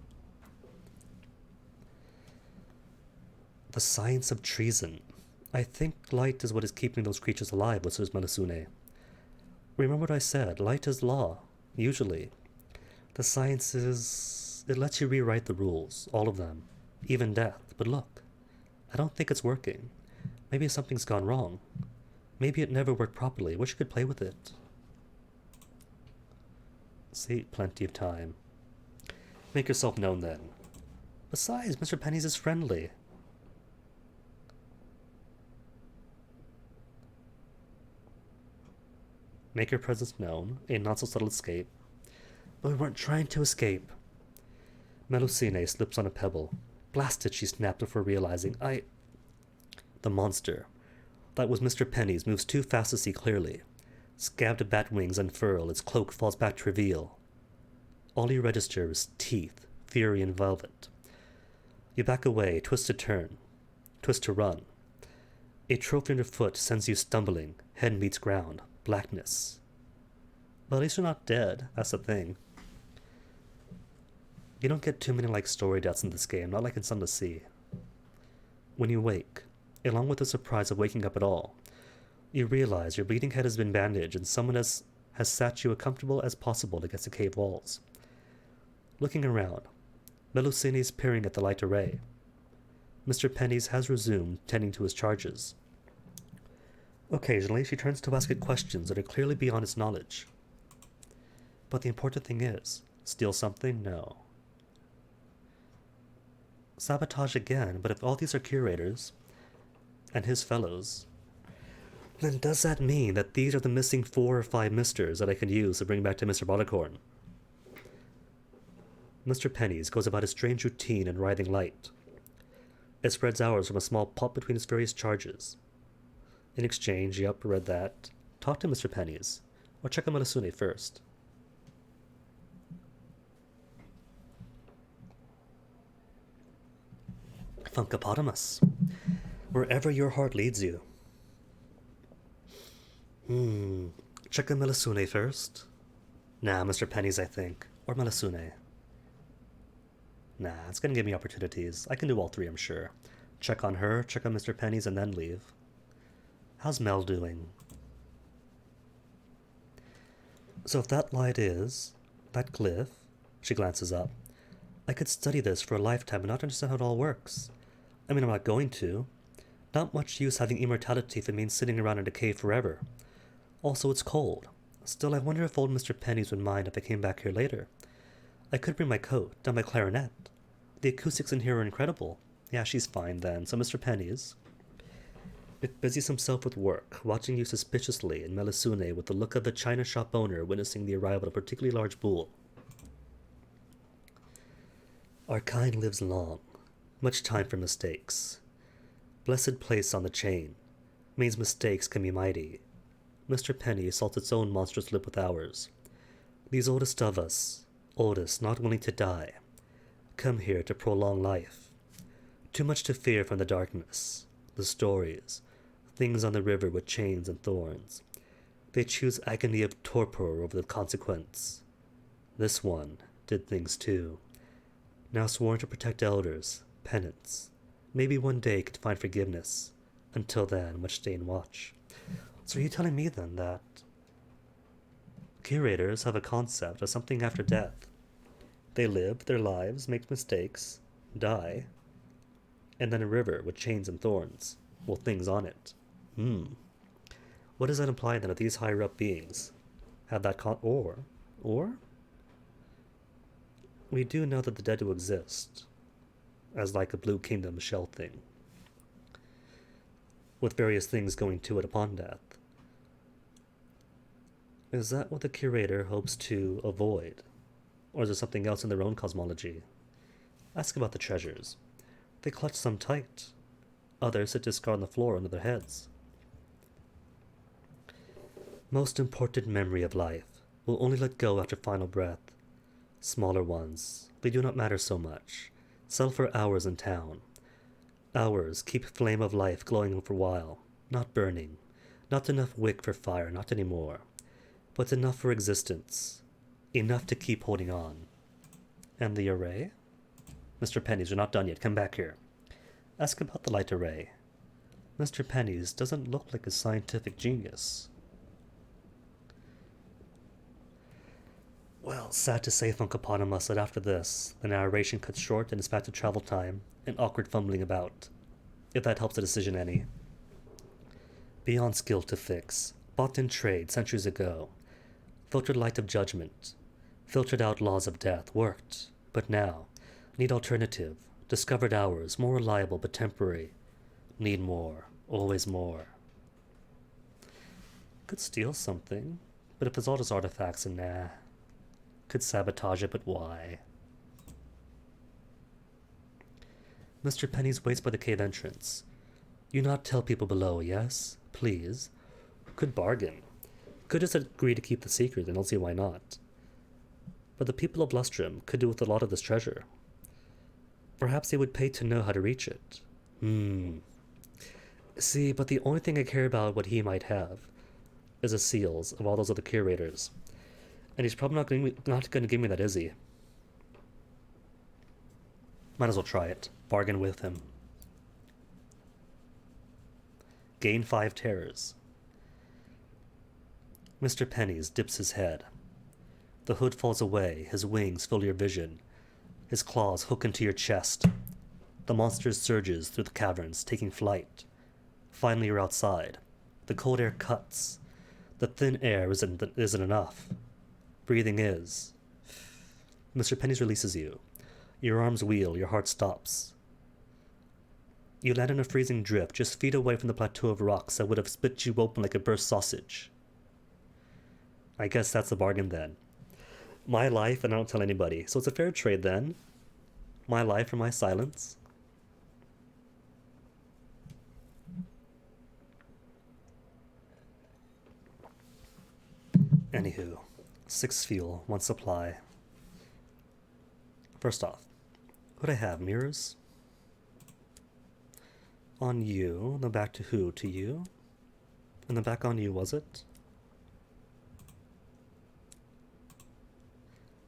[SPEAKER 1] The science of treason. I think light is what is keeping those creatures alive, whispers Melusine. Remember what I said, light is law, usually. The science is... it lets you rewrite the rules, all of them, even death. But look, I don't think it's working. Maybe something's gone wrong. Maybe it never worked properly. Wish you could play with it. See, plenty of time. Make yourself known then. Besides, Mr. Penny's is friendly. Make your presence known, a not-so-subtle escape. But we weren't trying to escape. Melusine slips on a pebble. Blast it, she snapped before realizing. The monster. That was Mr. Penny's, moves too fast to see clearly. Scabbed bat wings unfurl, its cloak falls back to reveal. All you register is teeth, fury, and velvet. You back away, twist to turn, twist to run. A trophy underfoot sends you stumbling, head meets ground, blackness. But at least you're not dead, that's the thing. You don't get too many story deaths in this game, not like in Sun to Sea. When you wake, along with the surprise of waking up at all, you realize your bleeding head has been bandaged and someone has sat you as comfortable as possible against the cave walls. Looking around, Melusini's peering at the light array. Mr. Penny's has resumed tending to his charges. Occasionally, she turns to ask it questions that are clearly beyond its knowledge. But the important thing is, steal something? No. Sabotage again, but if all these are curators, and his fellows, then does that mean that these are the missing 4 or 5 misters that I can use to bring back to Mr. Barleycorn? Mr. Penny's goes about his strange routine in writhing light. It spreads hours from a small pot between his various charges. In exchange, yep, read that. Talk to Mr. Penny's, or check on Melusine first. Funkapotamus. Wherever your heart leads you. Check on Melusine first. Nah, Mr. Penny's, I think. Or Melusine. Nah, it's gonna give me opportunities. I can do all 3, I'm sure. Check on her, check on Mr. Penny's, and then leave. How's Mel doing? So if that light is, that glyph, she glances up, I could study this for a lifetime and not understand how it all works. I mean, I'm not going to. Not much use having immortality if it means sitting around in a cave forever. Also, it's cold. Still, I wonder if old Mr. Penny's would mind if I came back here later. I could bring my coat, and my clarinet. The acoustics in here are incredible. Yeah, she's fine then, so Mr. Penny's busies himself with work, watching you suspiciously, and Melusine with the look of a china shop owner witnessing the arrival of a particularly large bull. Our kind lives long. Much time for mistakes. Blessed place on the chain. Means mistakes can be mighty. Mr. Penny assaults its own monstrous lip with ours. These oldest of us, oldest not willing to die, come here to prolong life. Too much to fear from the darkness, the stories, things on the river with chains and thorns. They choose agony of torpor over the consequence. This one did things too. Now sworn to protect elders, penance. Maybe one day could find forgiveness. Until then, much stay and watch. So are you telling me then that curators have a concept of something after death? They live their lives, make mistakes, die, and then a river with chains and thorns, well, things on it. What does that imply then, that these higher up beings have that or we do know that the dead do exist, as like a Blue Kingdom shell thing, with various things going to it upon death. Is that what the curator hopes to avoid? Or is there something else in their own cosmology? Ask about the treasures. They clutch some tight. Others sit discard on the floor under their heads. Most important memory of life will only let go after final breath. Smaller ones, they do not matter so much. Sell for hours in town. Hours keep flame of life glowing for a while, not burning. Not enough wick for fire, not anymore. But enough for existence. Enough to keep holding on. And the array? Mr. Penny's, you're not done yet. Come back here. Ask about the light array. Mr. Penny's doesn't look like a scientific genius. Well, sad to say, Funkapotamus, that after this, the narration cuts short and is back to travel time and awkward fumbling about. If that helps the decision any. Beyond skill to fix. Bought in trade centuries ago. Filtered light of judgment. Filtered out laws of death. Worked. But now, need alternative. Discovered hours. More reliable but temporary. Need more. Always more. Could steal something. But if it's all just artifacts, and nah. Could sabotage it, but why? Mr. Penny's waits by the cave entrance. You not tell people below, yes? Please. Could bargain. Could just agree to keep the secret, and don't see why not. But the people of Lustrum could do with a lot of this treasure. Perhaps they would pay to know how to reach it. See, but the only thing I care about what he might have is the seals of all those other curators. And he's probably not going to give me that, is he? Might as well try it. Bargain with him. Gain 5 terrors. Mr. Penny's dips his head. The hood falls away, his wings fill your vision. His claws hook into your chest. The monster surges through the caverns, taking flight. Finally you're outside. The cold air cuts. The thin air isn't enough. Breathing is. Mr. Penny's releases you. Your arms wheel, your heart stops. You land in a freezing drift, just feet away from the plateau of rocks that would have split you open like a burst sausage. I guess that's the bargain then. My life, and I don't tell anybody. So it's a fair trade then. My life for my silence. Anywho, 6 fuel, 1 supply. First off, what I have, mirrors? On you, then back to who? To you? And then back on you, was it?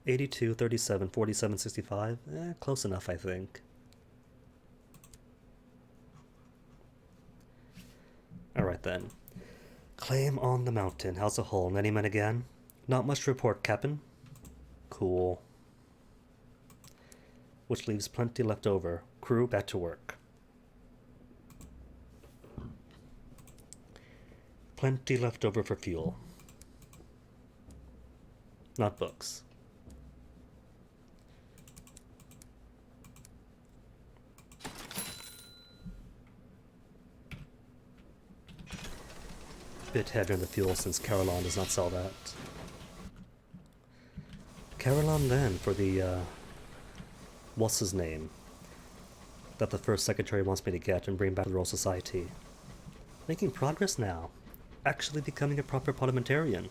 [SPEAKER 1] 82, 37, 47, 65. Close enough, I think. Alright then. Claim on the mountain. How's the hull? Any men again? Not much to report, Captain. Cool. Which leaves plenty left over. Crew, back to work. Plenty left over for fuel. Not books. Bit heavier in the fuel since Caroline does not sell that. Caroline then for the, what's his name? That the first secretary wants me to get and bring back to the Royal Society. Making progress now. Actually becoming a proper parliamentarian.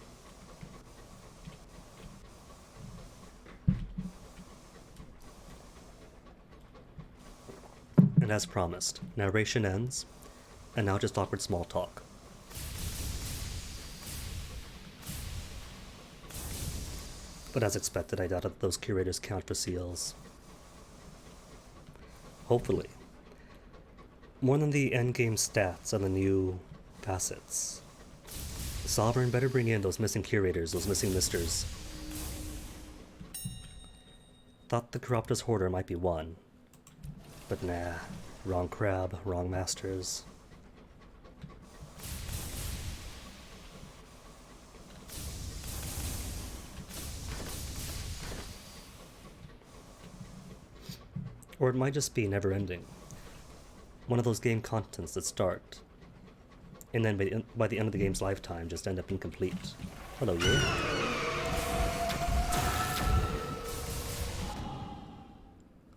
[SPEAKER 1] And as promised, narration ends, and now just awkward small talk. But as expected, I doubt that those curators count for seals. Hopefully. More than the endgame stats and the new facets. Sovereign better bring in those missing curators, those missing misters. Thought the Corruptus Hoarder might be one. But nah. Wrong crab, wrong masters. Or it might just be never-ending. One of those game contents that start, and then by the end of the game's lifetime just end up incomplete. Hello, you.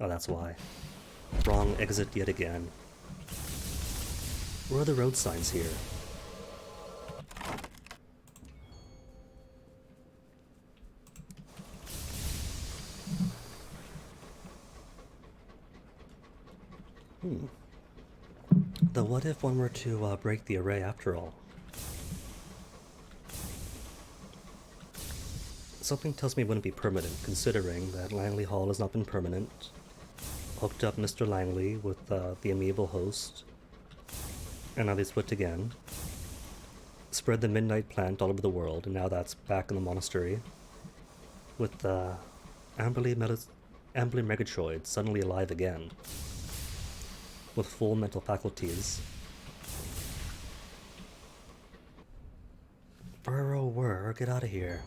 [SPEAKER 1] Oh, that's why. Wrong exit yet again. Where are the road signs here? Though what if one were to break the array after all? Something tells me it wouldn't be permanent, considering that Langley Hall has not been permanent. Hooked up Mr. Langley with the amiable host, and now they split again. Spread the midnight plant all over the world, and now that's back in the monastery. With Amberly Megatroid suddenly alive again. With full mental faculties. Burrow whir, get out of here.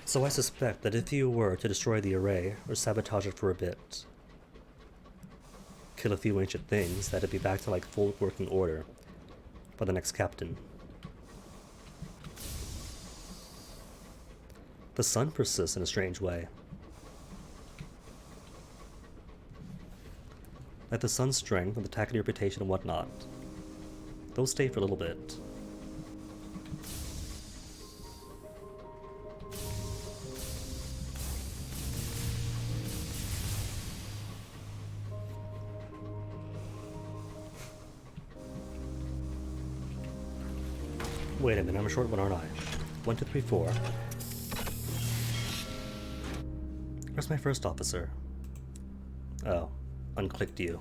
[SPEAKER 1] So I suspect that if you were to destroy the array, or sabotage it for a bit, kill a few ancient things, that'd be back to like full working order by the next captain. The sun persists in a strange way. like the sun's strength and the tackety reputation and whatnot. Those stay for a little bit. Wait a minute, I'm a short one, aren't I? 1, 2, 3, 4. Where's my first officer? Oh, unclicked you.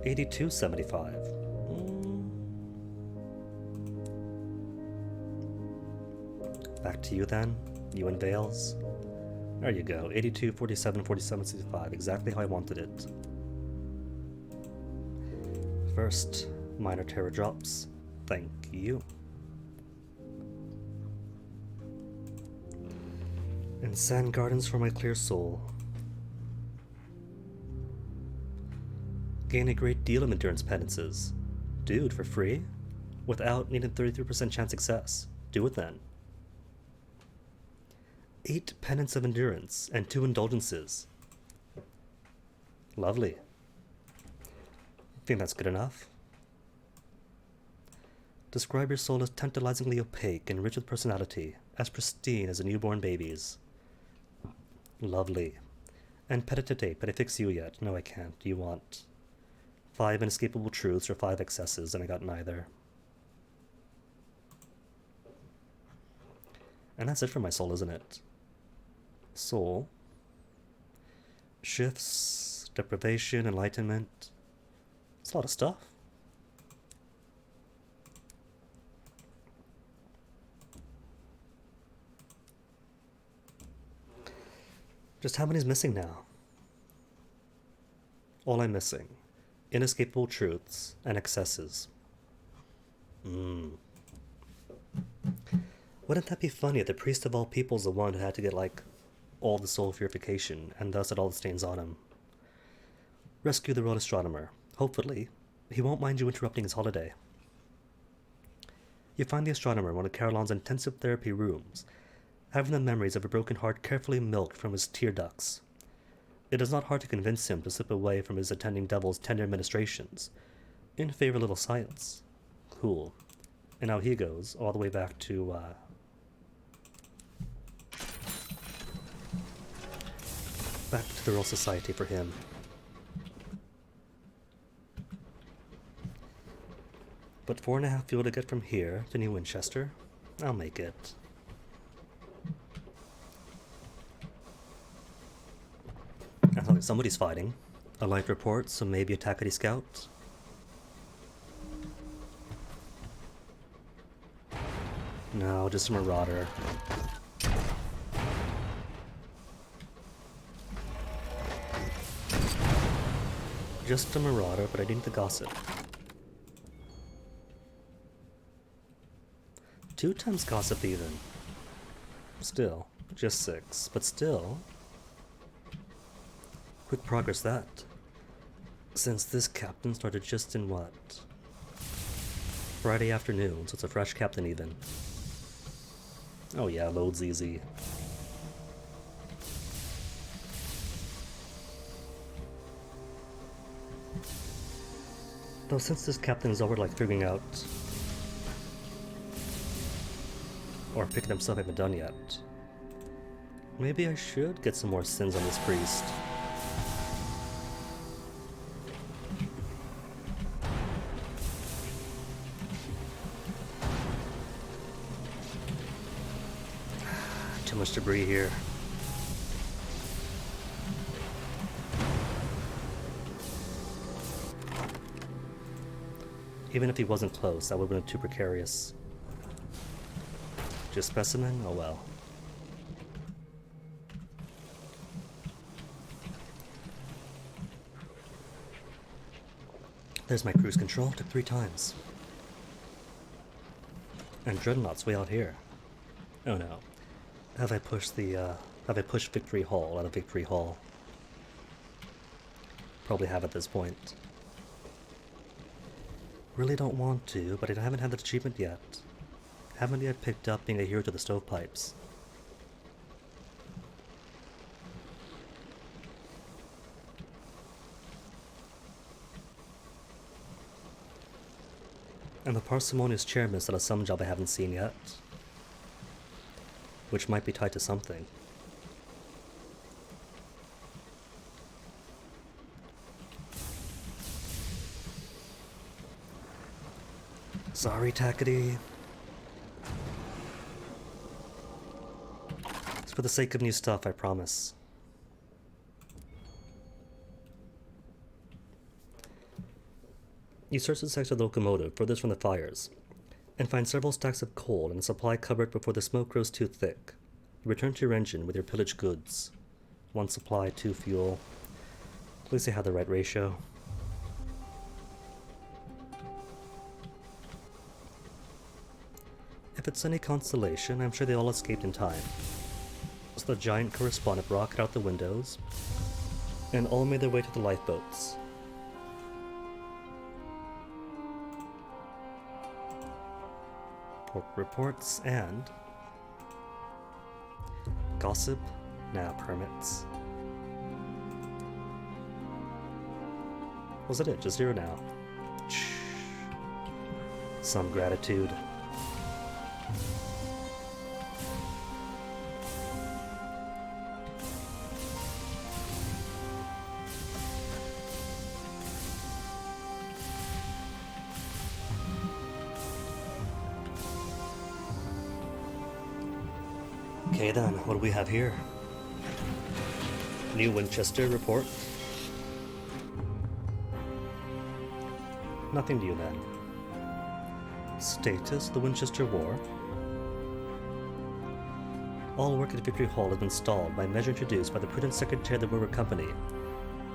[SPEAKER 1] 8275. Back to you then, you and Vales. There you go, 82, 47, 47, 65, exactly how I wanted it. First, minor terror drops. Thank you. And sand gardens for my clear soul. Gain a great deal of endurance penances. Dude, for free? Without needing 33% chance success. Do it then. 8 penance of endurance and 2 indulgences. Lovely. Think that's good enough? Describe your soul as tantalizingly opaque and rich with personality, as pristine as a newborn baby's. Lovely. And petitete, but I fix you yet. No, I can't. You want 5 inescapable truths or 5 excesses, and I got neither. And that's it for my soul, isn't it? Soul. Shifts, deprivation, enlightenment. It's a lot of stuff. Just how many's missing now? All I'm missing. Inescapable truths and excesses. Wouldn't that be funny if the priest of all people's the one who had to get, like, all the soul purification, and thus had all the stains on him? Rescue the royal astronomer. Hopefully, he won't mind you interrupting his holiday. You find the astronomer in one of Carolon's intensive therapy rooms, having the memories of a broken heart carefully milked from his tear ducts. It is not hard to convince him to slip away from his attending devil's tender administrations, in favor of a little science. Cool. And now he goes all the way back to, back to the Royal Society for him. But 4.5 fuel to get from here to New Winchester? I'll make it. I thought somebody's fighting. A light report, so maybe a tackety scout? No, just a marauder. Just a marauder, but I need the gossip. 2 times gossip even. Still, just 6, but still. Quick progress that. Since this captain started just in what? Friday afternoon, so it's a fresh captain even. Oh yeah, loads easy. Though since this captain is over like figuring out or picking up stuff I haven't done yet, maybe I should get some more sins on this priest. Too much debris here. Even if he wasn't close, that would have been too precarious. Just specimen? Oh well. There's my cruise control. Took 3 times. And Dreadnought's way out here. Oh no. Have I pushed Victory Hall out of Victory Hall? Probably have at this point. Really don't want to, but I haven't had that achievement yet. Haven't yet picked up being a hero to the stovepipes. And the parsimonious chairman still has some job I haven't seen yet. Which might be tied to something. Sorry, Takady. It's for the sake of new stuff, I promise. You search the section of the locomotive furthest from the fires, and find several stacks of coal in a supply cupboard before the smoke grows too thick. You return to your engine with your pillaged goods. 1 supply, 2 fuel. At least they had the right ratio. If it's any consolation, I'm sure they all escaped in time. So the giant correspondent rocket out the windows, and all made their way to the lifeboats. Reports and gossip, permits. Was it? Just 0 now. Some gratitude. Okay then, what do we have here? New Winchester report. Nothing new then. Status, the Winchester War. All work at Victory Hall has been stalled by a measure introduced by the prudent secretary of the River Company,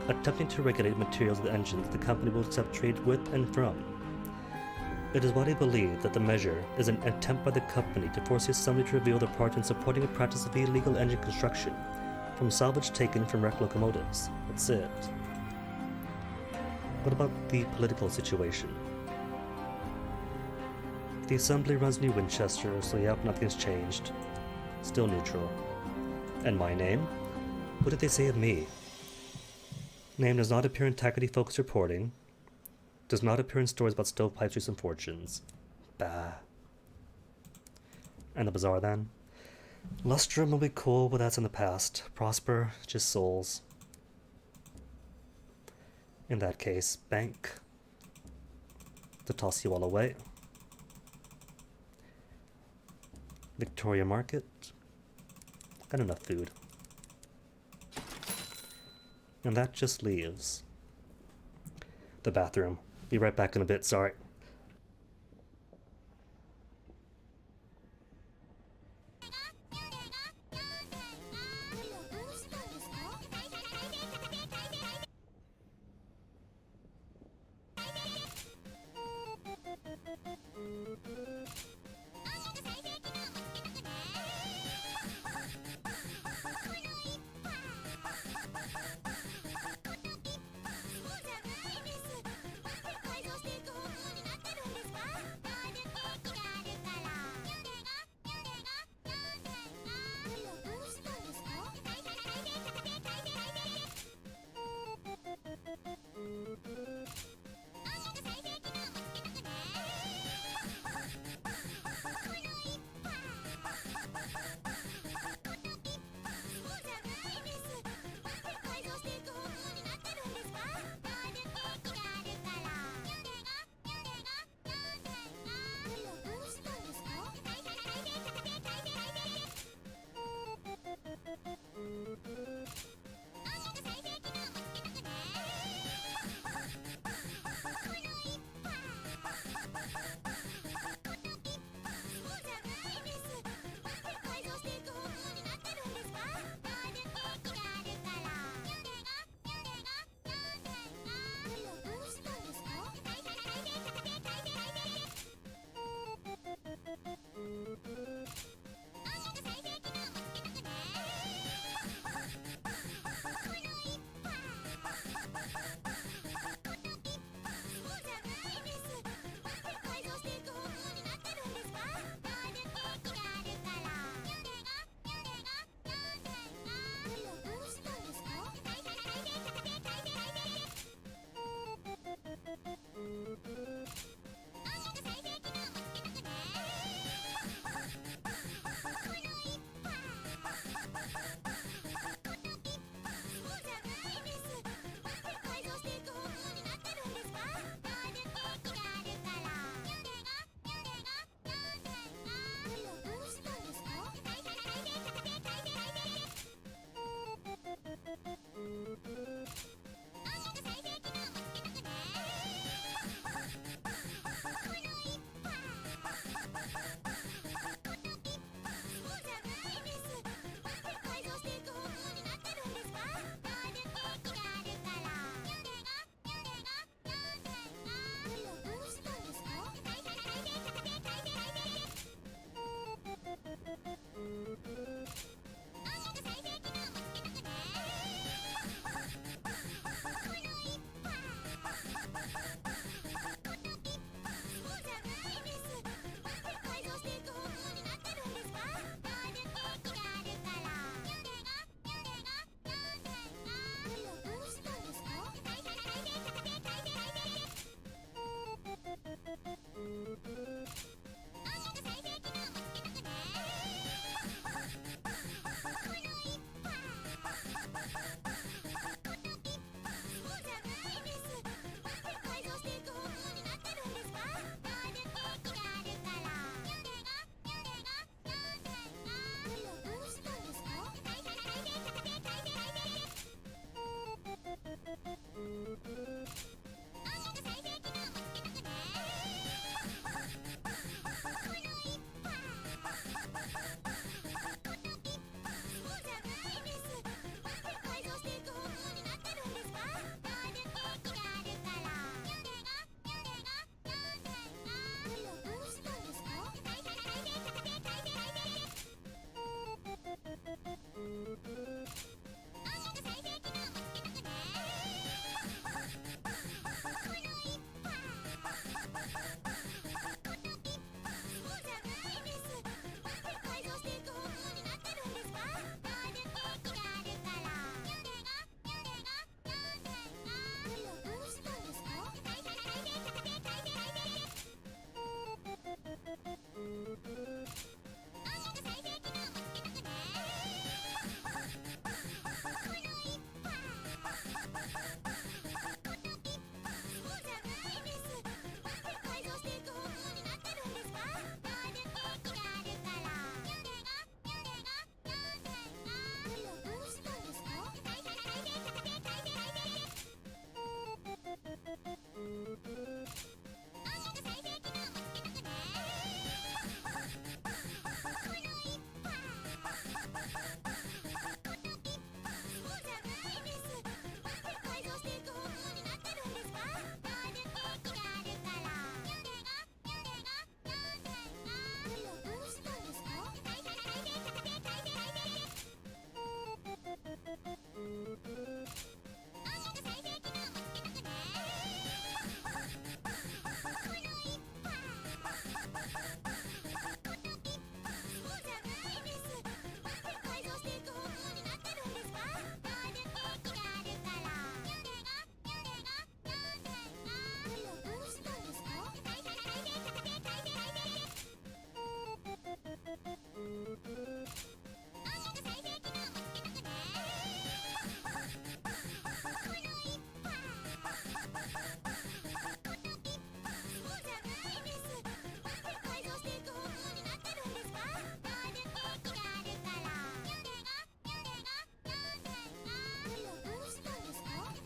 [SPEAKER 1] attempting to regulate materials of the engines the company will accept trade with and from. It is widely believed that the measure is an attempt by the company to force the assembly to reveal their part in supporting a practice of illegal engine construction from salvage taken from wrecked locomotives. That's it. What about the political situation? The assembly runs New Winchester, so yep, nothing's changed. Still neutral. And my name? What did they say of me? Name does not appear in Takady Focus reporting. Does not appear in stories about stovepipes, recent fortunes. Bah. And the bazaar then? Lustrum will be cool, but that's in the past. Prosper, just souls. In that case, bank. To toss you all away. Victoria Market. Got enough food. And that just leaves the bathroom. Be right back in a bit, sorry.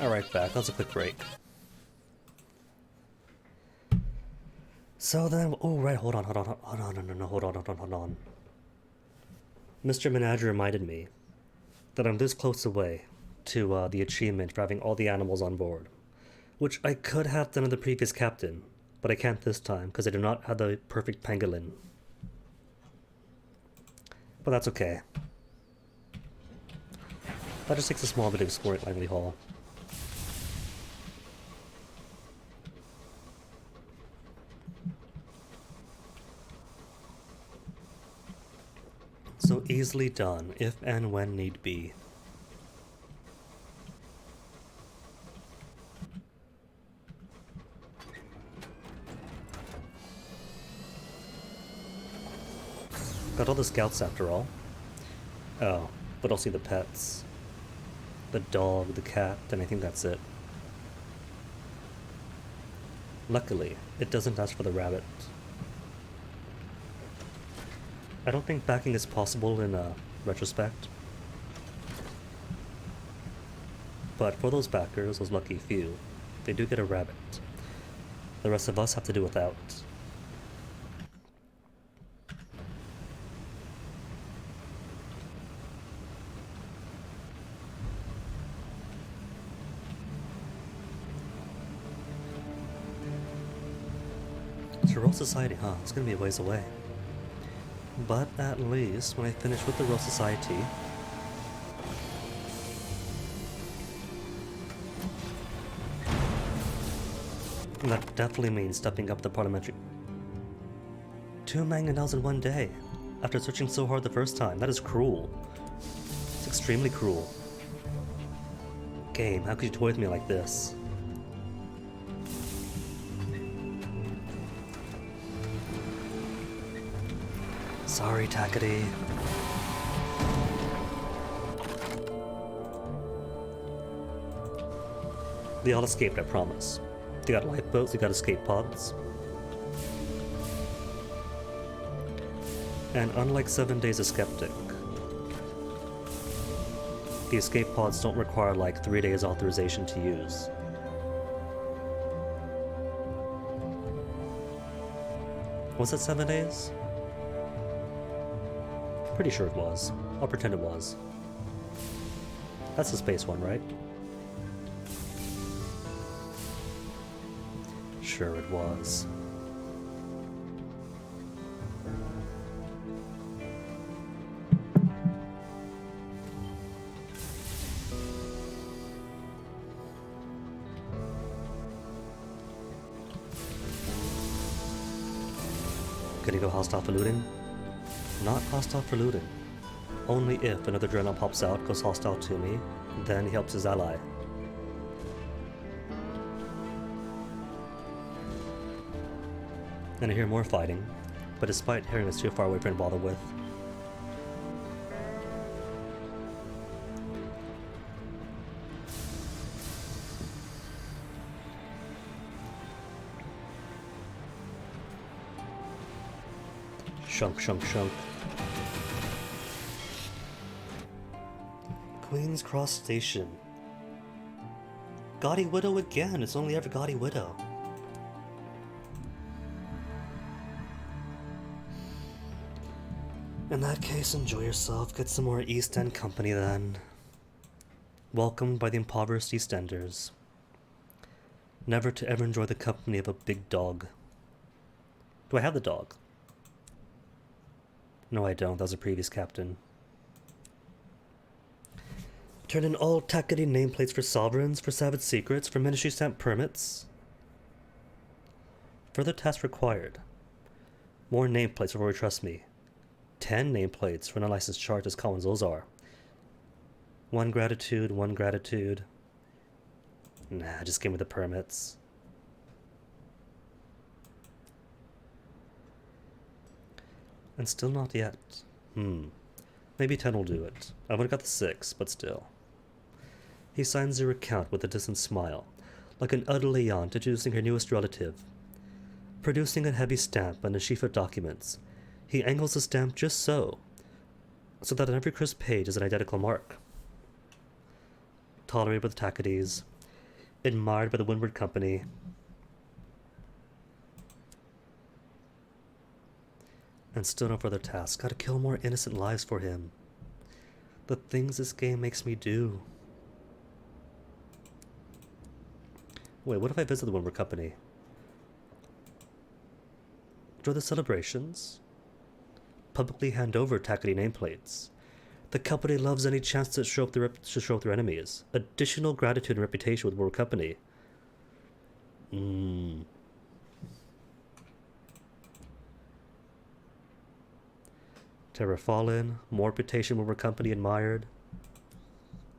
[SPEAKER 1] Alright, back. That was a quick break. So then, oh right, hold on, hold on. Mr. Manager reminded me that I'm this close away to the achievement for having all the animals on board, which I could have done in the previous captain, but I can't this time because I do not have the perfect pangolin. But that's okay. That just takes a small bit of exploring Langley Hall. So easily done, if and when need be. Got all the scouts after all. Oh, but I'll see the pets. The dog, the cat, and I think that's it. Luckily, it doesn't ask for the rabbit. I don't think backing is possible in retrospect. But for those backers, those lucky few, they do get a rabbit. The rest of us have to do without. It's a Royal Society, huh? It's gonna be a ways away. But at least when I finish with the Royal Society, that definitely means stepping up the parliamentary. 2 mangonels in one day, after searching so hard the first time. That is cruel. It's extremely cruel. Game, how could you toy with me like this? Sorry, Takati. They all escaped, I promise. They got lifeboats, they got escape pods. And unlike 7 Days of Skeptic, the escape pods don't require like 3 days authorization to use. Was it 7 days? Pretty sure it was. I'll pretend it was. That's the space one, right? Sure it was. Gonna go hostile for looting? Not hostile for looting. Only if another dreadnought pops out, goes hostile to me, then he helps his ally. And I hear more fighting, but despite hearing it's too far away for him to bother with. Shunk, shunk, shunk. Queen's Cross Station. Gaudy Widow again, it's only ever Gaudy Widow. In that case, enjoy yourself, get some more East End company then. Welcomed by the impoverished East Enders. Never to ever enjoy the company of a big dog. Do I have the dog? No, I don't. That was a previous captain. Turn in all Takati nameplates for sovereigns, for savage secrets, for ministry stamp permits. Further tasks required. More nameplates before you trust me. 10 nameplates for an unlicensed chart as common as those are. 1 gratitude, 1 gratitude. Nah, just give me the permits. And still not yet. Maybe 10 will do it. I would've got the 6, but still. He signs her account with a distant smile, like an elderly aunt introducing her newest relative. Producing a heavy stamp and a sheaf of documents, he angles the stamp just so that on every crisp page is an identical mark. Tolerated with Takatis, Admired by the Windward Company. And still no further tasks. Gotta kill more innocent lives for him. The things this game makes me do. Wait, what if I visit the Windward Company? Enjoy the celebrations. Publicly hand over tackety nameplates. The company loves any chance to show up their enemies. Additional gratitude and reputation with World Company. Terror Fallen. More reputation with World Company admired.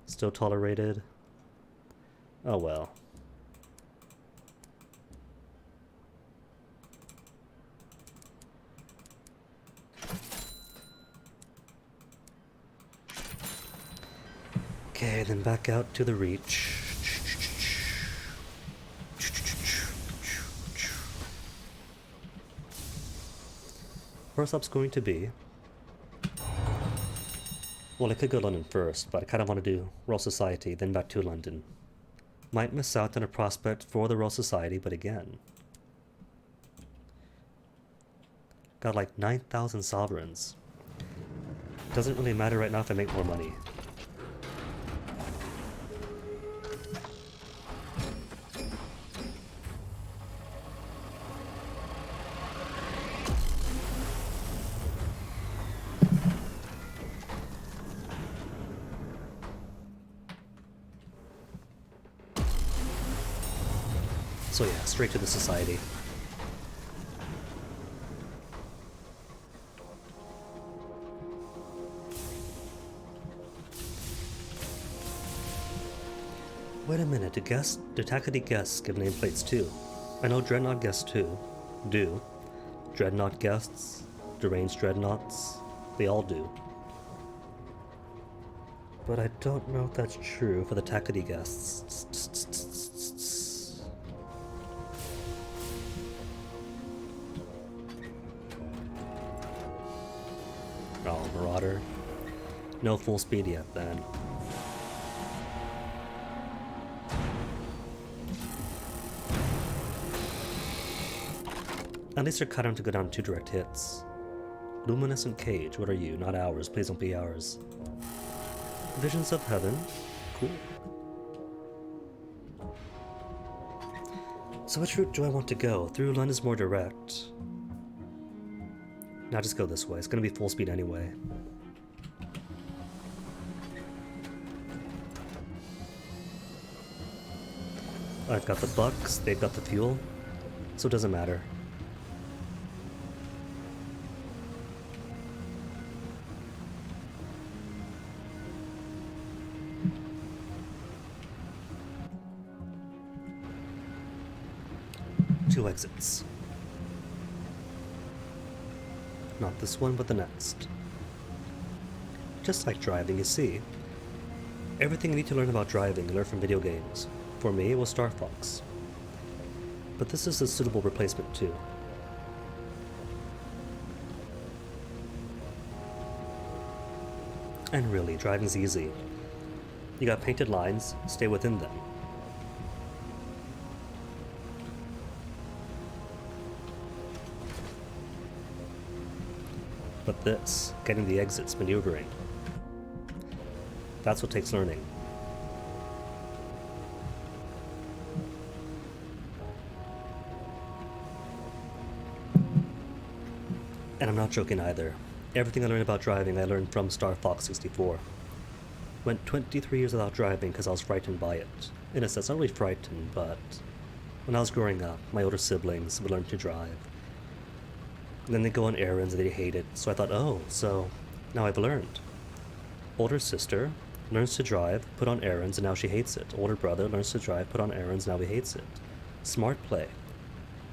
[SPEAKER 1] Still tolerated. Oh well. Okay, then back out to the Reach. First up's going to be... Well, I could go London first, but I kind of want to do Royal Society, then back to London. Might miss out on a prospect for the Royal Society, but again... Got like 9,000 sovereigns. Doesn't really matter right now if I make more money. So yeah, straight to the society. Wait a minute, do Tackety guests give nameplates too? I know Dreadnought guests too. Do. Dreadnought guests, deranged Dreadnoughts, they all do. But I don't know if that's true for the Tackety guests. Oh, Marauder. No full speed yet, then. At least they're cut down to go down 2 direct hits. Luminescent Cage, what are you? Not ours. Please don't be ours. Visions of Heaven. Cool. So which route do I want to go? Through London's more direct. Now just go this way. It's gonna be full speed anyway. I've got the bucks, they've got the fuel, so it doesn't matter. Two exits. Not this one, but the next. Just like driving, you see. Everything you need to learn about driving, you learn from video games. For me, it was Star Fox. But this is a suitable replacement too. And really, driving's easy. You got painted lines, stay within them. But this, getting the exits, maneuvering, that's what takes learning. And I'm not joking either. Everything I learned about driving I learned from Star Fox 64. Went 23 years without driving because I was frightened by it. In a sense, not really frightened, but when I was growing up, my older siblings would learn to drive. And then they go on errands and they hate it, so I thought, oh, so now I've learned. Older sister learns to drive, put on errands, and now she hates it. Older brother learns to drive, put on errands, now he hates it. Smart play.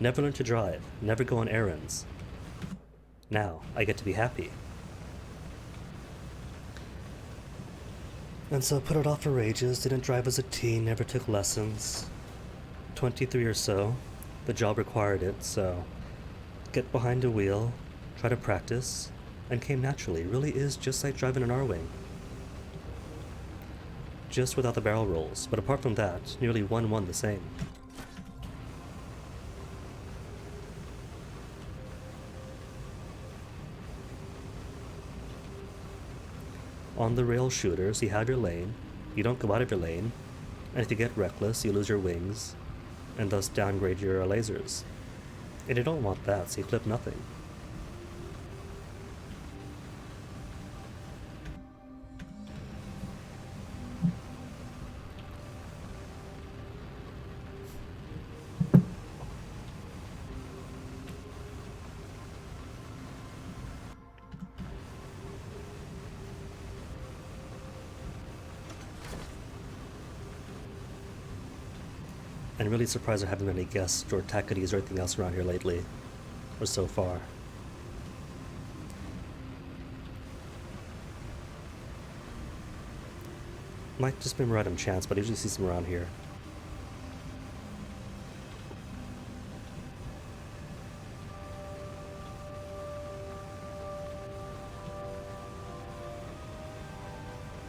[SPEAKER 1] Never learn to drive, never go on errands. Now, I get to be happy. And so put it off for ages, didn't drive as a teen, never took lessons. 23 or so, the job required it, so get behind a wheel, try to practice, and came naturally. It really is just like driving an R-Wing. just without the barrel rolls, but apart from that, nearly 1-1 the same. On the rail shooters, you have your lane, you don't go out of your lane, and if you get reckless, you lose your wings, and thus downgrade your lasers. And you don't want that, so you clip nothing. I'm really surprised there haven't been any guests or Takatis or anything else around here lately, or so far. Might just be random chance, but I usually see some around here.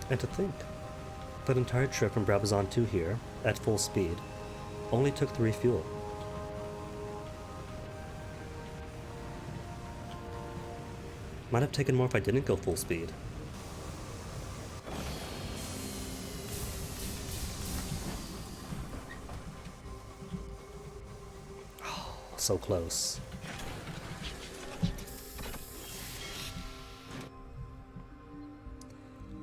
[SPEAKER 1] And to think, that entire trip from Brabazon to here, at full speed, only took to refuel. Might have taken more if I didn't go full speed. Oh, so close.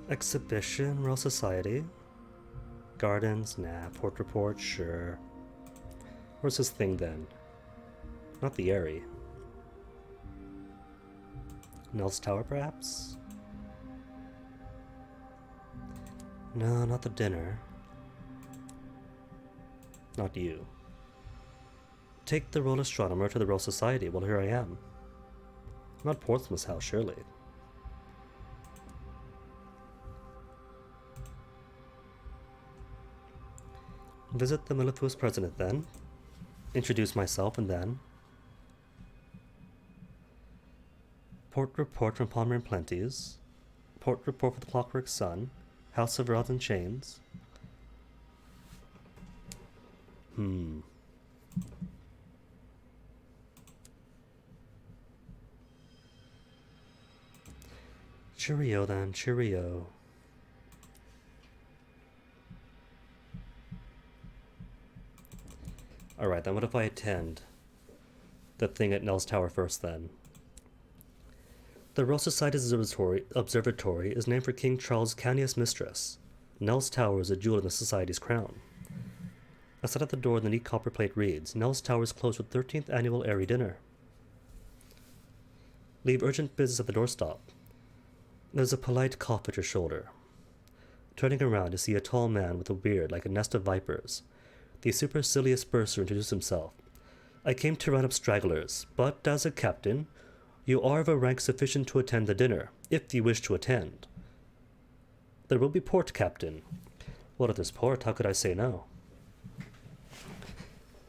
[SPEAKER 1] Exhibition, Royal Society. Gardens, nah. Port report, sure. Where's this thing then? Not the Airy. Nels Tower, perhaps? No, not the dinner. Not you. Take the Royal Astronomer to the Royal Society. Well, here I am. Not Portsmouth's house, surely. Visit the mellifluous president, then. Introduce myself, and then... Port report from Palmer and Plenty's. Port report for the Clockwork Sun. House of Rods and Chains. Cheerio, then. Cheerio. Alright, then what if I attend the thing at Nels Tower first, then? The Royal Society's observatory is named for King Charles' canniest mistress. Nels Tower is a jewel in the Society's crown. Outside of the door, the neat copper plate reads, Nels Tower is closed with 13th Annual Airy Dinner. Leave urgent business at the doorstop. There's a polite cough at your shoulder. Turning around, you see a tall man with a beard like a nest of vipers. The supercilious bursar introduced himself. I came to round up stragglers, but as a captain, you are of a rank sufficient to attend the dinner, if you wish to attend. There will be port, Captain. What if there's port? How could I say no?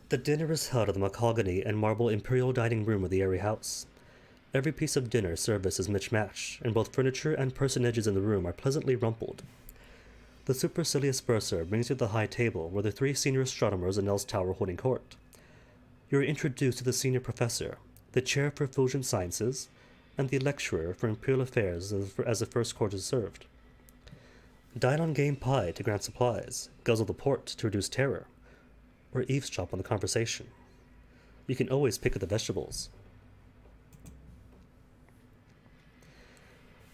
[SPEAKER 1] The dinner is held in the mahogany and marble imperial dining room of the Airy House. Every piece of dinner service is mismatched, and both furniture and personages in the room are pleasantly rumpled. The supercilious bursar brings you to the high table where the 3 senior astronomers in Nels Tower are holding court. You are introduced to the senior professor, the chair for fusion sciences, and the lecturer for imperial affairs as the first course is served. Dine on game pie to grant supplies, guzzle the port to reduce terror, or eavesdrop on the conversation. You can always pick at the vegetables.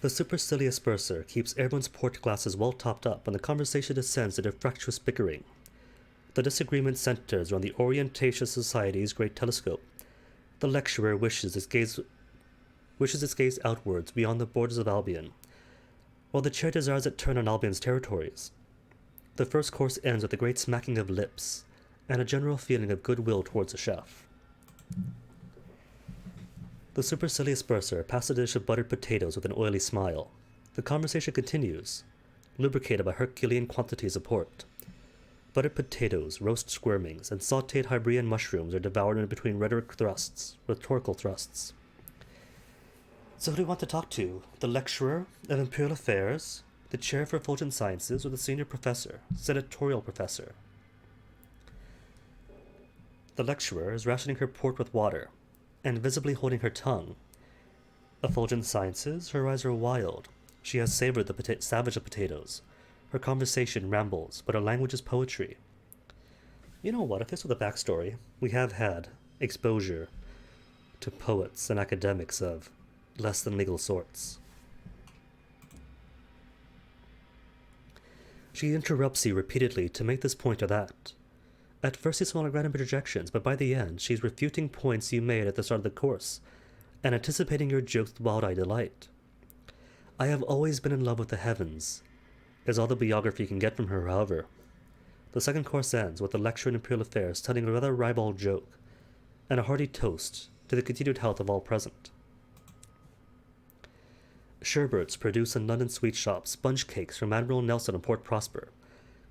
[SPEAKER 1] The supercilious bursar keeps everyone's port glasses well topped up, and the conversation descends into fractious bickering. The disagreement centers around the Orientation Society's great telescope. The lecturer wishes its gaze outwards beyond the borders of Albion, while the chair desires it turn on Albion's territories. The first course ends with a great smacking of lips, and a general feeling of goodwill towards the chef. The supercilious bursar passes a dish of buttered potatoes with an oily smile. The conversation continues, lubricated by Herculean quantities of port. Buttered potatoes, roast squirmings, and sautéed Hibrian mushrooms are devoured in between rhetorical thrusts. So who do you want to talk to? The lecturer of Imperial Affairs? the chair for Fulgent Sciences, or the senior professor, senatorial professor. The lecturer is rationing her port with water, and visibly holding her tongue. Of Fulgent Sciences, her eyes are wild. She has savored the savage of potatoes. Her conversation rambles, but her language is poetry. You know what, if this were the backstory, we have had exposure to poets and academics of less than legal sorts. She interrupts you repeatedly to make this point or that. At first you smell like random interjections, but by the end she's refuting points you made at the start of the course, and anticipating your jokes with wild-eyed delight. I have always been in love with the heavens, is all the biography can get from her, however. The second course ends with the lecturer in Imperial Affairs telling a rather ribald joke, and a hearty toast to the continued health of all present. Sherbets produced in London sweet shops, sponge cakes from Admiral Nelson and Port Prosper,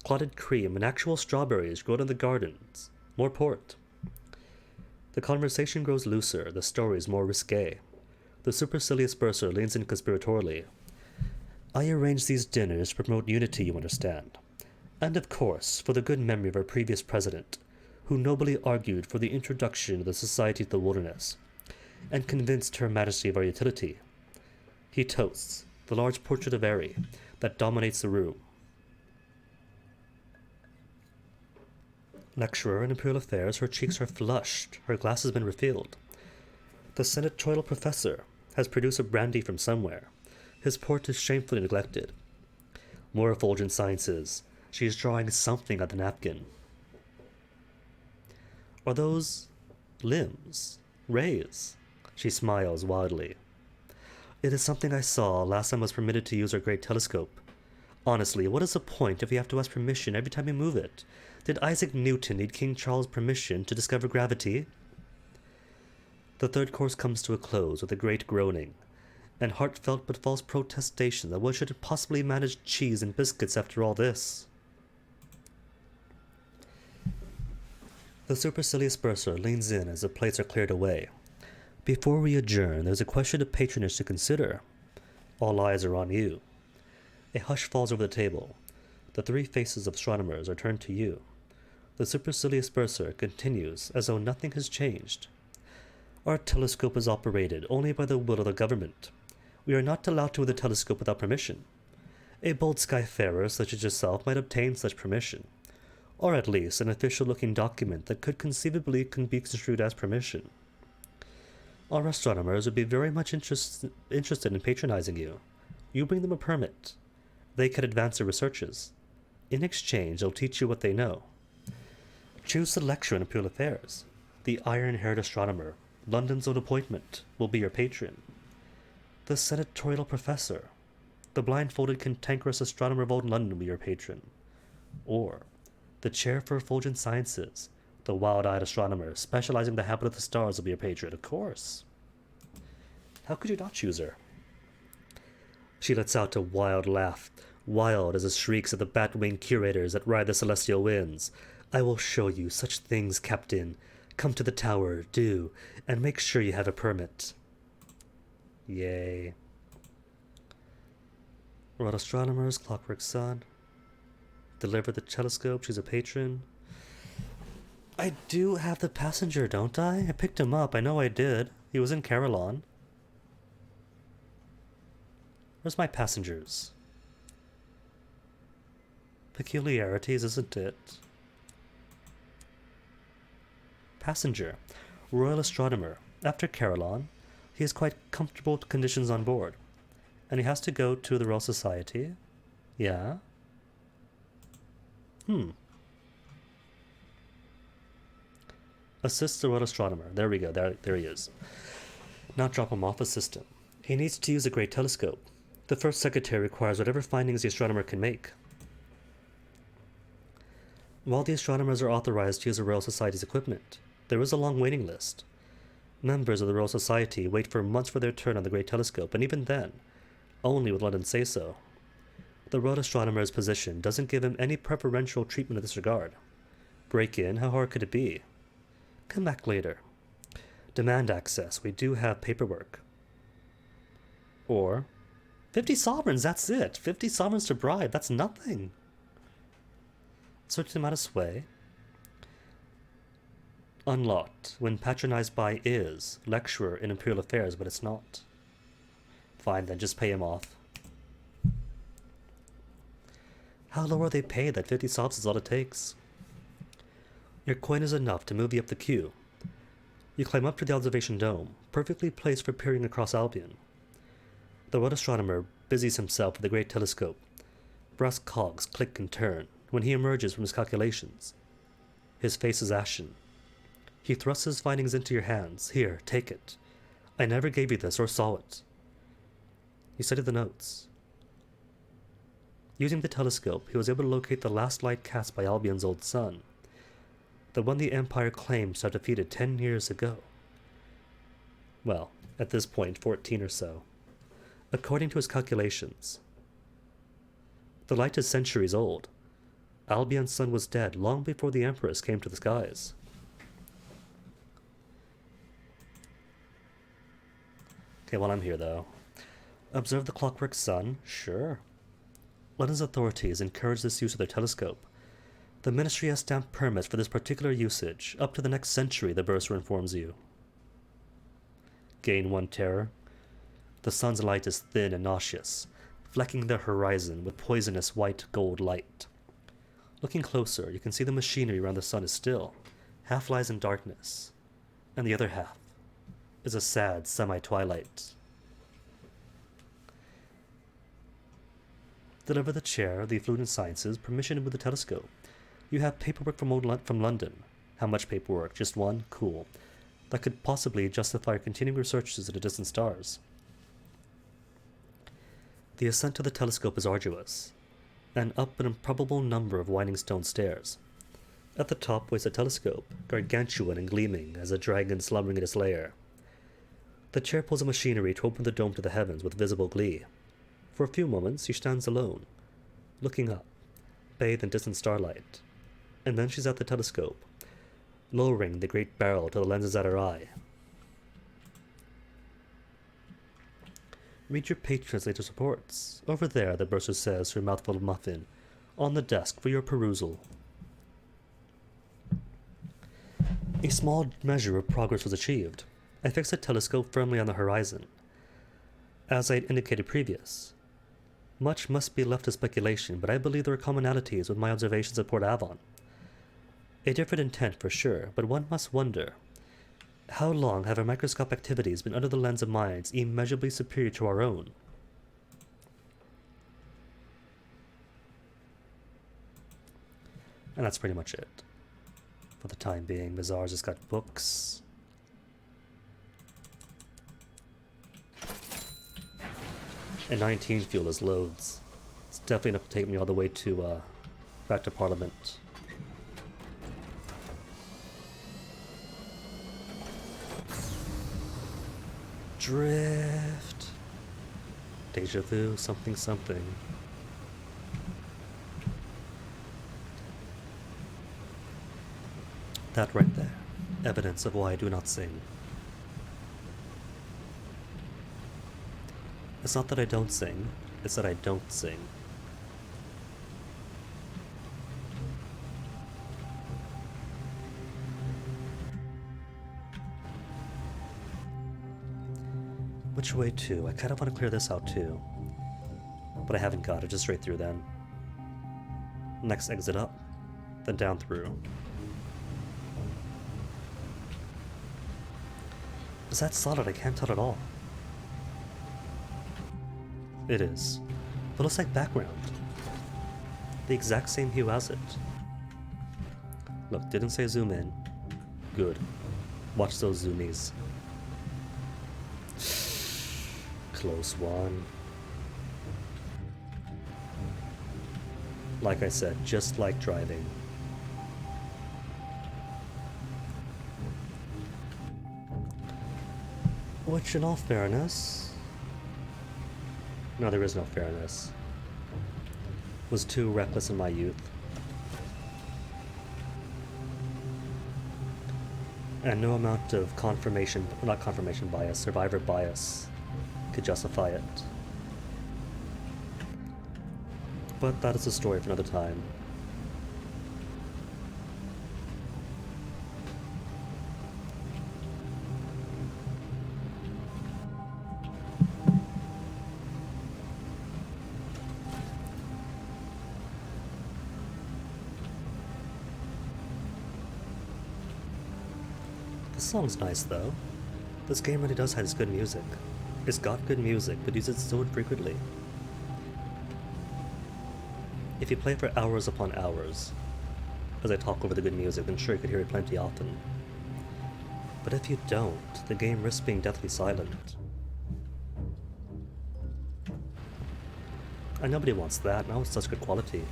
[SPEAKER 1] clotted cream and actual strawberries grown in the gardens, more port. The conversation grows looser, the stories more risque. The supercilious bursar leans in conspiratorially. I arrange these dinners to promote unity, you understand. And of course, for the good memory of our previous president, who nobly argued for the introduction of the Society of the Wilderness, and convinced Her Majesty of our utility. He toasts the large portrait of Airy that dominates the room. Lecturer in Imperial Affairs, her cheeks are flushed, her glass has been refilled. The senatorial professor has produced a brandy from somewhere. His port is shamefully neglected. More Fulgent Sciences. She is drawing something on the napkin. Are those limbs? Rays? She smiles wildly. It is something I saw last time I was permitted to use our great telescope. Honestly, what is the point if we have to ask permission every time we move it? Did Isaac Newton need King Charles' permission to discover gravity? The third course comes to a close with a great groaning, and heartfelt but false protestation that one should possibly manage cheese and biscuits after all this. The supercilious bursar leans in as the plates are cleared away. Before we adjourn, there's a question of patronage to consider. All eyes are on you. A hush falls over the table. The three faces of astronomers are turned to you. The supercilious bursar continues as though nothing has changed. Our telescope is operated only by the will of the government. We are not allowed to with the telescope without permission. A bold skyfarer such as yourself might obtain such permission, or at least an official-looking document that could conceivably be construed as permission. Our astronomers would be very much interested in patronizing you. You bring them a permit. They can advance their researches. In exchange, they'll teach you what they know. Choose the lecturer in Imperial Affairs. The iron-haired astronomer, London's own appointment, will be your patron. The senatorial professor, the blindfolded cantankerous astronomer of old London, will be your patron. Or the chair for Fulgent Sciences, the wild-eyed astronomer specializing in the habit of the stars, will be your patron, of course. How could you not choose her? She lets out a wild laugh, wild as the shrieks of the bat-winged curators that ride the celestial winds. I will show you such things, Captain. Come to the tower, do, and make sure you have a permit. Yay. World astronomers, Clockwork Sun. Deliver the telescope, she's a patron. I do have the passenger, don't I? I picked him up, I know I did. He was in Carillon. Where's my passengers? Peculiarities, isn't it? Passenger. Royal astronomer. After Carillon, he has quite comfortable conditions on board. And he has to go to the Royal Society. Yeah. Assist the Royal Astronomer. There we go. There he is. Now drop him off a system. He needs to use a great telescope. The first secretary requires whatever findings the astronomer can make. While the astronomers are authorized to use the Royal Society's equipment, there is a long waiting list. Members of the Royal Society wait for months for their turn on the great telescope, and even then, only with London's say-so. The Royal Astronomer's position doesn't give him any preferential treatment in this regard. Break in, how hard could it be? Come back later. Demand access, we do have paperwork. Or 50 sovereigns, that's it. 50 sovereigns to bribe, that's nothing. Certain amount of sway. Unlocked when patronized by is lecturer in imperial affairs, but it's not. Fine then, just pay him off. How low are they paid that 50 sobs is all it takes? Your coin is enough to move you up the queue. You climb up to the observation dome, perfectly placed for peering across Albion. The world astronomer busies himself with the great telescope. Brass cogs click and turn when he emerges from his calculations. His face is ashen. He thrusts his findings into your hands. Here, take it. I never gave you this or saw it. You study the notes. Using the telescope, he was able to locate the last light cast by Albion's old sun, the one the Empire claims to have defeated 10 years ago. Well, at this point, 14 or so. According to his calculations, the light is centuries old. Albion's sun was dead long before the Empress came to the skies. Okay, while I'm here, though. Observe the clockwork sun? Sure. London's authorities encourage this use of their telescope. The Ministry has stamped permits for this particular usage, up to the next century, the bursar informs you. Gain 1 terror. The sun's light is thin and nauseous, flecking the horizon with poisonous white-gold light. Looking closer, you can see the machinery around the sun is still, half lies in darkness, and the other half is a sad semi-twilight. Deliver the chair of the Fluent Sciences, permission with the telescope. You have paperwork from London. How much paperwork? Just one? Cool. That could possibly justify continuing researches into distant stars. The ascent to the telescope is arduous, and up an improbable number of winding stone stairs. At the top waits a telescope, gargantuan and gleaming as a dragon slumbering in its lair. The chair pulls a machinery to open the dome to the heavens with visible glee. For a few moments she stands alone, looking up, bathed in distant starlight, and then she's at the telescope, lowering the great barrel to the lenses at her eye. Read your patron's latest reports. Over there, the bursar says, her mouth full of muffin, on the desk for your perusal. A small measure of progress was achieved. I fixed the telescope firmly on the horizon. As I had indicated previous, much must be left to speculation, but I believe there are commonalities with my observations at Port Avon. A different intent for sure, but one must wonder, how long have our microscope activities been under the lens of minds immeasurably superior to our own? And that's pretty much it. For the time being, Bazaar's just got books. And 19 fuel is loads. It's definitely enough to take me all the way to, back to Parliament. Drift. Deja vu, something, something. That right there. Evidence of why I do not sing. It's not that I don't sing, it's that I don't sing. Which way to? I kind of want to clear this out too. But I haven't got it, just straight through then. Next exit up, then down through. Is that solid? I can't tell at all. It is. But it looks like background. The exact same hue as it. Look, didn't say zoom in. Good. Watch those zoomies. Close one. Like I said, just like driving. Which, in all fairness... No, there is no fairness. Was too reckless in my youth. And no amount of not confirmation bias, survivor bias could justify it. But that is a story for another time. The song's nice though. This game really does have good music. It's got good music, but uses it so infrequently. If you play for hours upon hours, as I talk over the good music, then sure you could hear it plenty often. But if you don't, the game risks being deathly silent. And nobody wants that, now it's such good quality.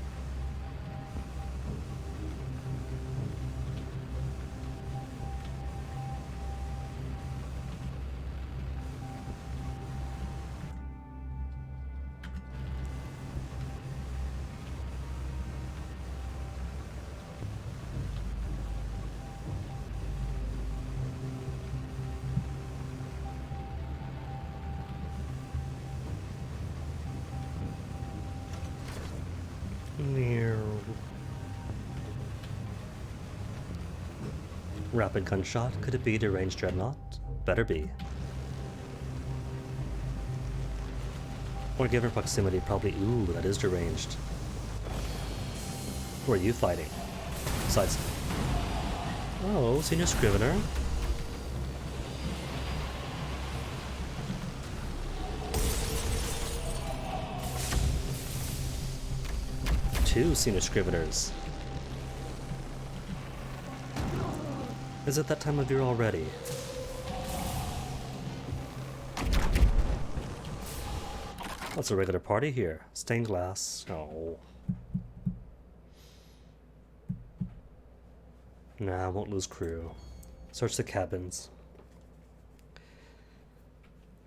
[SPEAKER 1] Rapid gunshot? Could it be deranged dreadnought? Better be. Or given proximity, probably. Ooh, that is deranged. Who are you fighting? Besides. Oh, Senior Scrivener. Two Senior Scriveners. Is it that time of year already? What's a regular party here? Stained glass. Oh. Nah, won't lose crew. Search the cabins.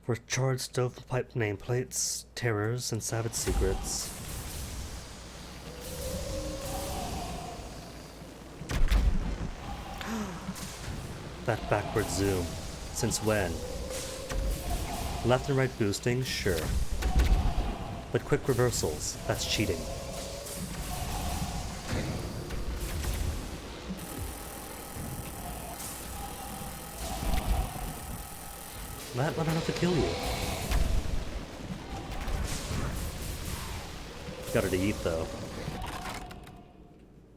[SPEAKER 1] For charred stovepipe nameplates, terrors, and savage secrets. That backward zoom. Since when? Left and right boosting? Sure. But quick reversals, that's cheating. That not enough to kill you. Got her to eat though.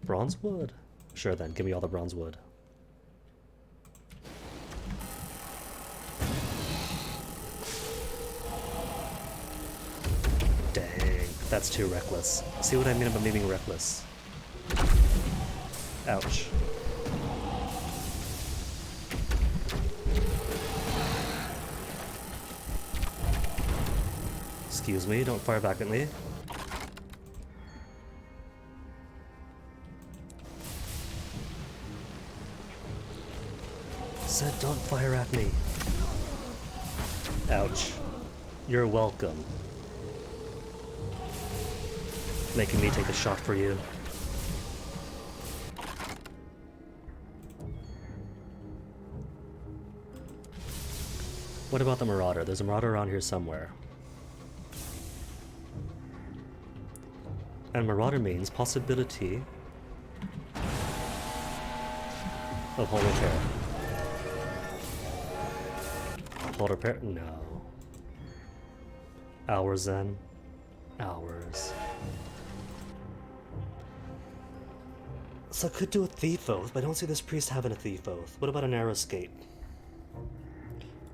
[SPEAKER 1] Bronze wood? Sure then, give me all the bronze wood. That's too reckless. See what I mean about me being reckless? Ouch. Excuse me, don't fire back at me. Said don't fire at me. Ouch. You're welcome. Making me take a shot for you. What about the Marauder? There's a Marauder around here somewhere. And Marauder means possibility of hull repair. Hull repair? No. Hours then. Hours. So I could do a Thief Oath, but I don't see this priest having a Thief Oath. What about an Arrow Skate?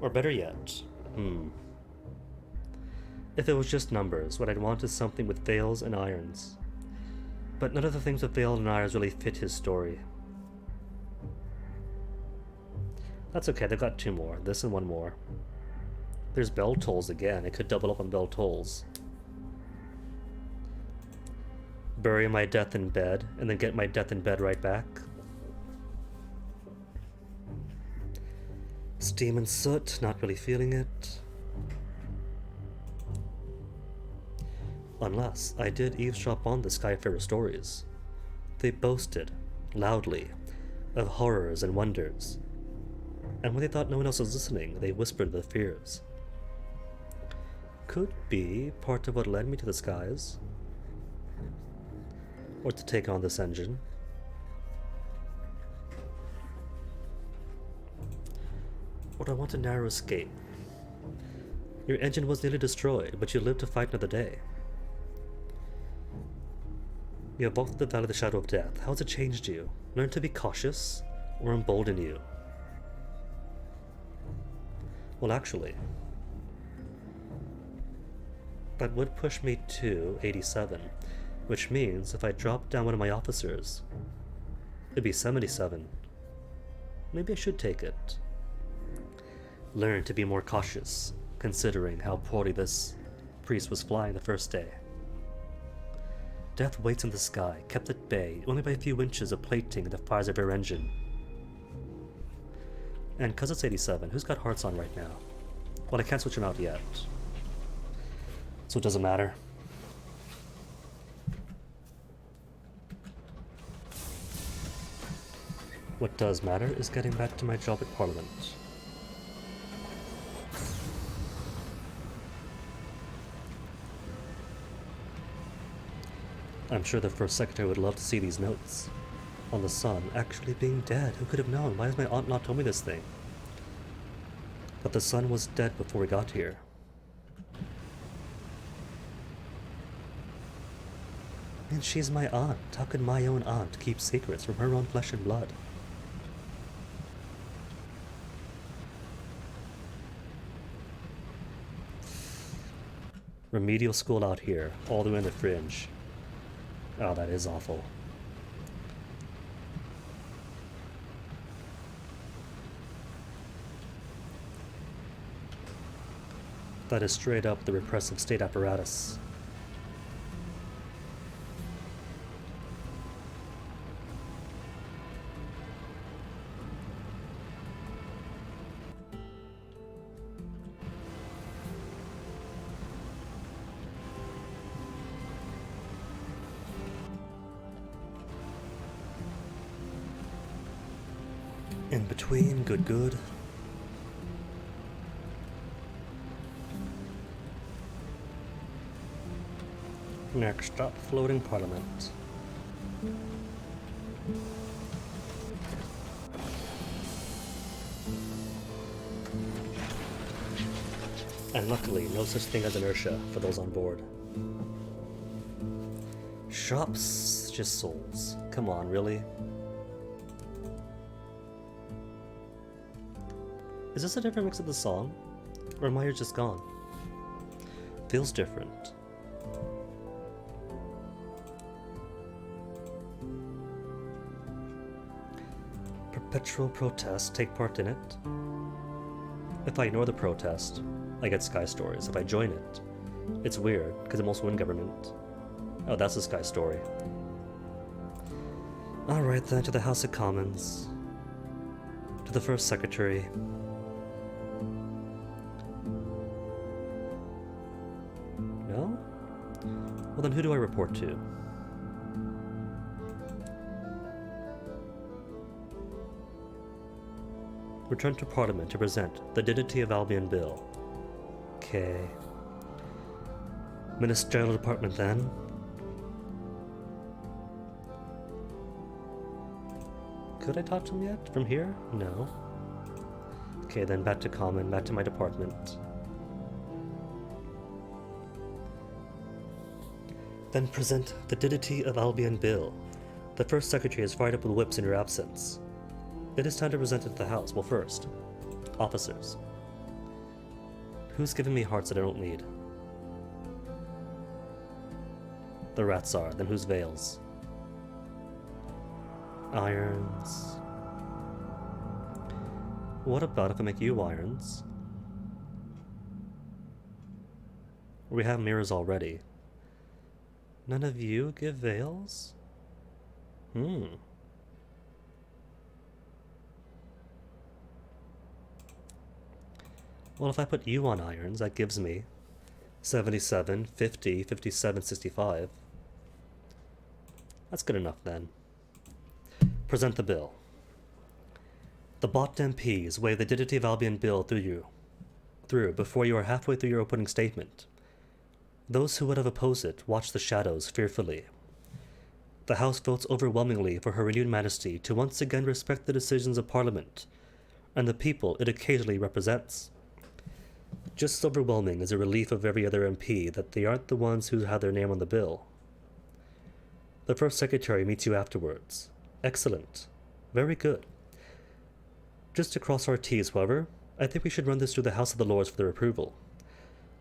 [SPEAKER 1] Or better yet, if it was just numbers, what I'd want is something with veils and irons. But none of the things with veils and irons really fit his story. That's okay, they've got two more. This and one more. There's bell tolls again. I could double up on bell tolls. Bury my death in bed, and then get my death in bed right back. Steam and soot, not really feeling it. Unless I did eavesdrop on the Skyfarer stories. They boasted, loudly, of horrors and wonders. And when they thought no one else was listening, they whispered their fears. Could be part of what led me to the skies. or to take on this engine. Or do I want a narrow escape? Your engine was nearly destroyed, but you lived to fight another day. You have walked the valley of the shadow of death. How has it changed you? Learn to be cautious, or embolden you? Well, actually, that would push me to 87, which means if I drop down one of my officers, it'd be 77. Maybe I should take it. Learn to be more cautious, considering how poorly this priest was flying the first day. Death waits in the sky, kept at bay only by a few inches of plating in the fires of your engine. And cause it's 87, who's got hearts on right now? Well, I can't switch them out yet, so it doesn't matter. What does matter is getting back to my job at Parliament. I'm sure the First Secretary would love to see these notes on the son actually being dead. Who could have known? Why has my aunt not told me this thing? But the son was dead before we got here. And she's my aunt. How could my own aunt keep secrets from her own flesh and blood? Remedial school out here, all the way in the fringe. Oh, that is awful. That is straight up the repressive state apparatus. In between, good. Next stop, floating Parliament. And luckily, no such thing as inertia for those on board. Shops, just souls. Come on, really? Is this a different mix of the song? Or am I just gone? Feels different. Perpetual protest, take part in it. If I ignore the protest, I get Sky Stories. If I join it, it's weird, because I'm also in government. Oh, that's a Sky Story. Alright then, to the House of Commons. To the First Secretary. No? Well then, who do I report to? Return to Parliament to present the Dignity of Albion Bill. Okay. Ministerial Department then. Could I talk to him yet? From here? No. Okay, then back to Common, back to my department. Then present the Dignity of Albion Bill. The First Secretary is fired up with whips in your absence. It is time to present it to the House. Well, first, officers. Who's giving me hearts that I don't need? The rats are. Then who's veils? Irons. What about if I make you irons? We have mirrors already. None of you give veils? Well, if I put you on irons, that gives me 77, 50, 57, 65. That's good enough then. Present the bill. The bot MPs wave the Dignity of Albion Bill through before you are halfway through your opening statement. Those who would have opposed it watch the shadows fearfully. The House votes overwhelmingly for Her renewed Majesty to once again respect the decisions of Parliament and the people it occasionally represents. Just as overwhelming is a relief of every other MP that they aren't the ones who have their name on the bill. The First Secretary meets you afterwards. Excellent. Very good. Just to cross our T's, however, I think we should run this through the House of the Lords for their approval.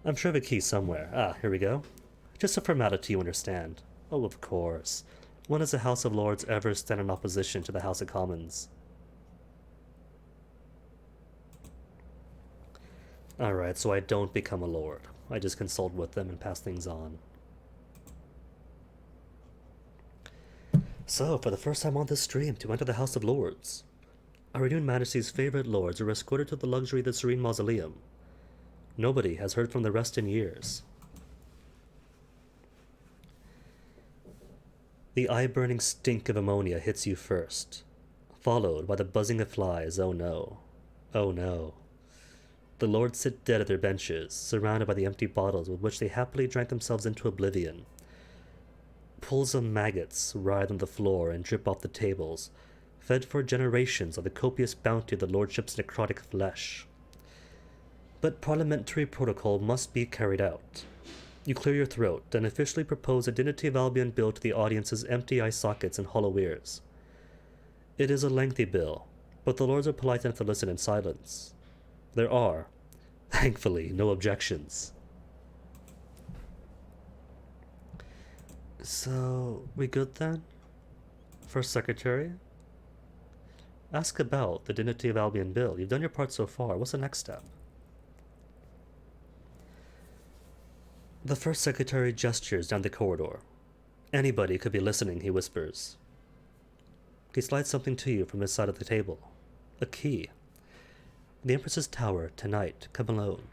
[SPEAKER 1] I'm sure of a key somewhere. Ah, here we go. Just a formality, you understand. Oh, of course. When has the House of Lords ever stand in opposition to the House of Commons? Alright, so I don't become a lord. I just consult with them and pass things on. So, for the first time on this stream, to enter the House of Lords, Our renewed Majesty's favorite lords are escorted to the luxury of the serene mausoleum. Nobody has heard from the rest in years. The eye-burning stink of ammonia hits you first, followed by the buzzing of flies. Oh no. Oh no. The lords sit dead at their benches, surrounded by the empty bottles with which they happily drank themselves into oblivion. Pools of maggots writhe on the floor and drip off the tables, fed for generations of the copious bounty of the lordship's necrotic flesh. But parliamentary protocol must be carried out. You clear your throat and officially propose a Dignity of Albion bill to the audience's empty eye sockets and hollow ears. It is a lengthy bill, but the lords are polite enough to listen in silence. There are, thankfully, no objections. So, we good then? First Secretary? Ask about the Dignity of Albion bill. You've done your part so far. What's the next step? The First Secretary gestures down the corridor. Anybody could be listening, he whispers. He slides something to you from his side of the table. A key. The Empress's Tower, tonight. Come alone.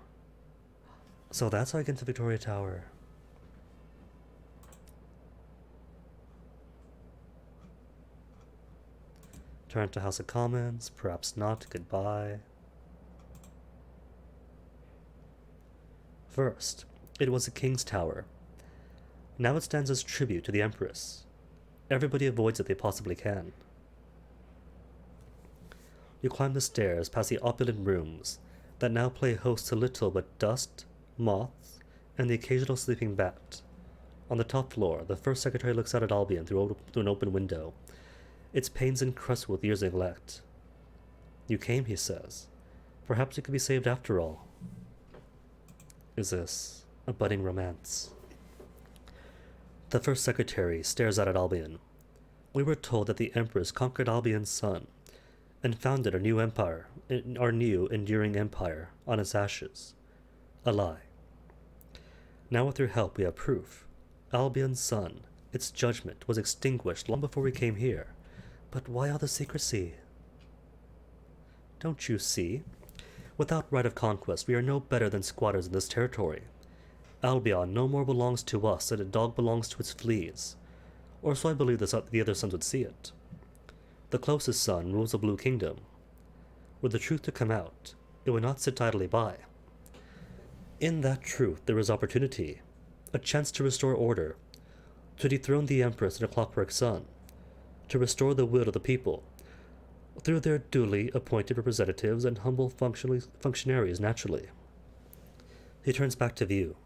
[SPEAKER 1] So that's how I get into Victoria Tower. Turn to House of Commons. Perhaps not. Goodbye. First, it was the King's Tower. Now it stands as tribute to the Empress. Everybody avoids it they possibly can. You climb the stairs past the opulent rooms that now play host to little but dust, moths, and the occasional sleeping bat. On the top floor, the First Secretary looks out at Albion through an open window, its panes encrusted with years of neglect. You came, he says. Perhaps you could be saved after all. Is this a budding romance? The First Secretary stares out at Albion. We were told that the Empress conquered Albion's son and founded our new empire, our new enduring empire, on its ashes. A lie. Now with your help we have proof. Albion's son, its judgment, was extinguished long before we came here. But why all the secrecy? Don't you see? Without right of conquest, we are no better than squatters in this territory. Albion no more belongs to us than a dog belongs to its fleas. Or so I believe the other sons would see it. The closest son rules the Blue Kingdom. Were the truth to come out, it would not sit idly by. In that truth there is opportunity, a chance to restore order, to dethrone the Empress and her clockwork son, to restore the will of the people, through their duly appointed representatives and humble functionaries naturally. He turns back to view.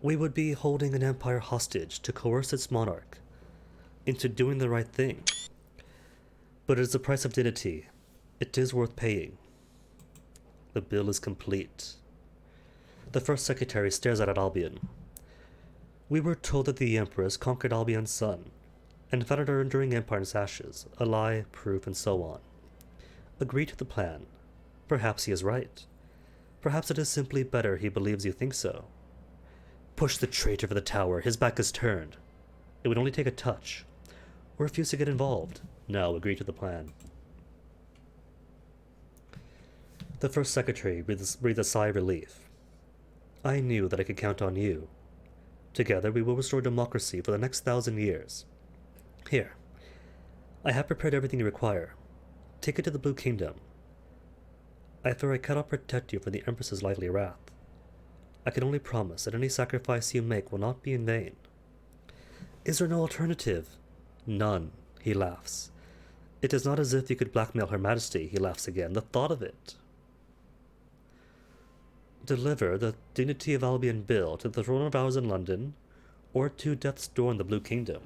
[SPEAKER 1] We would be holding an empire hostage to coerce its monarch into doing the right thing. But it is the price of dignity. It is worth paying. The bill is complete. The First Secretary stares out at Albion. We were told that the Empress conquered Albion's son and founded our enduring empire in its ashes, a lie, proof, and so on. Agree to the plan. Perhaps he is right. Perhaps it is simply better he believes you think so. Push the traitor for the tower. His back is turned. It would only take a touch. Or refuse to get involved. No, agree to the plan. The First Secretary breathed a sigh of relief. I knew that I could count on you. Together we will restore democracy for the next 1,000 years. Here. I have prepared everything you require. Take it to the Blue Kingdom. I fear I cannot protect you from the Empress's likely wrath. I can only promise that any sacrifice you make will not be in vain. Is there no alternative? None, he laughs. It is not as if you could blackmail Her Majesty, he laughs again. The thought of it. Deliver the Dignity of Albion Bill to the Throne of Ours in London, or to Death's Door in the Blue Kingdom.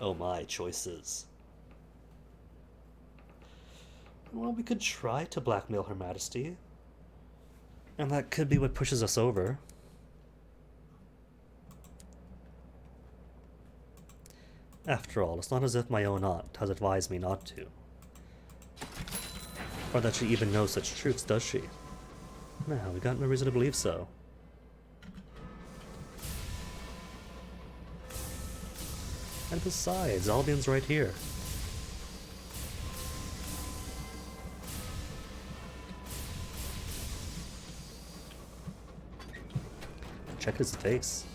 [SPEAKER 1] Oh my, choices. Well, we could try to blackmail Her Majesty. And that could be what pushes us over. After all, it's not as if my own aunt has advised me not to. Or that she even knows such truths, does she? No, we got no reason to believe so. And besides, Albion's right here. Check his face.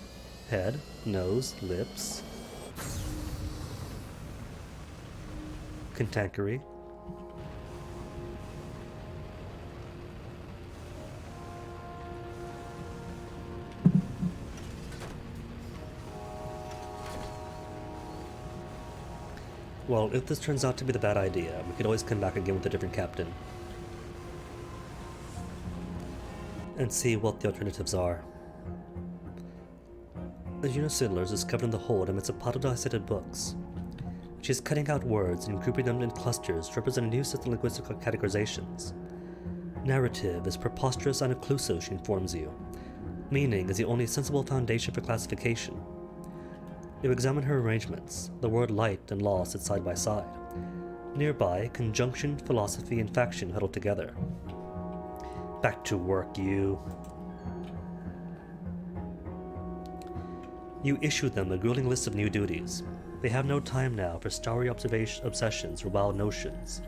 [SPEAKER 1] Head, nose, lips. Cantankerous. Well, if this turns out to be the bad idea, we could always come back again with a different captain. And see what the alternatives are. The Unisidlers is covered in the hold amidst a pot of dissected books. She is cutting out words and grouping them in clusters to represent a new system of linguistic categorizations. Narrative is preposterous and occlusive, she informs you. Meaning is the only sensible foundation for classification. You examine her arrangements. The word light and law sit side by side. Nearby, conjunction, philosophy, and faction huddle together. Back to work, you. You issue them a grueling list of new duties. They have no time now for starry obsessions or wild notions.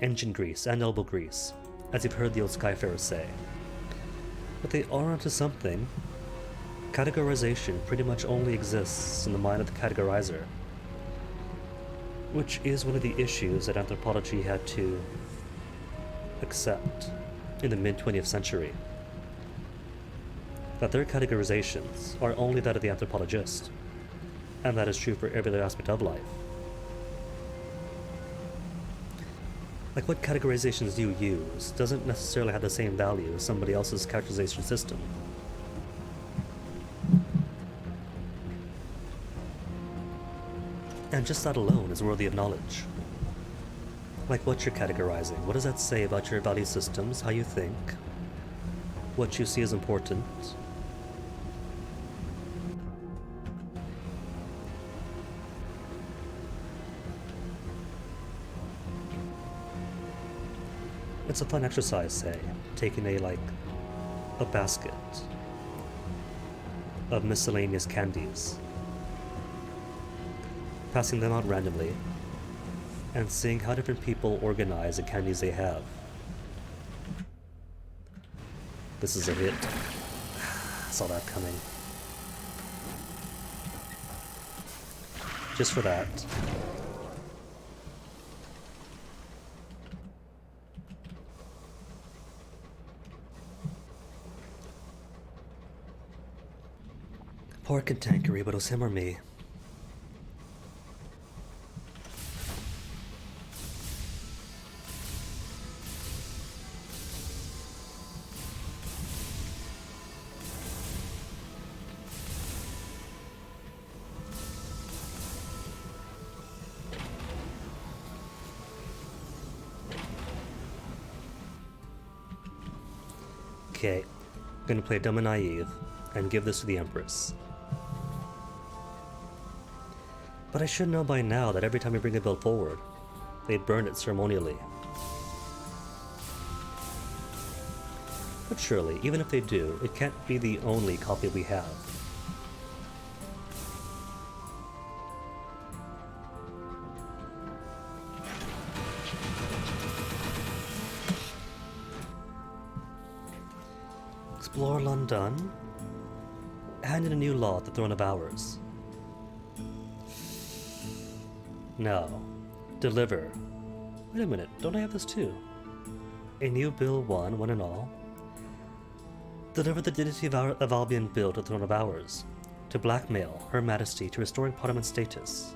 [SPEAKER 1] Engine grease and elbow grease, as you've heard the old Skyfarers say. But they are onto something. Categorization pretty much only exists in the mind of the categorizer, which is one of the issues that anthropology had to accept in the mid-20th century. That their categorizations are only that of the anthropologist, and that is true for every other aspect of life. Like what categorizations you use doesn't necessarily have the same value as somebody else's characterization system. And just that alone is worthy of knowledge. Like what you're categorizing, what does that say about your value systems, how you think, what you see as important? It's a fun exercise, say, taking a basket of miscellaneous candies, passing them out randomly, and seeing how different people organize the candies they have. This is a hit. Saw that coming. Just for that. Poor Cantankerous, but it was him or me. Okay, I'm gonna play dumb and naive and give this to the Empress. But I should know by now that every time we bring a bill forward, they burn it ceremonially. But surely, even if they do, it can't be the only copy we have. Explore London. Hand in a new law at the Throne of Ours. No. Deliver. Wait a minute, don't I have this too? A new bill, one and all. Deliver the Dignity of Albion Bill to the Throne of Ours, to blackmail Her Majesty to restoring Parliament status.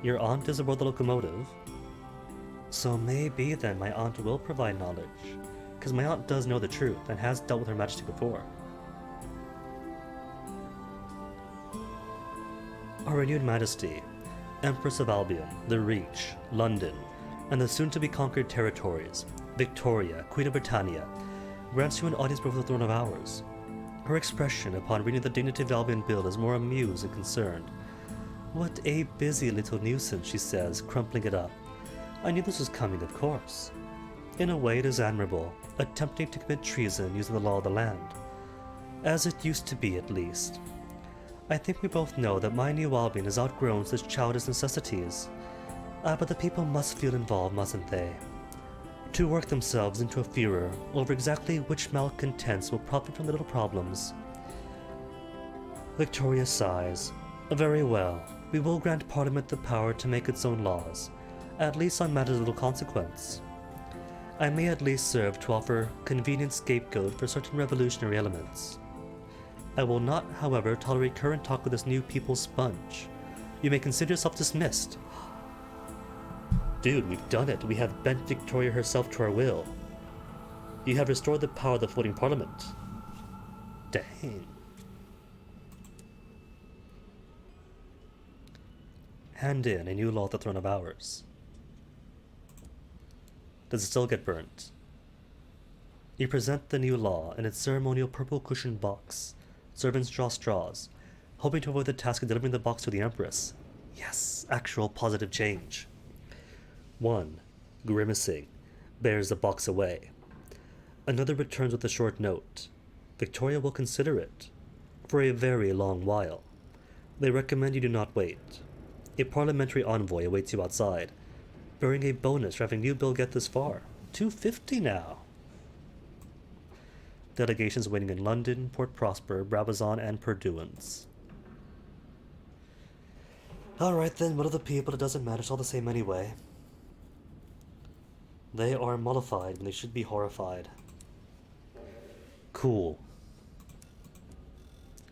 [SPEAKER 1] Your aunt is aboard the locomotive? So maybe then my aunt will provide knowledge, because my aunt does know the truth and has dealt with Her Majesty before. Our renewed Majesty, Empress of Albion, the Reach, London, and the soon-to-be-conquered territories, Victoria, Queen of Britannia, grants you an audience before the throne of ours. Her expression upon reading the Dignity of Albion Bill is more amused and concerned. What a busy little nuisance, she says, crumpling it up. I knew this was coming, of course. In a way, it is admirable, attempting to commit treason using the law of the land. As it used to be, at least. I think we both know that my new Albion has outgrown such childish necessities. But the people must feel involved, mustn't they? To work themselves into a furor over exactly which malcontents will profit from the little problems. Victoria sighs. Very well, we will grant Parliament the power to make its own laws, at least on matters of little consequence. I may at least serve to offer convenient scapegoat for certain revolutionary elements. I will not, however, tolerate current talk with this new people's sponge. You may consider yourself dismissed. Dude, we've done it. We have bent Victoria herself to our will. You have restored the power of the floating parliament. Dang. Hand in a new law at the throne of ours. Does it still get burnt? You present the new law in its ceremonial purple cushioned box. Servants draw straws, hoping to avoid the task of delivering the box to the Empress. Yes, actual positive change. One, grimacing, bears the box away. Another returns with a short note. Victoria will consider it. For a very long while. They recommend you do not wait. A parliamentary envoy awaits you outside, bearing a bonus for having new bill get this far. 250 now. Delegations waiting in London, Port Prosper, Brabazon, and Purduance. Alright then, what are the people? It doesn't matter, it's all the same anyway. They are mollified when they should be horrified. Cool.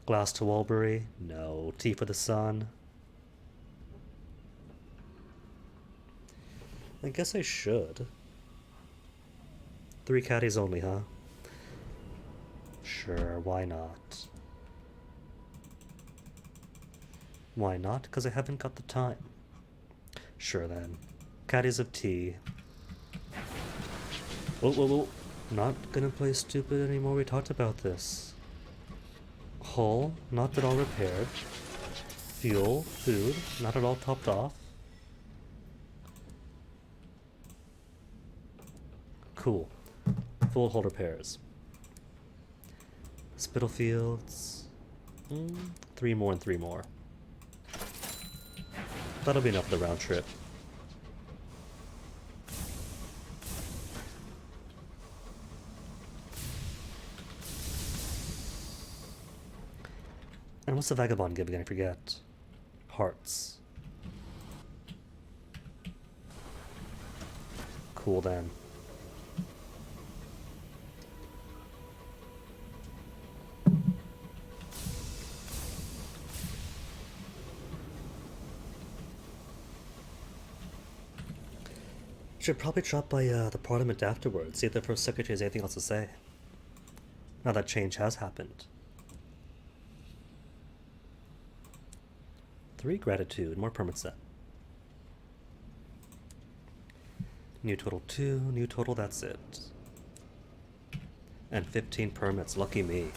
[SPEAKER 1] Glass to Walbury? No. Tea for the sun? I guess I should. 3 caddies only, huh? Sure, why not? Why not? Because I haven't got the time. Sure then. Caddies of tea. Whoa. Not gonna play stupid anymore, we talked about this. Hull, not at all repaired. Fuel, food, not at all topped off. Cool. Full hull repairs. Spitalfields. 3 more and 3 more. That'll be enough for the round trip. And what's the vagabond give again? I forget. Hearts. Cool then. Should probably drop by the Parliament afterwards, see if the First Secretary has anything else to say. Now that change has happened. 3 gratitude, more permits then. New total 2, new total, that's it. And 15 permits, lucky me.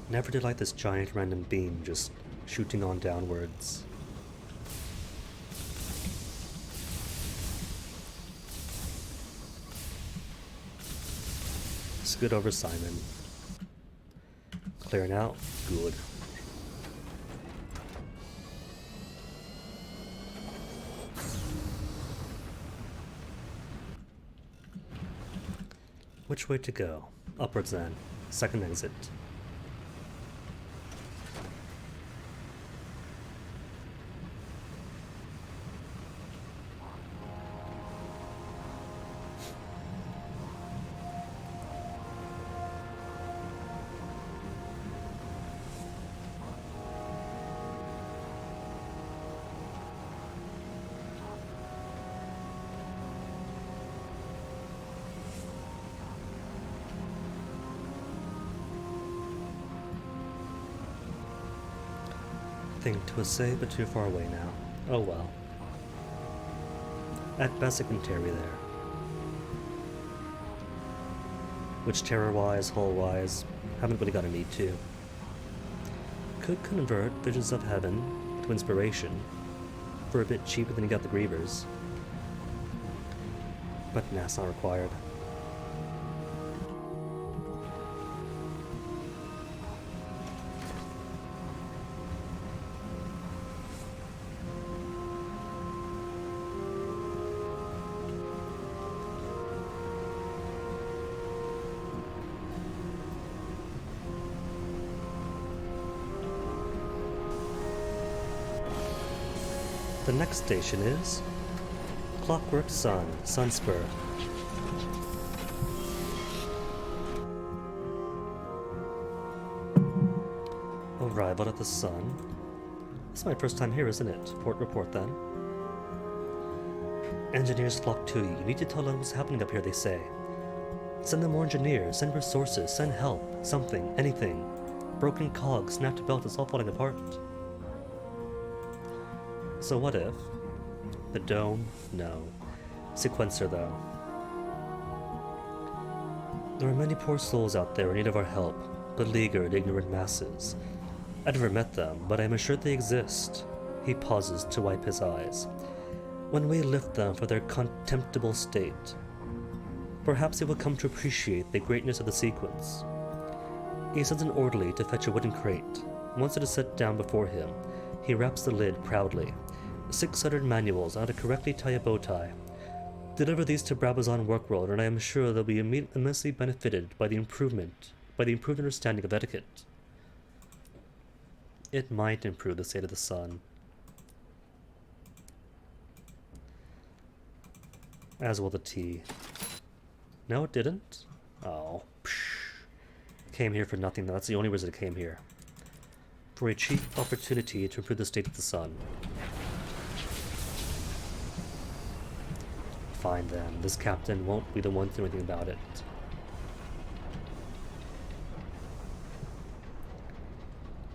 [SPEAKER 1] Never did like this giant random beam just shooting on downwards. Scoot over Simon. Clearing out. Good. Which way to go? Upwards then. Second exit. Thing to say, but too far away now. Oh well. At best I can tarry there. Which terror-wise, hull-wise, haven't really got a need to. Could convert Visions of Heaven to Inspiration for a bit cheaper than you got the Grievers. But nah, it's not required. The next station is Clockwork Sun, Sunspur. Arrival at the Sun. This is my first time here, isn't it? Port report then. Engineers flock to you. You need to tell them what's happening up here, they say. Send them more engineers, send resources, send help, something, anything. Broken cogs, snapped belt, it's all falling apart. So what if? The dome? No. Sequencer, though. There are many poor souls out there in need of our help, beleaguered, ignorant masses. I've never met them, but I am assured they exist. He pauses to wipe his eyes. When we lift them from their contemptible state, perhaps they will come to appreciate the greatness of the sequence. He sends an orderly to fetch a wooden crate. Once it is set down before him, he wraps the lid proudly. 600 manuals on how to correctly tie a bow tie. Deliver these to Brabazon Workworld, and I am sure they'll be immensely benefited by the improved understanding of etiquette. It might improve the state of the sun. As will the tea. No, it didn't? Oh, psh. Came here for nothing, though. That's the only reason it came here. For a cheap opportunity to improve the state of the sun. Fine then, this captain won't be the one to do anything about it.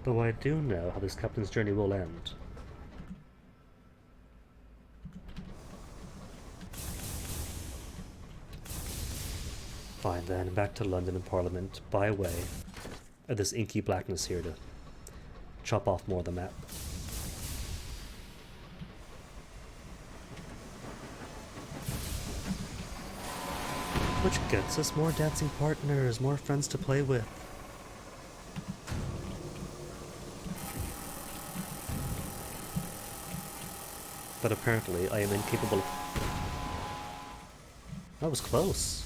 [SPEAKER 1] Though I do know how this captain's journey will end. Fine then, back to London and Parliament, by way of this inky blackness here to chop off more of the map. Which gets us more dancing partners, more friends to play with. But apparently I am incapable of... That was close.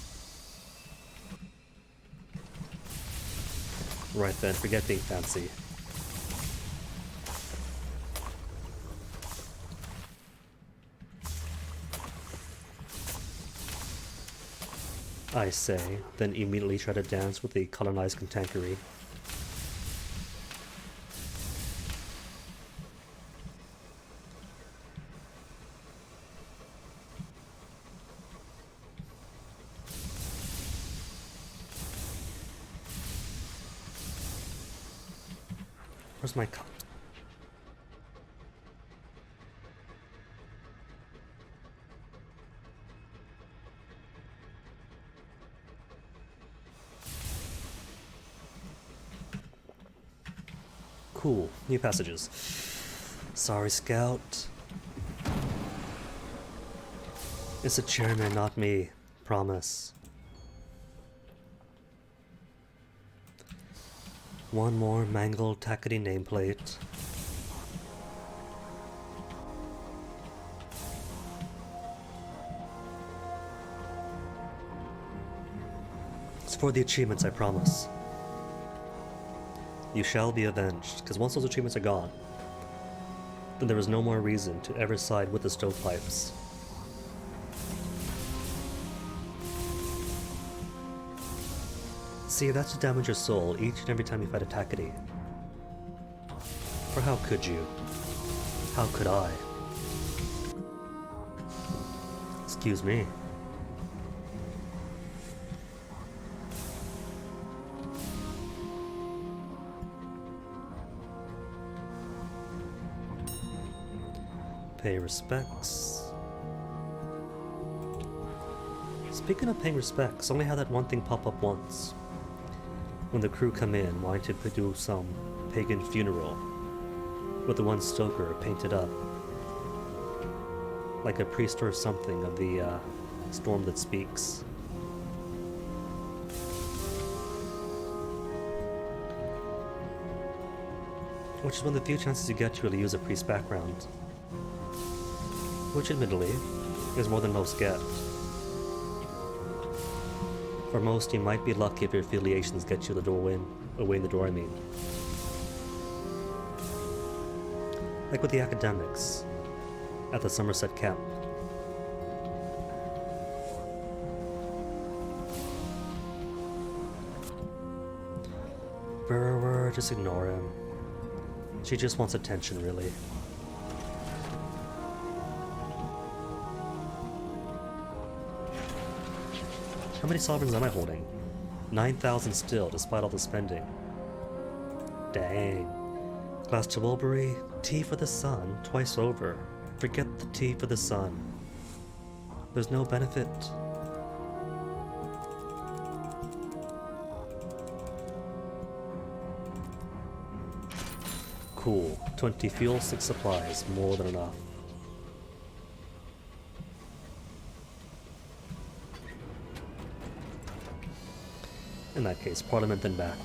[SPEAKER 1] Right then, forget being fancy. I say, then immediately try to dance with the colonized contemporary. Where's my cup? Cool. New passages. Sorry, Scout. It's the chairman, not me. Promise. One more mangled tackety nameplate. It's for the achievements, I promise. You shall be avenged, because once those achievements are gone, then there is no more reason to ever side with the stovepipes. See, that's to damage your soul each and every time you fight a tackety. For how could you? How could I? Excuse me. Pay respects. Speaking of paying respects, only had that one thing pop up once. When the crew come in wanting to do some pagan funeral, with the one stoker painted up like a priest or something of the storm that speaks. Which is one of the few chances you get to really use a priest background. Which admittedly is more than most get. For most, you might be lucky if your affiliations get you the door away in the door, I mean. Like with the academics at the Somerset camp. Burr, just ignore him. She just wants attention, really. How many sovereigns am I holding? 9,000 still, despite all the spending. Dang. Glass to Wilbury, tea for the sun, twice over. Forget the tea for the sun. There's no benefit. Cool. 20 fuel, 6 supplies, more than enough. In that case, Parliament then back.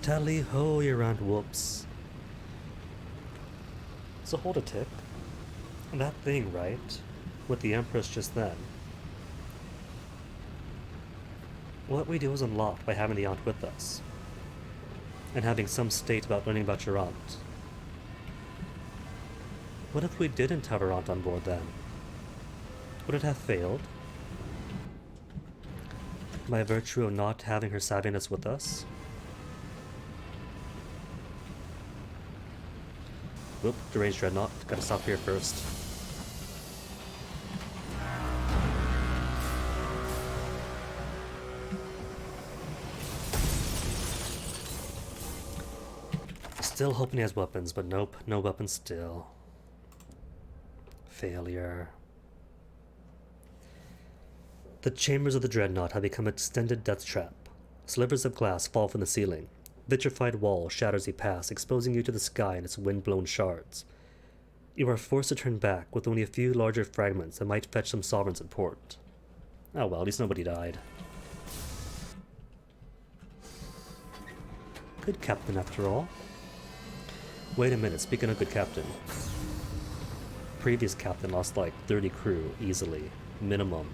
[SPEAKER 1] Tally-ho, you're around, whoops. So hold a tick. That thing, right? With the Empress just then. What we do is unlocked by having the aunt with us. And having some state about learning about your aunt. What if we didn't have our aunt on board then? Would it have failed? By virtue of not having her savviness with us? Whoop, deranged dreadnought. Gotta stop here first. Still hoping he has weapons, but nope, no weapons still. Failure. The chambers of the dreadnought have become an extended death trap. Slivers of glass fall from the ceiling. Vitrified wall shatters you pass, exposing you to the sky in its wind-blown shards. You are forced to turn back with only a few larger fragments that might fetch some sovereigns at port. Oh well, at least nobody died. Good captain after all. Wait a minute, speaking of good captain. Previous captain lost like 30 crew easily, minimum.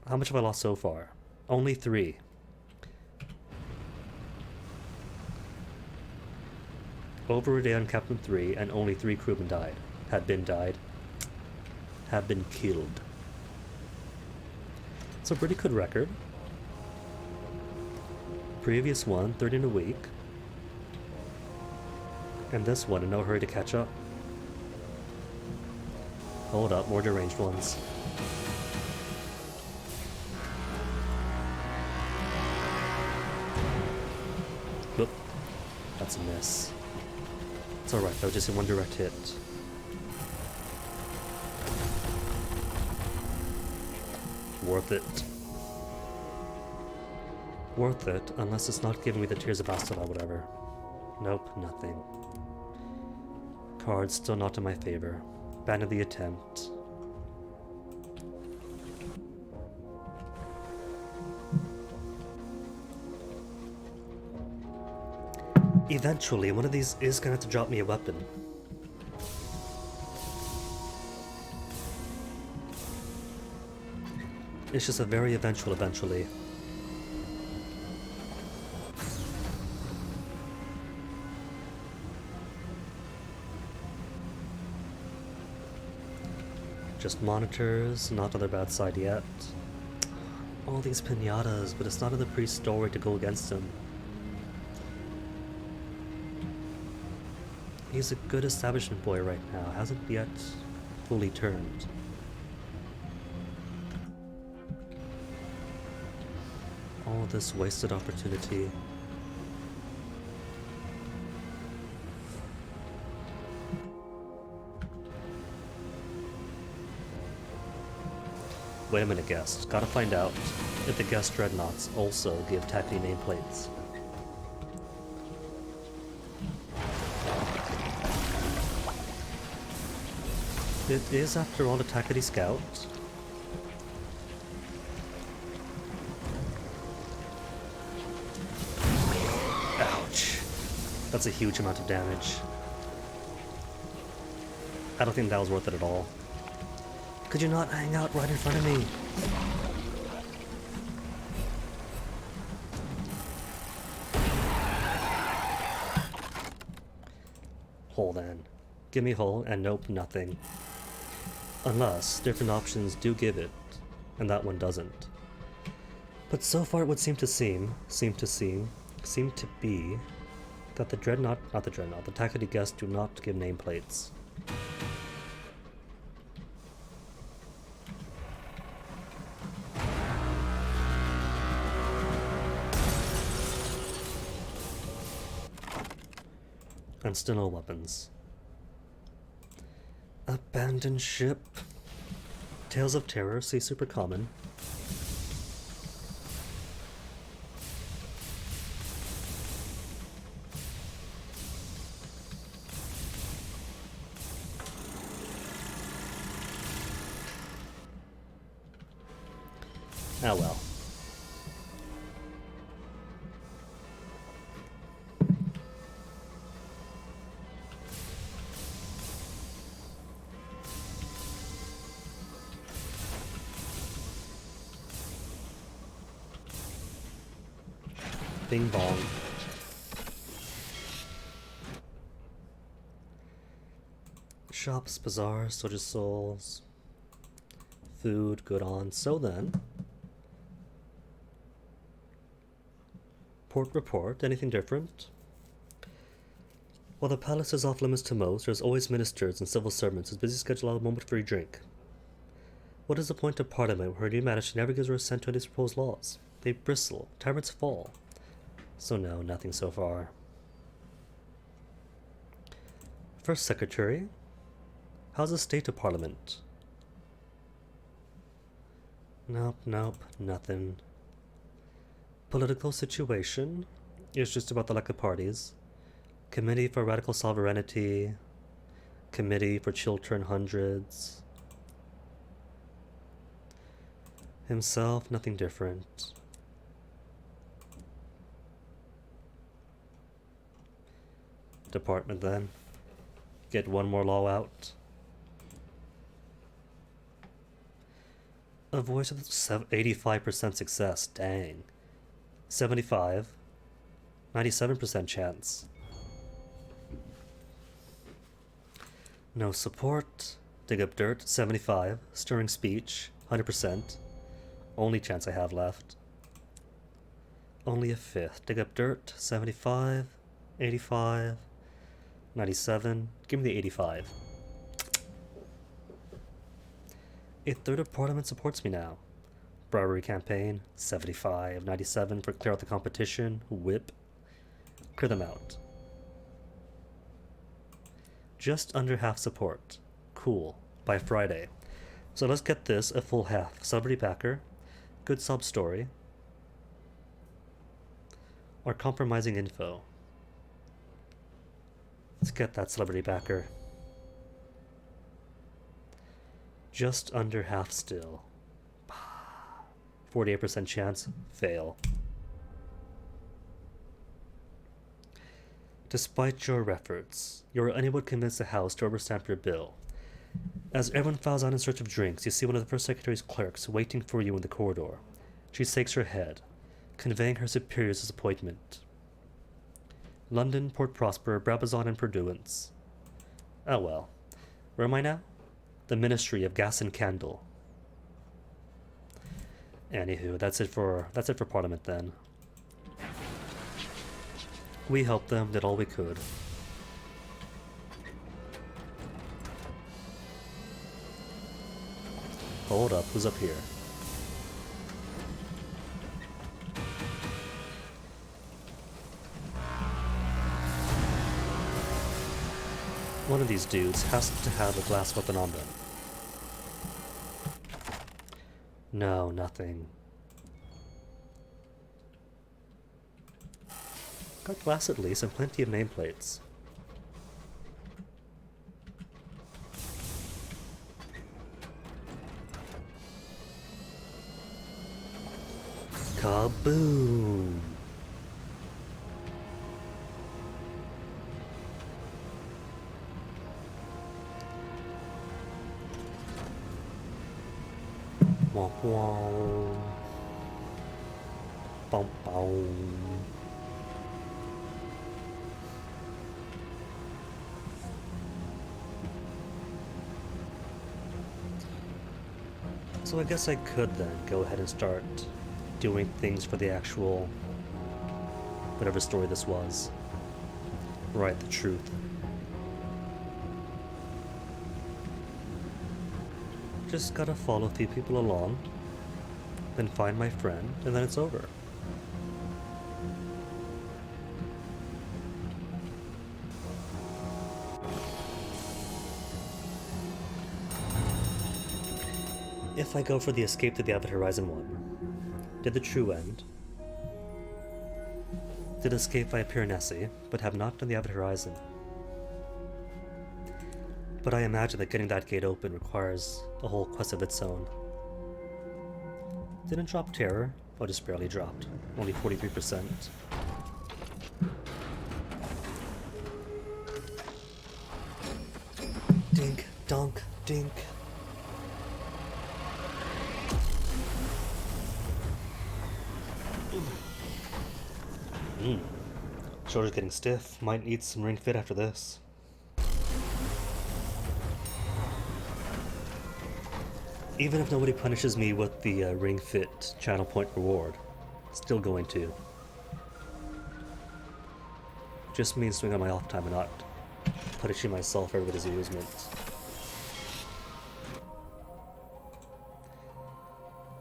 [SPEAKER 1] How much have I lost so far? Only 3. Over a day on Captain 3, and only 3 crewmen died. Have been killed. It's a pretty good record. Previous one, 30 in a week. And this one, in no hurry to catch up. Hold up, more deranged ones. Whoop. That's a miss. It's alright though, just in one direct hit. Worth it. Worth it, unless it's not giving me the Tears of Bastila or whatever. Nope, nothing. Cards still not in my favor. Ban of the attempt. Eventually, one of these is gonna have to drop me a weapon. It's just a very eventually. Just monitors, not on their bad side yet. All these pinatas, but it's not in the priest's story to go against him. He's a good establishment boy right now, hasn't yet fully turned. All this wasted opportunity. Wait a minute, guest. Gotta find out if the guest dreadnoughts also give tacky nameplates. It is, after all, a Tackety Scout. Ouch. That's a huge amount of damage. I don't think that was worth it at all. Could you not hang out right in front of me? Hole then. Give me hole, and nope, nothing. Unless different options do give it, and that one doesn't. But so far it would seem to be that the the Tackety guests do not give nameplates. And still no weapons. Abandoned ship. Tales of Terror, say super common. Ah well. Bing bong. Shops, bazaars, soldiers' souls. Food, good on. So then. Port report, anything different? While the palace is off limits to most, there's always ministers and civil servants whose busy schedule allows a moment for a drink. What is the point of parliament where new management never gives her assent to any proposed laws? They bristle, tyrants fall. So no, nothing so far. First Secretary, how's the state of Parliament? Nope, nothing. Political situation is just about the elected parties. Committee for Radical Sovereignty, Committee for Chiltern Hundreds. Himself, nothing different. Department then. Get one more law out. Avoid 85% success, dang. 75. 97% chance. No support. Dig up dirt, 75. Stirring speech, 100%. Only chance I have left. Only a fifth. Dig up dirt, 75. 85. 97. Give me the 85. A third of Parliament supports me now. Bribery campaign, 75. 97 for clear out the competition. Whip. Clear them out. Just under half support. Cool. By Friday. So let's get this a full half. Celebrity backer. Good sub story. Or compromising info. Let's get that celebrity backer. Just under half still. 48% chance. Fail. Despite your efforts, you are unable to convince the House to overstamp your bill. As everyone files out in search of drinks, you see one of the First Secretary's clerks waiting for you in the corridor. She shakes her head, conveying her superior's disappointment. London, Port Prosper, Brabazon, and Purduance. Oh well. Where am I now? The Ministry of Gas and Candle. Anywho, that's it for Parliament then. We helped them, did all we could. Hold up, who's up here? One of these dudes has to have a glass weapon on them. No, nothing. Got glass at least, and plenty of nameplates. Kaboom! Womp womp. Bom bom. So I guess I could then go ahead and start doing things for the actual whatever story this was. Write the truth. Just gotta follow a few people along, then find my friend, and then it's over. If I go for the escape to the Avid Horizon one, did the true end, did escape via Piranesi, but have not done the Avid Horizon. But I imagine that getting that gate open requires a whole quest of its own. Didn't drop terror, or just barely dropped. Only 43%. Dink, donk, dink. Shoulder's getting stiff. Might need some Ring Fit after this. Even if nobody punishes me with the Ring Fit channel point reward, still going to. Just means doing on my off time and not punishing myself for everybody's amusement.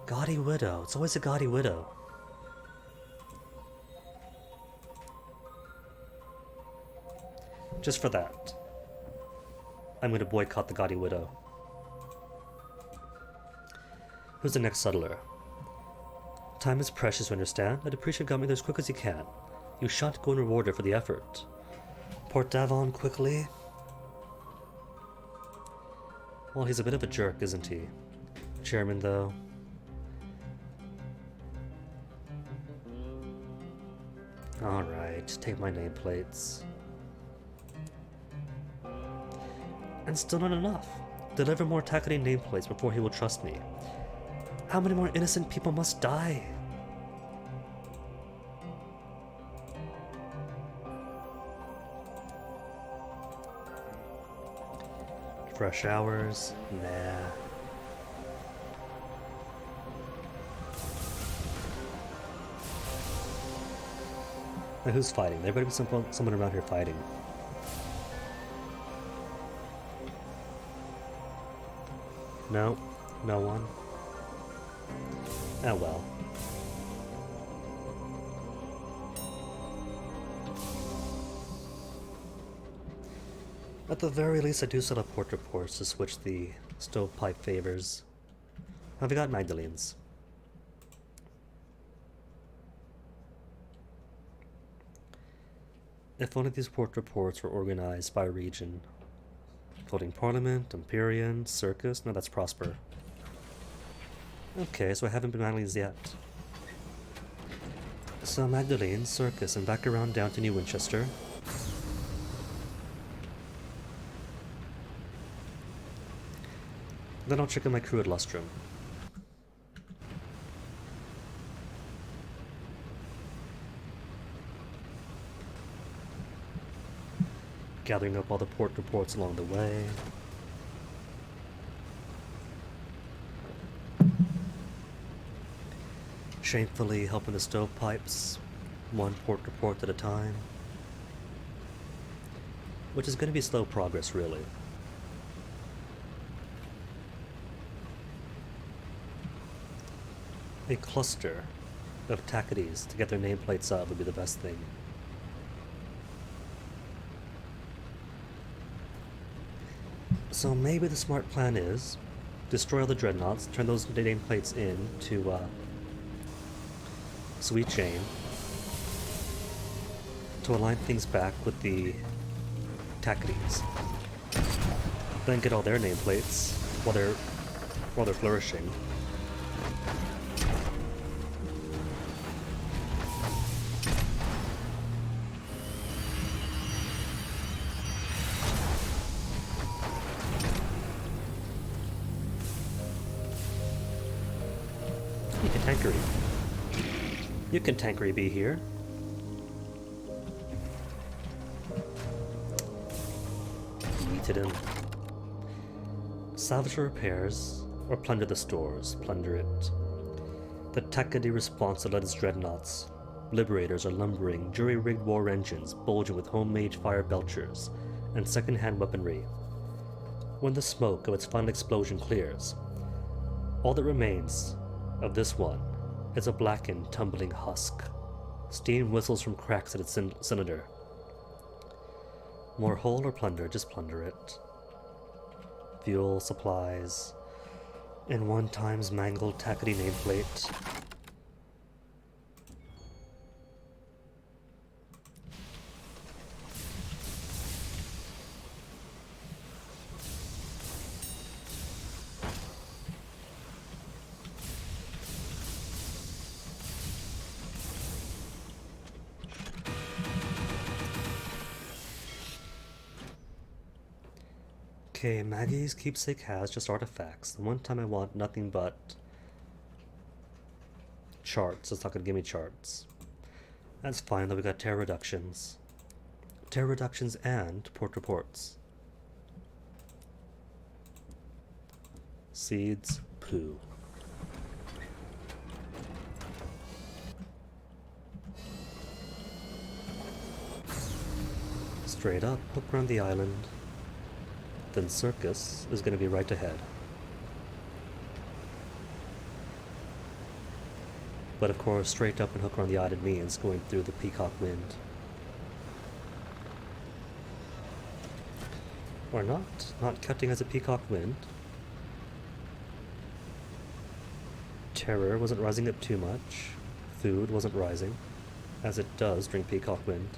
[SPEAKER 1] Gaudy Widow. It's always a Gaudy Widow. Just for that, I'm going to boycott the Gaudy Widow. Who's the next settler? Time is precious, you understand? I'd appreciate coming there as quick as you can. You shan't go unrewarded for the effort. Port Davon quickly. Well, he's a bit of a jerk, isn't he? Chairman, though. Alright, take my nameplates. And still not enough. Deliver more Takane nameplates before he will trust me. How many more innocent people must die? Fresh hours? Nah. Now who's fighting? There better be someone around here fighting. No, no one. Oh well. At the very least, I do set up port reports to switch the stovepipe favors. Have I got Magdalene's? If one of these port reports were organized by region, Floating Parliament, Empyrean, Circus, no, that's Prosper. Okay, so I haven't been Magdalene's yet. So Magdalene, Circus, and back around down to New Winchester. Then I'll check in my crew at Lustrum. Gathering up all the port reports along the way. Shamefully helping the stovepipes, one port report at a time. Which is going to be slow progress, really. A cluster of Takates to get their nameplates up would be the best thing. So maybe the smart plan is destroy all the dreadnoughts, turn those nameplates into Sweet Jane to align things back with the Tacadies. Then get all their nameplates while they're flourishing. You can tankery. You can tankery be here. Yeeted him. Salvage the repairs, or plunder the stores. Plunder it. The Takadi response to Lett's dreadnoughts. Liberators are lumbering, jury-rigged war engines bulging with homemade fire belchers and second-hand weaponry. When the smoke of its final explosion clears, all that remains of this one is a blackened, tumbling husk. Steam whistles from cracks at its cylinder. More hull or plunder, just plunder it. Fuel, supplies, and one time's mangled Takadi nameplate. Okay, Maggie's keepsake has just artifacts. The one time I want nothing but charts. It's not going to give me charts. That's fine, though we got terror reductions. Terror reductions and port reports. Seeds, poo. Straight up, hook around the island. Then Circus is going to be right ahead. But of course, straight up and hook around the island means going through the Peacock Wind. Or not cutting as a Peacock Wind. Terror wasn't rising up too much. Food wasn't rising, as it does during Peacock Wind.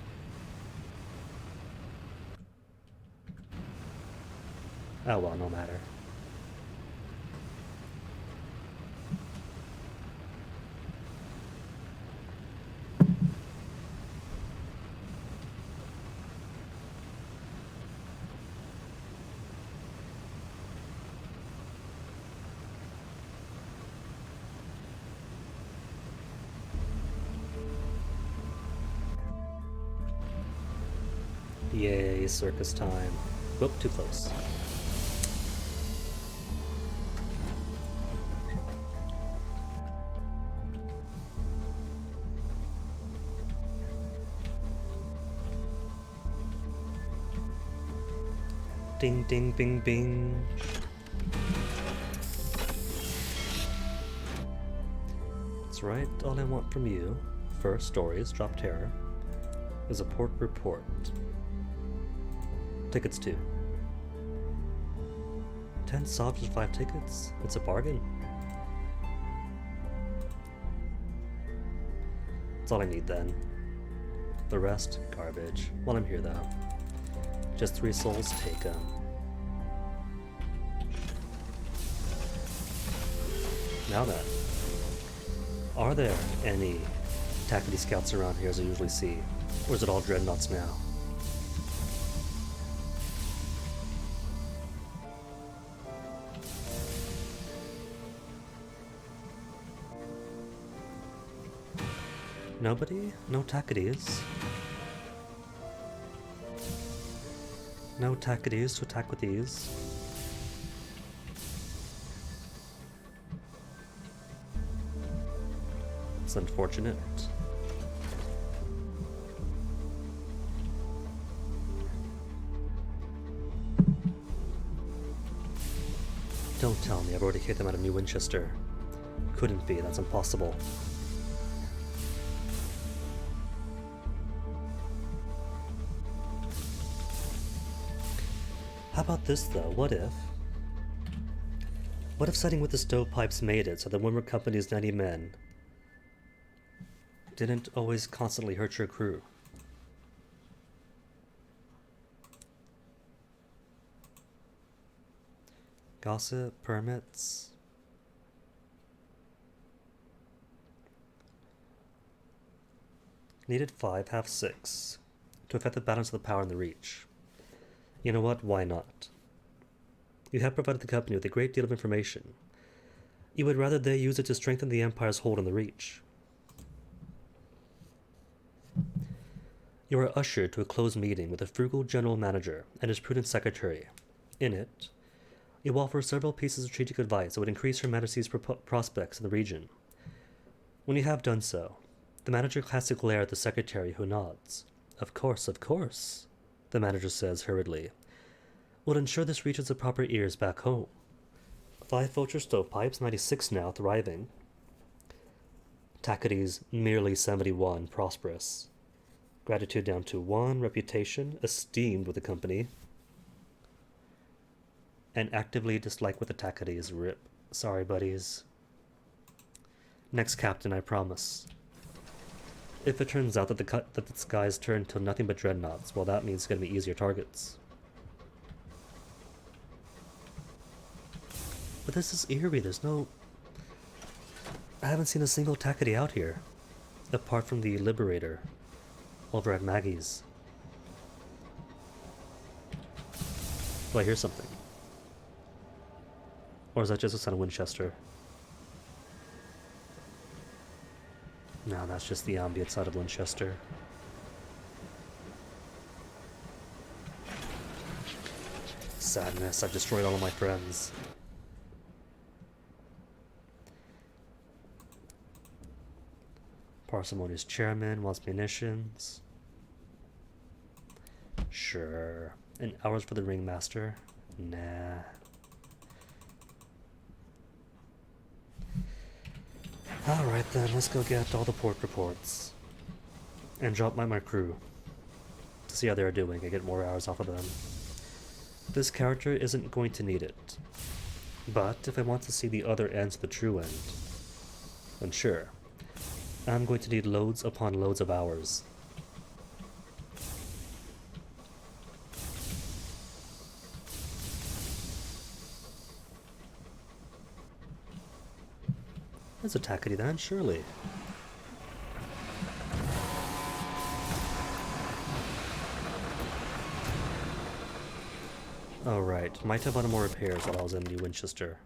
[SPEAKER 1] Oh well, no matter. Yay, circus time. Whoop, too close. Ding, ding, bing, bing. That's right, all I want from you, first stories, drop terror, is a port report. Tickets 2. 10 subs and 5 tickets? It's a bargain. That's all I need then. The rest, garbage. While I'm here though. Just 3 souls, take 'em. Now then, are there any Takadi scouts around here as I usually see? Or is it all dreadnoughts now? Nobody? No Takadis? No Takadis to attack with these? It's unfortunate. Don't tell me I've already kicked them out of New Winchester. Couldn't be, that's impossible. How about this though, what if What if siding with the stovepipes made it so the Wimmer Company's 90 men didn't always constantly hurt your crew? Gossip, permits. Needed 5, have 6. To affect the balance of the power in the Reach. You know what? Why not? You have provided the company with a great deal of information. You would rather they use it to strengthen the Empire's hold on the Reach. You are ushered to a closed meeting with a frugal general manager and his prudent secretary. In it, you offer several pieces of strategic advice that would increase Her Majesty's prospects in the region. When you have done so, the manager casts a glare at the secretary, who nods. Of course, the manager says hurriedly. We'll ensure this reaches the proper ears back home. 5 Vulture stovepipes, 96 now, thriving. Tackety's merely 71, prosperous. Gratitude down to 1, reputation, esteemed with the company. And actively disliked with the Tackety's, rip. Sorry, buddies. Next captain, I promise. If it turns out that the skies turn to nothing but dreadnoughts, well, that means it's going to be easier targets. But this is eerie. There's no... I haven't seen a single Tackety out here, apart from the Liberator over at Maggie's. Do I hear something? Or is that just a sound of Winchester? No, that's just the ambient side of Winchester. Sadness, I've destroyed all of my friends. Parsimony's chairman wants munitions. Sure. And hours for the ringmaster? Nah. Alright then, let's go get all the port reports. And drop my crew. To see how they're doing and get more hours off of them. This character isn't going to need it. But if I want to see the other ends of the true end, then sure. I'm going to need loads upon loads of hours. There's a Tackety then, surely. Alright, might have wanted more repairs while I was in New Winchester.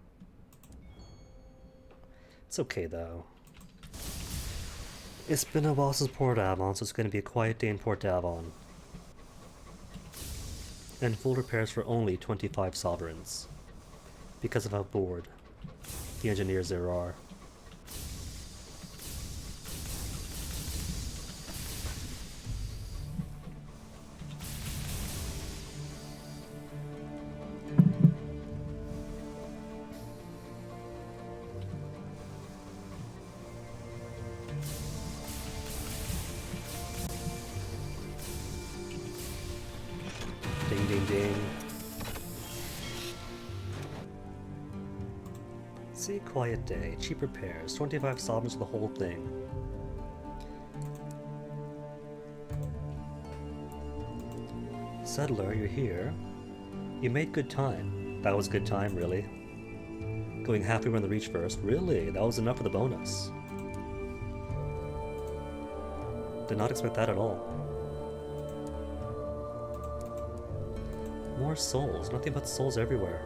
[SPEAKER 1] It's okay though. It's been a while since Port Avon, so it's going to be a quiet day in Port Avon. And full repairs for only 25 sovereigns. Because of how bored the engineers there are. Ding ding ding. See, quiet day, cheap repairs, 25 sovereigns for the whole thing. Settler, you're here. You made good time. That was good time, really. Going halfway around the Reach first. Really? That was enough for the bonus. Did not expect that at all. More souls. Nothing but souls everywhere.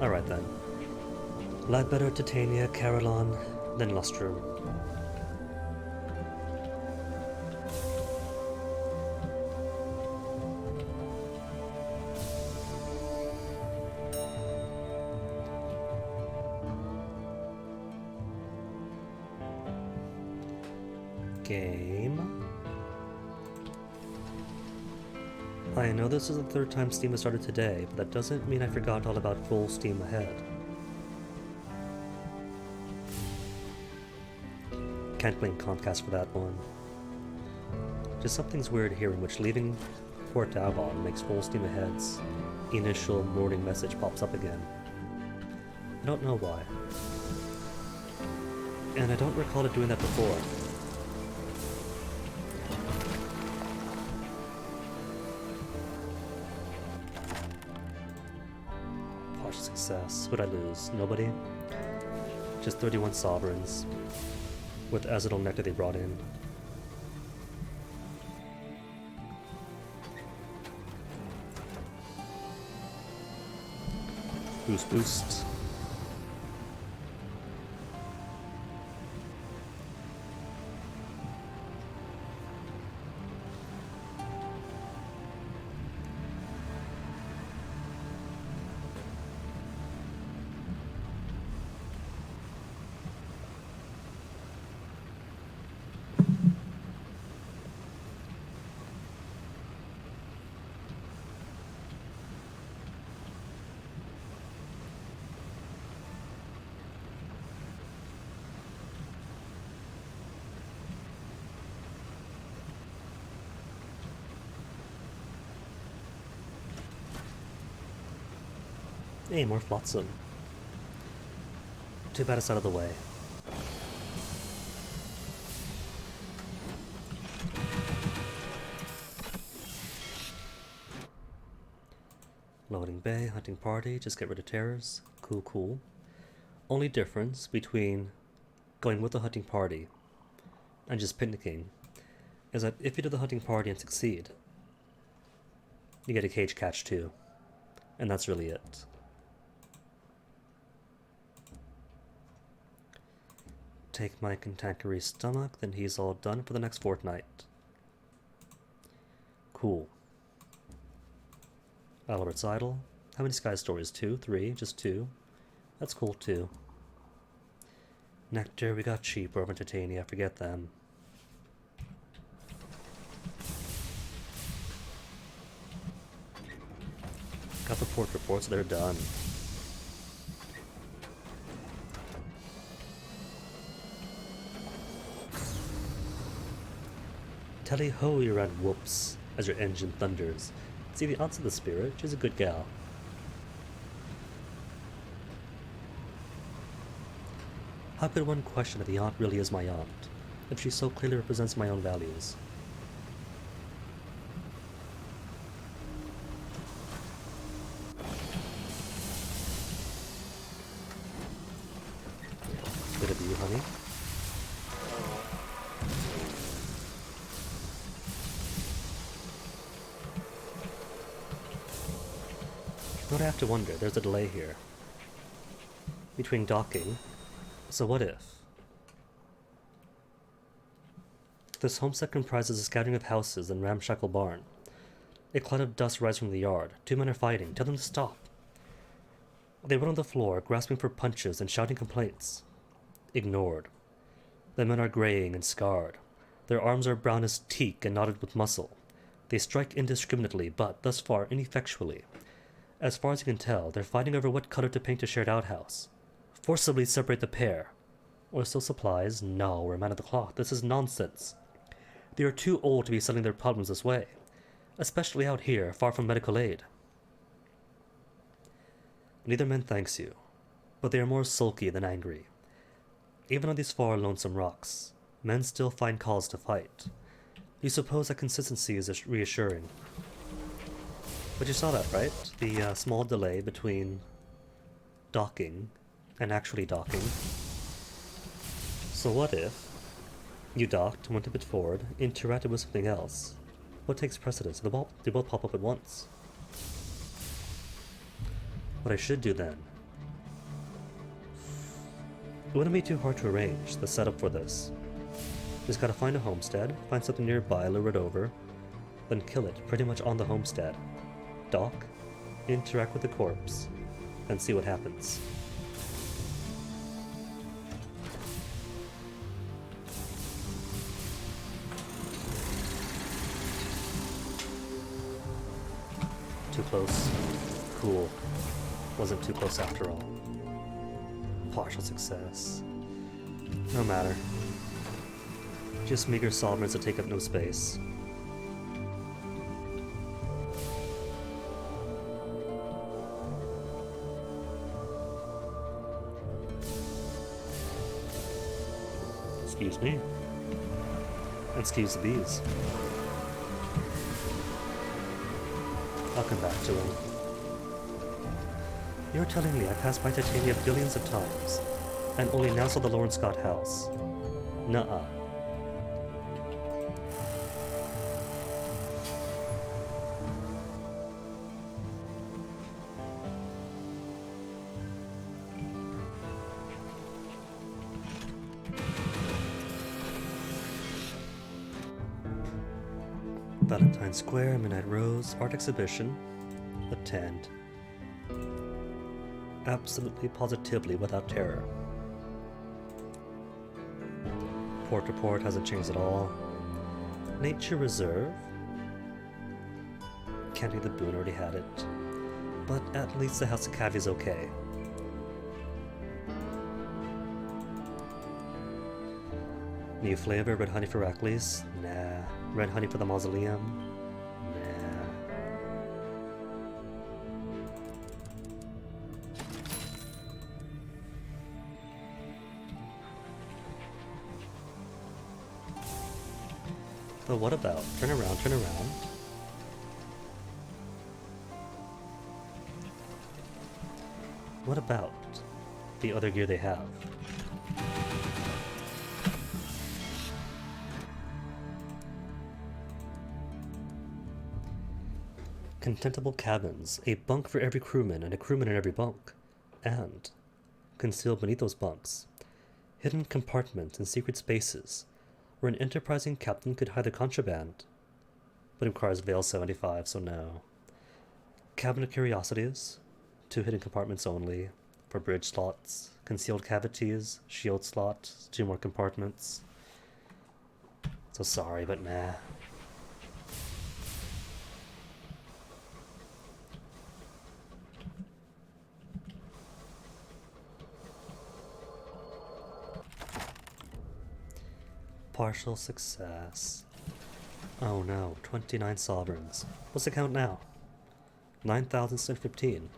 [SPEAKER 1] Alright then. Ladbetter, Titania, Carolon, then Lustrum. Game. I know this is the 3rd time Steam has started today, but that doesn't mean I forgot all about full steam ahead. Can't blame Comcast for that one. Just something's weird here in which leaving Port Avon makes full steam aheads initial morning message pops up again. I don't know why. And I don't recall it doing that before. Partial success. Who'd I lose? Nobody? Just 31 sovereigns. With Azadal Nectar they brought in. Boost. Hey, more flotsam. Too bad it's out of the way. Loading bay, hunting party, just get rid of terrors. Cool. Only difference between going with the hunting party and just picnicking is that if you do the hunting party and succeed, you get a cage catch too. And that's really it. Take my cantankerous stomach, then he's all done for the next fortnight. Cool. Albert's Idol. How many Sky Stories? 2? 3? Just 2? That's cool too. Nectar, we got cheap over in Titania, forget them. Got the port reports, they're done. Tally-ho, you ran whoops, as your engine thunders. See the odds of the spirit, she's a good gal. How could one question if the aunt really is my aunt, if she so clearly represents my own values? Good of you, honey. But I have to wonder, there's a delay here. Between docking, so what if? This homestead comprises a scattering of houses and ramshackle barn. A cloud of dust rises from the yard. 2 men are fighting. Tell them to stop. They run on the floor, grasping for punches and shouting complaints. Ignored. The men are graying and scarred. Their arms are brown as teak and knotted with muscle. They strike indiscriminately, but, thus far, ineffectually. As far as you can tell, they're fighting over what color to paint a shared outhouse. Forcibly separate the pair. Or still supplies? No, we're a man of the cloth. This is nonsense. They are too old to be settling their problems this way. Especially out here, far from medical aid. Neither man thanks you, but they are more sulky than angry. Even on these far lonesome rocks, men still find cause to fight. You suppose that consistency is reassuring. But you saw that, right? The small delay between docking and actually docking. So what if you docked, went a bit forward, interacted with something else? What takes precedence? They both pop up at once. What I should do then, it wouldn't be too hard to arrange the setup for this. Just gotta find a homestead, find something nearby, lure it over, then kill it pretty much on the homestead. Dock, interact with the corpse, and see what happens. Too close. Cool. Wasn't too close after all. Partial success. No matter. Just meager sovereigns that take up no space. Excuse me. Excuse the bees. I'll come back to him. You're telling me I passed by Titania billions of times, and only now saw the Lawrence Scott house? Nuh-uh. Valentine Square, Midnight Rose, art exhibition. Attend. Absolutely, positively, without terror. Port report hasn't changed at all. Nature Reserve. Candy the Boon already had it. But at least the House of Cavi's okay. New flavor, red honey for Rackley's? Nah. Red honey for the mausoleum? Nah. But what about? Turn around, turn around. What about the other gear they have? Contentable cabins, a bunk for every crewman and a crewman in every bunk. And, concealed beneath those bunks, hidden compartments and secret spaces where an enterprising captain could hide their contraband. But it requires Veil 75, so no. Cabinet curiosities, 2 hidden compartments only, for bridge slots, concealed cavities, shield slots, 2 more compartments. So sorry, but nah. Partial success. Oh no, 29 sovereigns. What's the count now? 9,615.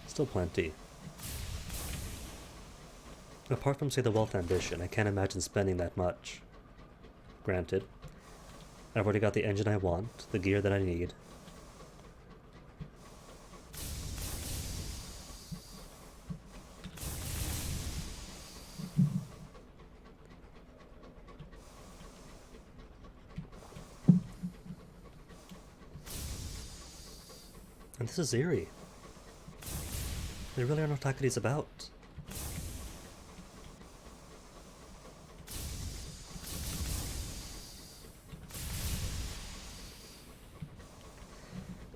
[SPEAKER 1] Still plenty. Apart from, say, the wealth ambition, I can't imagine spending that much. Granted, I've already got the engine I want, the gear that I need. And this is eerie. There really are no Takadis about.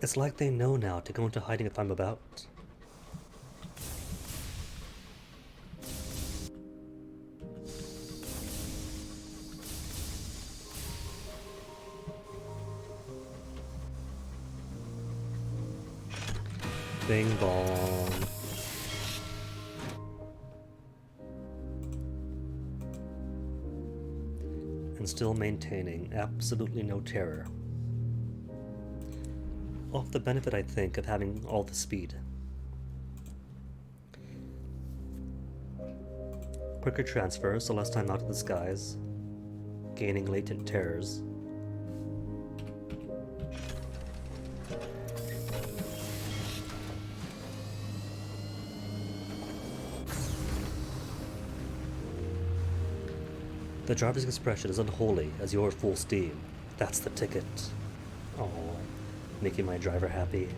[SPEAKER 1] It's like they know now to go into hiding if I'm about. Bing bong. And still maintaining absolutely no terror. Off the benefit, I think, of having all the speed. Quicker transfer, so less time out of the skies. Gaining latent terrors. The driver's expression is unholy as you're full steam. That's the ticket. Oh, making my driver happy.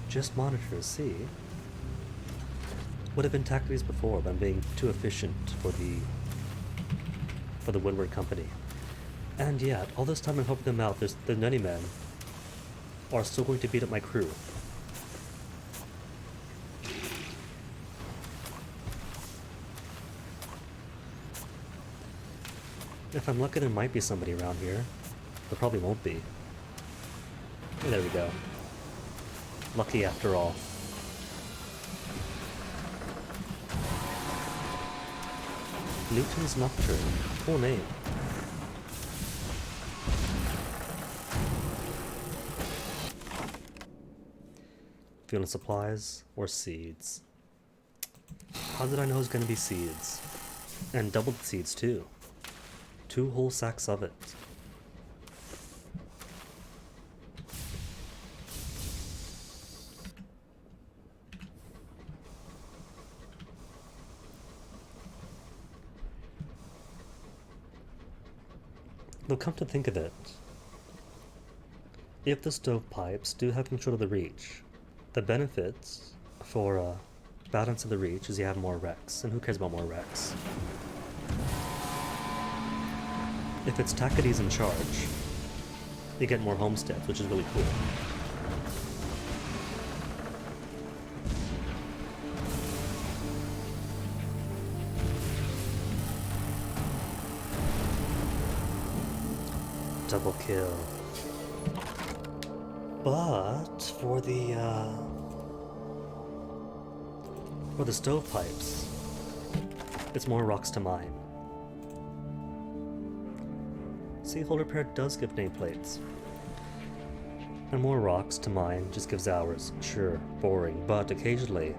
[SPEAKER 1] Just monitors, see? Would have been Takadi's before, but I'm being too efficient for the Windward Company. And yet, all this time I'm helping them out, the Nutty Men are still going to beat up my crew. If I'm lucky, there might be somebody around here. There probably won't be. There we go. Lucky after all. Newton's Nocturne. Full name. Fueling supplies or seeds? How did I know it was going to be seeds? And doubled seeds too. 2 whole sacks of it. Though come to think of it, if the stovepipes do have control of the reach, the benefits for balance of the reach is you have more wrecks, and who cares about more wrecks? If it's Takady's in charge, you get more homesteads, which is really cool. Double kill. But for the stovepipes, it's more rocks to mine. See, whole repair does give nameplates. And more rocks to mine just gives hours. Sure, boring, but occasionally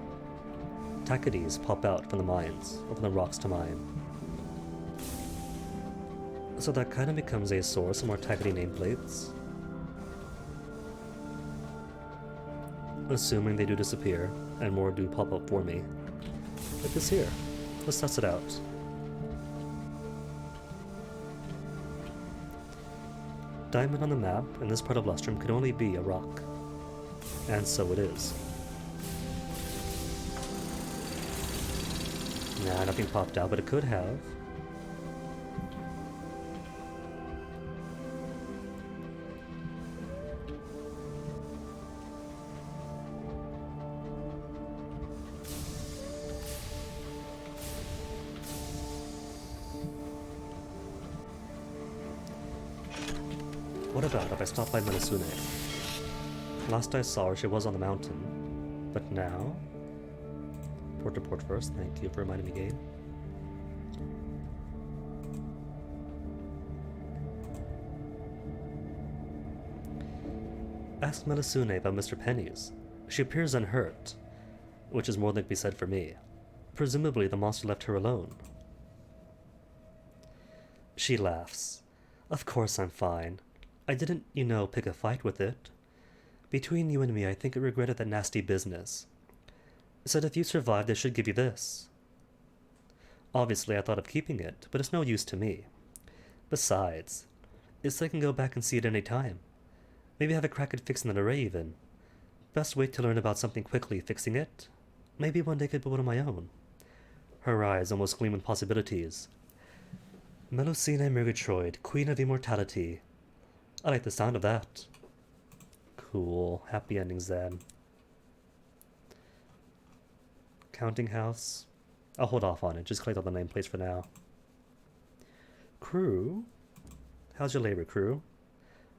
[SPEAKER 1] Takadys pop out from the mines, or from the rocks to mine. So that kind of becomes a source of more Takady nameplates. Assuming they do disappear, and more do pop up for me. Like this here. Let's test it out. Diamond on the map in this part of Lustrum could only be a rock. And so it is. Nah, nothing popped out, but it could have. What about if I stop by Minasune? Last I saw her, she was on the mountain. But now... Port to port first, thank you for reminding me, game. Ask Melisune about Mr. Penny's. She appears unhurt, which is more than can be said for me. Presumably the monster left her alone. She laughs. Of course I'm fine. I didn't, pick a fight with it. Between you and me, I think it regretted that nasty business. Said if you survive, they should give you this. Obviously, I thought of keeping it, but it's no use to me. Besides, it's I can go back and see it any time. Maybe have a crack at fixing an array even. Best wait to learn about something quickly fixing it. Maybe one day could build one of my own. Her eyes almost gleam with possibilities. Melusine Murgatroyd, Queen of Immortality. I like the sound of that. Cool. Happy endings then. Counting house. I'll hold off on it. Just collect all the nameplates for now. Crew? How's your labor, crew?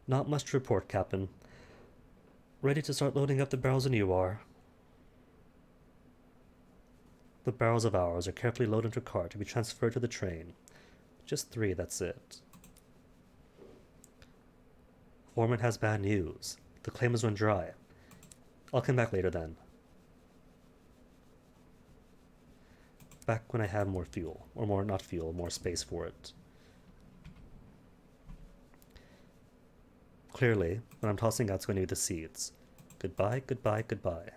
[SPEAKER 1] Not much to report, Captain. Ready to start loading up the barrels and you are. The barrels of ours are carefully loaded into a cart to be transferred to the train. Just 3, that's it. Foreman has bad news. The claim has run dry. I'll come back later then. Back when I have more fuel. Or more, not fuel, more space for it. Clearly, what I'm tossing out is going to be the seeds. Goodbye, goodbye, goodbye.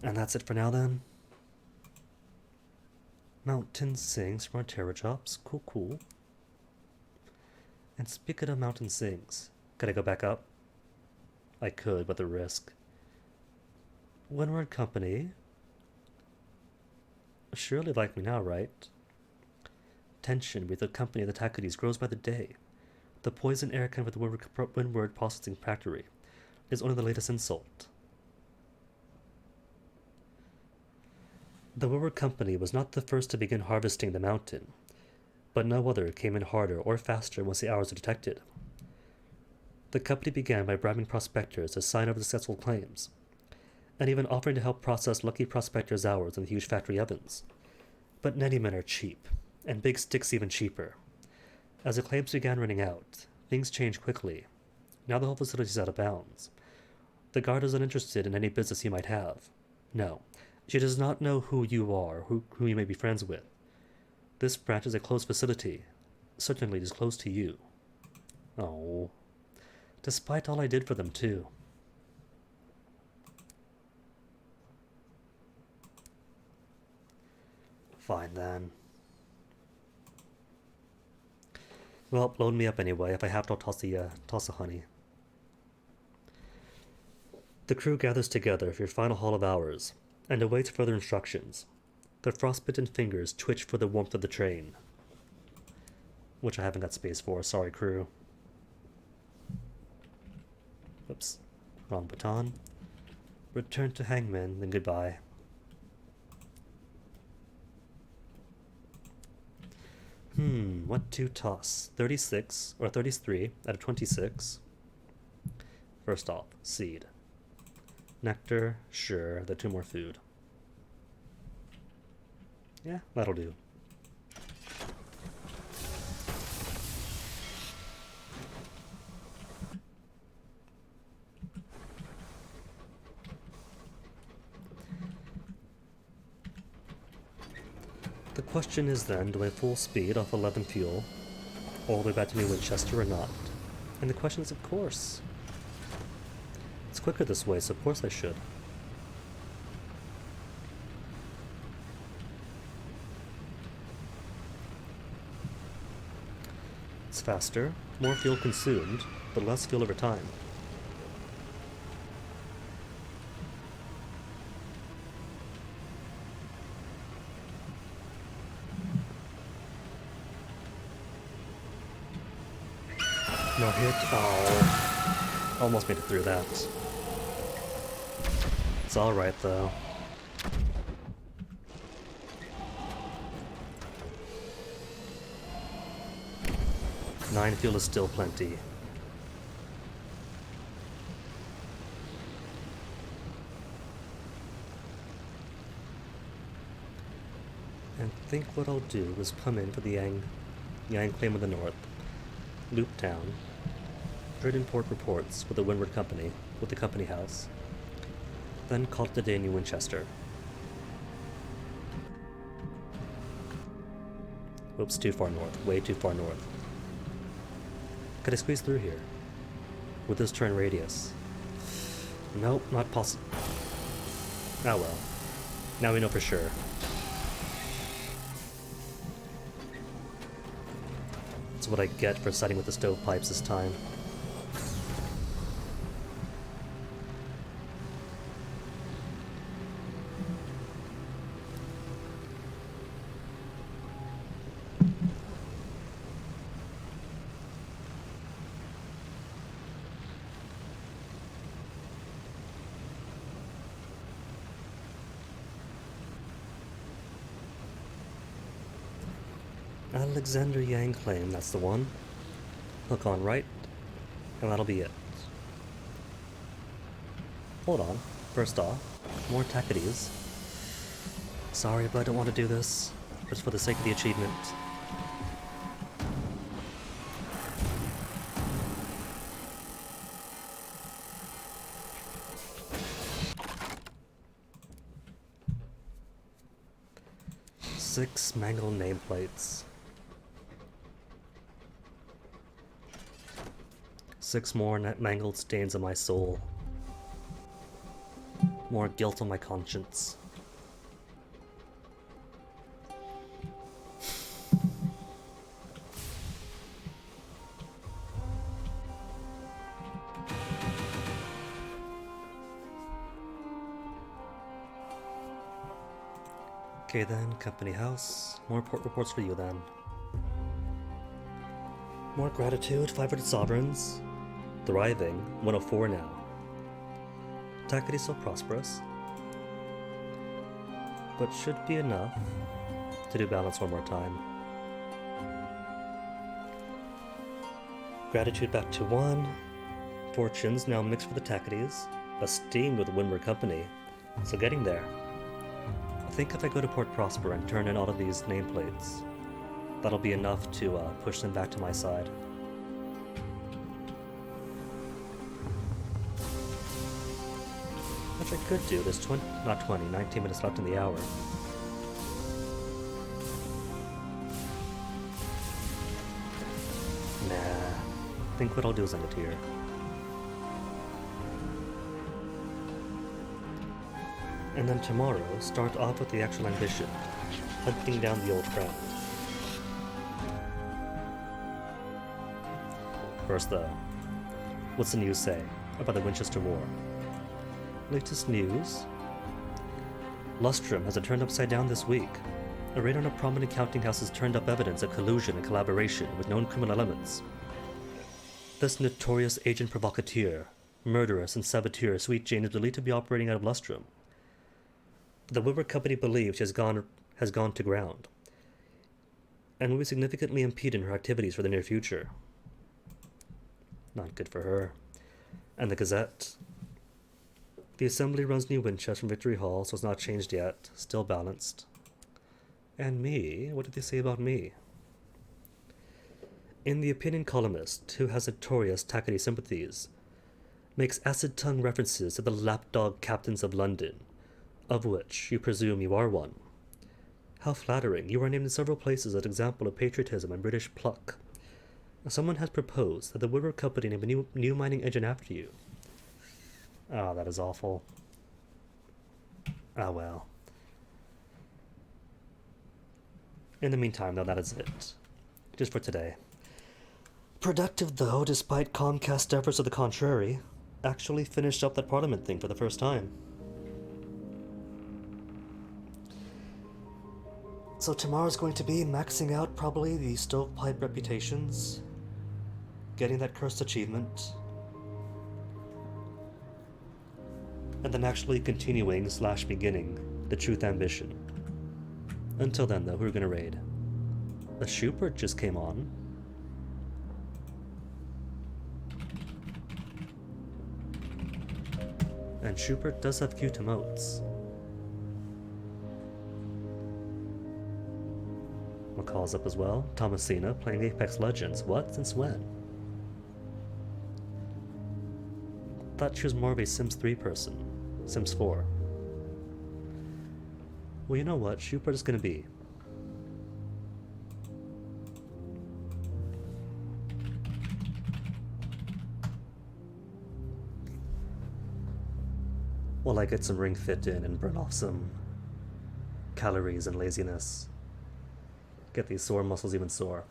[SPEAKER 1] And that's it for now then. Mountain sings from our terror chops. Cool, cool. And speaking of mountain sings, could I go back up? I could, but the risk. Windward Company. Surely like me now, right? Tension with the company of the Takadys grows by the day. The poison air can with the Windward Processing Factory is only the latest insult. The Windward Company was not the first to begin harvesting the mountain, but no other came in harder or faster once the hours were detected. The company began by bribing prospectors to sign over successful claims, and even offering to help process lucky prospectors' hours in the huge factory ovens. But nettymen are cheap, and big sticks even cheaper. As the claims began running out, things changed quickly. Now the whole facility is out of bounds. The guard is uninterested in any business you might have. No, She does not know who you are, who you may be friends with. This branch is a closed facility. Certainly it is close to you. Oh. Despite all I did for them, too. Fine, then. Well, load me up anyway. If I have to, I'll toss the honey. The crew gathers together for your final haul of hours, and awaits further instructions. Their frostbitten fingers twitch for the warmth of the train. Which I haven't got space for, sorry crew. Oops, wrong baton. Return to Hangman, then goodbye. What to toss? 36 or 33 out of 26. First off, seed. Nectar, sure, the 2 more food. Yeah, that'll do. The question is then, do I full speed off 11 fuel, all the way back to New Winchester or not? And the question is, of course. It's quicker this way, so of course I should. It's faster, more fuel consumed, but less fuel over time. No hit. Oh. Almost made it through that. It's alright though. Nine fuel is still plenty. And I think what I'll do is come in for the Yang Claim of the North, loop down, trade import reports with the Windward Company, with the company house, then call it a day in New Winchester. Oops, too far north, way too far north. Could I squeeze through here? With this turn radius? Nope, not possible. Ah well. Now we know for sure. That's what I get for siding with the stovepipes this time. Alexander Yang Claim, that's the one. Hook on right, and that'll be it. Hold on, first off, more Tacadies. Sorry, but I don't want to do this, just for the sake of the achievement. Six mangled nameplates. 6 more mangled stains on my soul. More guilt on my conscience. Okay then, company house. More port reports for you then. More gratitude, 500 sovereigns. Thriving, 104 now. Takati still prosperous, but should be enough to do balance one more time. Gratitude back to 1. Fortunes now mixed with the Takatis. Esteemed with the Windward Company, so getting there. I think if I go to Port Prosper and turn in all of these nameplates, that'll be enough to push them back to my side. Which I could do. There's 19 minutes left in the hour. Nah. I think what I'll do is end it here. And then tomorrow, start off with the actual ambition. Hunting down the old friend. First though, what's the news say about the Winchester War? Latest news? Lustrum has been turned upside down this week. A raid on a prominent counting house has turned up evidence of collusion and collaboration with known criminal elements. This notorious agent provocateur, murderess, and saboteur, Sweet Jane, is believed to be operating out of Lustrum. The Woodward Company believes she has gone to ground, and will be significantly impeding her activities for the near future. Not good for her. And the Gazette. The Assembly runs New Winchester from Victory Hall, so it's not changed yet. Still balanced. And me? What did they say about me? In the opinion columnist, who has notorious tackety sympathies, makes acid-tongue references to the lapdog captains of London, of which you presume you are one. How flattering. You are named in several places as an example of patriotism and British pluck. Someone has proposed that the Woodward Company name a new mining engine after you. Oh, that is awful. Ah, well. In the meantime, though, that is it. Just for today. Productive, though, despite Comcast efforts to the contrary. Actually finished up that Parliament thing for the first time. So tomorrow's going to be maxing out, probably, the stovepipe reputations. Getting that cursed achievement. And then actually continuing / beginning the truth ambition. Until then, though, who are we gonna raid? A Schubert just came on. And Schubert does have cute emotes. McCall's up as well. Thomasina playing Apex Legends. What? Since when? Thought she was more of a Sims 3 person. Sims 4. Well, you know what? Schubert is gonna be. While I get some Ring Fit in and burn off some calories and laziness. Get these sore muscles even sore.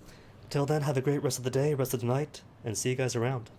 [SPEAKER 1] Till then, have a great rest of the day, rest of the night, and see you guys around.